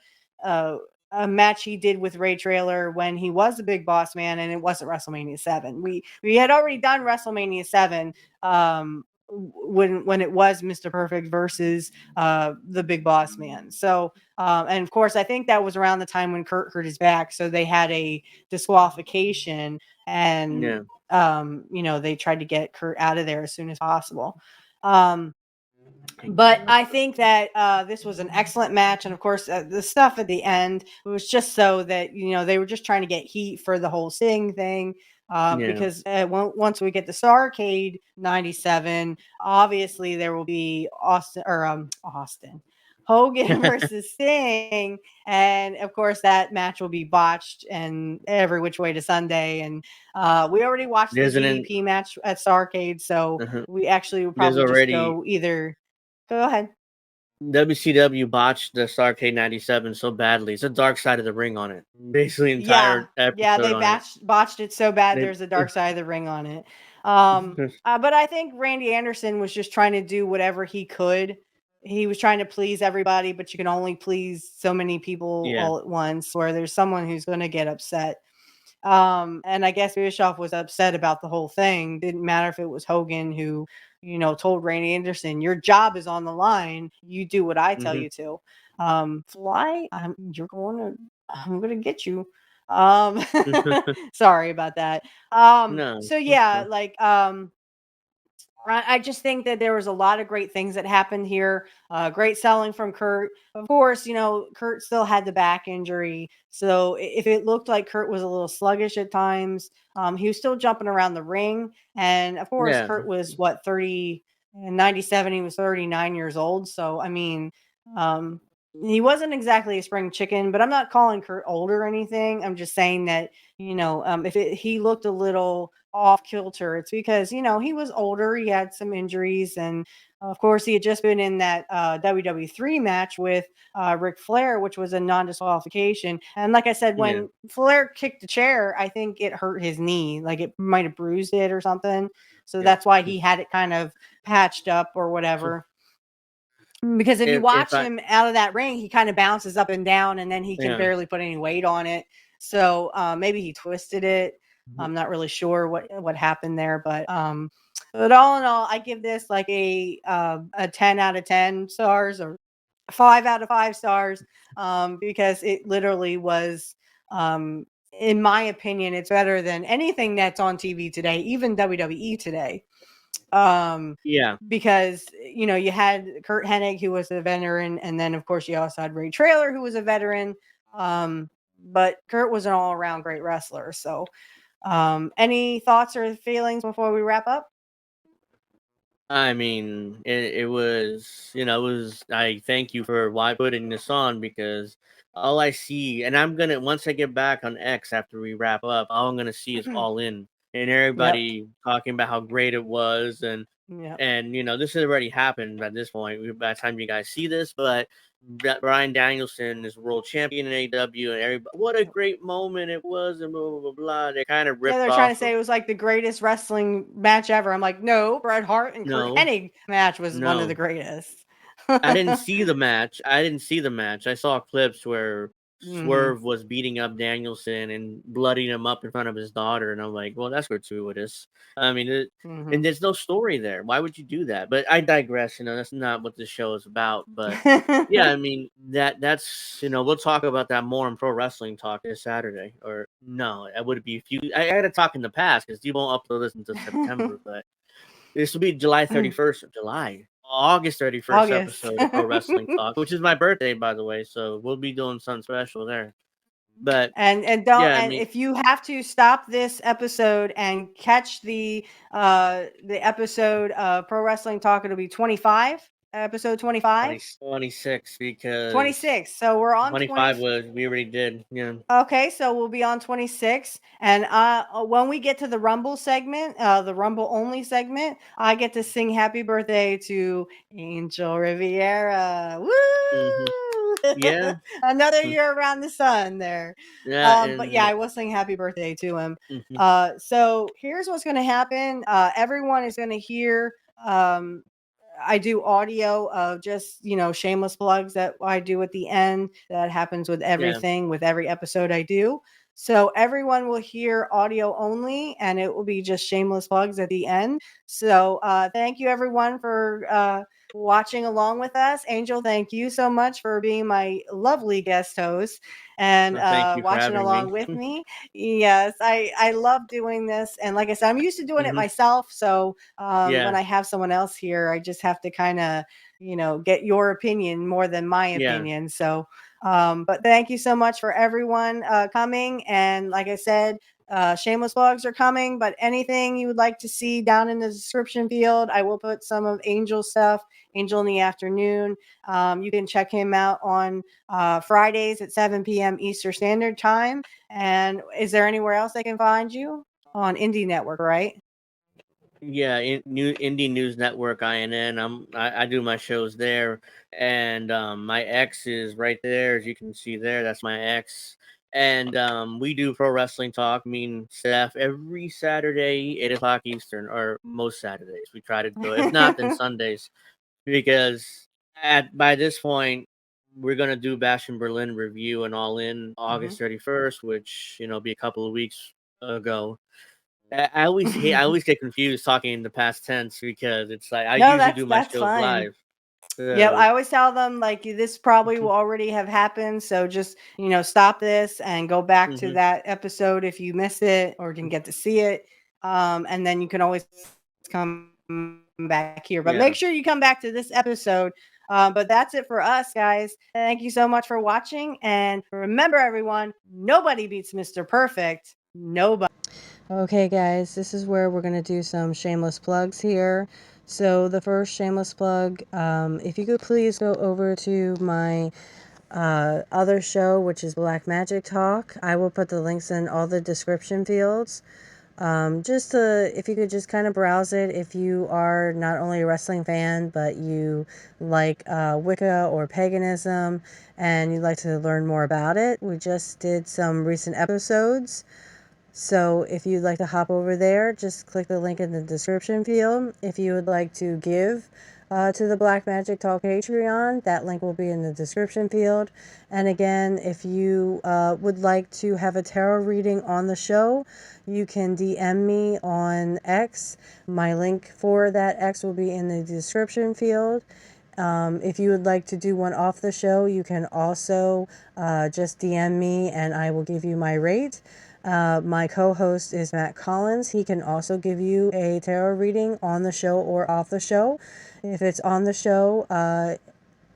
S2: a match he did with Ray Traylor when he was a big boss man, and it wasn't WrestleMania 7. We had already done WrestleMania 7 when it was Mr. Perfect versus the big boss man. So and of course I think that was around the time when Curt hurt his back, so they had a disqualification, and you know, they tried to get Curt out of there as soon as possible. But I think that this was an excellent match, and of course, the stuff at the end was just so that, you know, they were just trying to get heat for the whole Sting thing. Because once we get to Starrcade '97, obviously there will be Austin Hogan versus Sting, and of course that match will be botched and every which way to Sunday. And we already watched the DDP match at Starrcade, so we actually would probably just go either. Go ahead.
S3: WCW botched the Starrcade '97 so badly. It's a Dark Side of the Ring on it. Basically, entire episode.
S2: Yeah, they
S3: on
S2: botched it so bad. There's a Dark Side of the Ring on it. But I think Randy Anderson was just trying to do whatever he could. He was trying to please everybody, but you can only please so many people all at once, where there's someone who's going to get upset. And I guess Bischoff was upset about the whole thing. Didn't matter if it was Hogan who, you know, told Randy Anderson, your job is on the line. You do what I tell you to. Fly, I'm going to get you. Sorry about that. So yeah, like, I just think that there was a lot of great things that happened here. Great selling from Curt. Of course, you know, Curt still had the back injury. So if it looked like Curt was a little sluggish at times, he was still jumping around the ring. And of course, Curt was 30 in '97. He was 39 years old. So, I mean, he wasn't exactly a spring chicken, but I'm not calling Curt old or anything. I'm just saying that, you know, if he looked a little off kilter, it's because, you know, he was older, he had some injuries, and of course he had just been in that WWE3 match with Ric Flair, which was a non-disqualification. And like I said, when Flair kicked the chair, I think it hurt his knee, like it might have bruised it or something. So that's why he had it kind of patched up or whatever. Because if you watch him out of that ring, he kind of bounces up and down, and then he can barely put any weight on it. So maybe he twisted it. I'm not really sure what happened there, but all in all, I give this like a 10 out of 10 stars, or 5 out of 5 stars, because it literally was, in my opinion, it's better than anything that's on TV today, even WWE today. Because, you know, you had Curt Hennig, who was a veteran, and then of course you also had Ray Traylor, who was a veteran. But Curt was an all-around great wrestler. So any thoughts or feelings before we wrap up?
S3: I mean, it was, you know, I thank you for putting this on, because all I see, and I'm gonna, once I get back on X after we wrap up, all I'm gonna see is All In, and everybody talking about how great it was, and you know, this has already happened at this point by the time you guys see this, but Bryan Danielson is world champion in AEW, and everybody, what a great moment it was, and blah blah blah blah. They kind of ripped
S2: they're trying to say it was like the greatest wrestling match ever. I'm like, no, Bret Hart and Curt Hennig match was one of the greatest.
S3: I didn't see the match. I saw clips where Swerve was beating up Danielson and blooding him up in front of his daughter, and I'm like, well, that's gratuitous. I mean, and there's no story there. Why would you do that? But I digress. That's not what this show is about. But yeah, I mean that's we'll talk about that more in Pro Wrestling Talk this Saturday. Or no, it would be I got to talk in the past because you won't upload this until September. But this will be July 31st of July. August 31st episode of Pro Wrestling Talk, which is my birthday, by the way. So we'll be doing something special there. But
S2: and if you have to stop this episode and catch the episode of Pro Wrestling Talk, it'll be 25. Episode 25?
S3: 26 because
S2: 26. So we're on
S3: 25 was we already did. Yeah.
S2: Okay, so we'll be on 26. And when we get to the Rumble segment, the Rumble only segment, I get to sing happy birthday to Angel Riviera. Woo!
S3: Yeah.
S2: Another year around the sun there.
S3: Yeah,
S2: but yeah, I will sing happy birthday to him.
S3: Mhm.
S2: So here's what's going to happen. Everyone is going to hear I do audio of just, shameless plugs that I do at the end. That happens with everything, with every episode I do. So everyone will hear audio only, and it will be just shameless plugs at the end. So thank you, everyone, for watching along with us. Angel, thank you so much for being my lovely guest host and
S3: Thank you for
S2: watching
S3: having
S2: along
S3: me.
S2: with me. Yes, I love doing this. And like I said, I'm used to doing it
S3: Mhm.
S2: myself. So
S3: Yeah.
S2: when I have someone else here, I just have to kind of, get your opinion more than my
S3: Yeah.
S2: opinion. So, but thank you so much for everyone coming. And like I said, shameless blogs are coming, but anything you would like to see down in the description field, I will put some of Angel stuff, Angel in the Afternoon. You can check him out on Fridays at 7 p.m. Eastern Standard Time. And is there anywhere else they can find you? On Indie Network, right?
S3: Yeah, Indie News Network INN. I do my shows there, and my ex is right there, as you can see there. That's my ex, and we do Pro Wrestling Talk. Me and Steph every Saturday, 8 o'clock Eastern, or most Saturdays we try to do it. If not, then Sundays, because by this point we're gonna do Bash in Berlin review and All In August 31st, which be a couple of weeks ago. I always get confused talking in the past tense because it's like I
S2: No,
S3: usually do my
S2: that's
S3: shows
S2: fine.
S3: live.
S2: Yeah,
S3: So,
S2: I always tell them like this probably will already have happened. So just, stop this and go back to
S3: Mhm.
S2: that episode if you missed it or didn't get to see it. And then you can always come back here. But
S3: Yeah.
S2: make sure you come back to this episode. But that's it for us, guys. Thank you so much for watching. And remember, everyone, nobody beats Mr. Perfect. Nobody. Okay, guys, this is where we're going to do some shameless plugs here. So the first shameless plug, if you could please go over to my other show, which is Black Magic Talk. I will put the links in all the description fields. If you could just kind of browse it, if you are not only a wrestling fan, but you like Wicca or paganism, and you'd like to learn more about it. We just did some recent episodes. So if you'd like to hop over there, just click the link in the description field. If you would like to give to the Black Magic Talk Patreon, that link will be in the description field. And again, if you would like to have a tarot reading on the show, you can DM me on X. My link for that X will be in the description field. If you would like to do one off the show, you can also just DM me and I will give you my rate. My co-host is Matt Collins. He can also give you a tarot reading on the show or off the show. If it's on the show,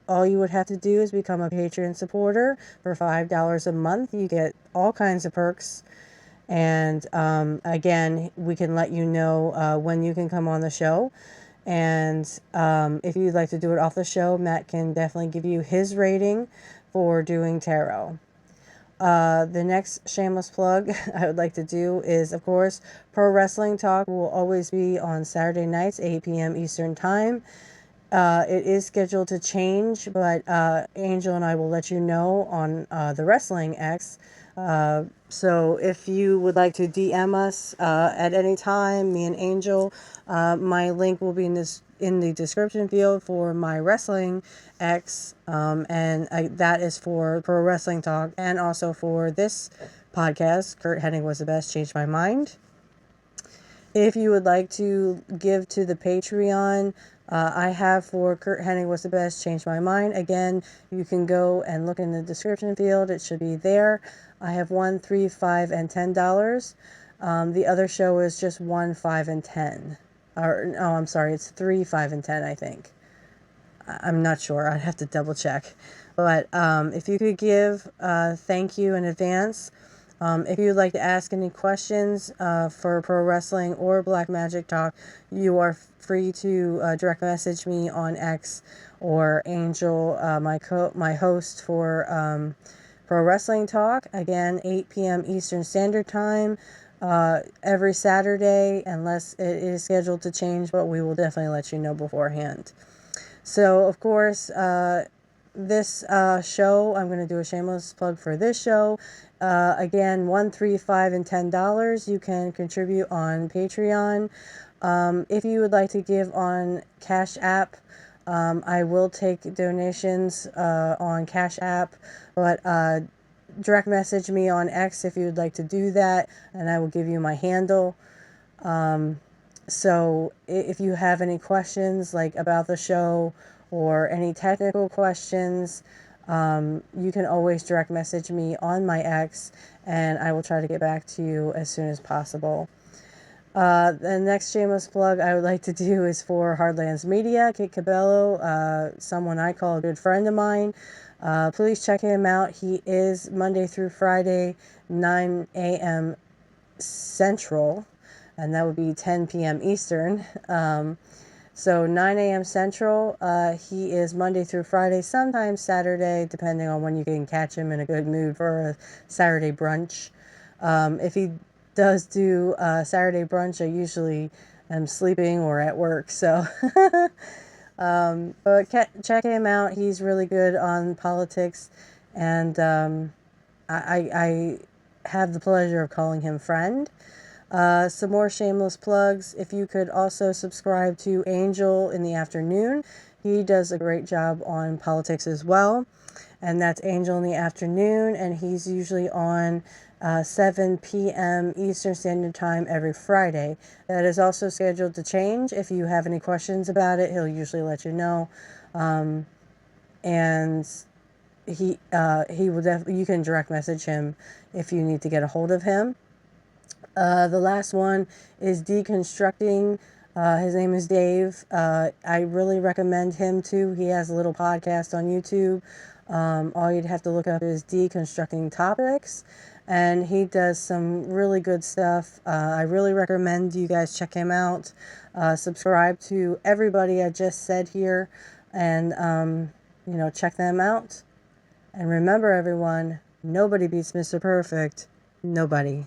S2: all you would have to do is become a Patreon supporter for $5 a month. You get all kinds of perks. And again, we can let you know when you can come on the show. And if you'd like to do it off the show, Matt can definitely give you his rating for doing tarot. The next shameless plug I would like to do is, of course, Pro Wrestling Talk will always be on Saturday nights, 8 p.m. Eastern Time. It is scheduled to change, but Angel and I will let you know on the Wrestling X. So if you would like to DM us at any time, me and Angel, my link will be in the description field for my Wrestling X, and that is for Pro Wrestling Talk, and also for this podcast, Curt Hennig Was the Best, Changed My Mind. If you would like to give to the Patreon, I have for Curt Hennig Was the Best, Changed My Mind. Again, you can go and look in the description field. It should be there. I have $1, $3, $5, and $10. The other show is just $1, $5, and $10. Or no, I'm sorry, it's $3, $5, and $10. I think. I'm not sure. I'd have to double check. But if you could give, thank you in advance. If you'd like to ask any questions for pro wrestling or Black Magic Talk, you are free to direct message me on X, or Angel, my host for Pro Wrestling Talk. Again, 8 p.m. Eastern Standard Time every Saturday, unless it is scheduled to change, but we will definitely let you know beforehand. So, of course, this show, I'm going to do a shameless plug for this show. Again, $1, $3, $5, and $10 you can contribute on Patreon. If you would like to give on Cashapp, I will take donations on Cashapp, but direct message me on X if you would like to do that, and I will give you my handle. So if you have any questions like about the show or any technical questions, you can always direct message me on my X, and I will try to get back to you as soon as possible. The next shameless plug I would like to do is for Hardlands Media, Kit Cabello, someone I call a good friend of mine. Please check him out. He is Monday through Friday, 9 a.m. Central, and that would be 10 p.m. Eastern. So 9 a.m. Central, he is Monday through Friday, sometimes Saturday, depending on when you can catch him in a good mood for a Saturday brunch. If he does do Saturday brunch, I usually am sleeping or at work, so but check him out. He's really good on politics, and I have the pleasure of calling him friend. Some more shameless plugs. If you could also subscribe to Angel in the Afternoon. He does a great job on politics as well. And that's Angel in the Afternoon. And he's usually on 7 p.m. Eastern Standard Time every Friday. That is also scheduled to change. If you have any questions about it, he'll usually let you know. And he will definitely, you can direct message him if you need to get a hold of him. The last one is Deconstructing. His name is Dave. I really recommend him too. He has a little podcast on YouTube. All you'd have to look up is Deconstructing Topics, and he does some really good stuff. I really recommend you guys check him out. Subscribe to everybody I just said here, and check them out. And remember, everyone, nobody beats Mr. Perfect. Nobody.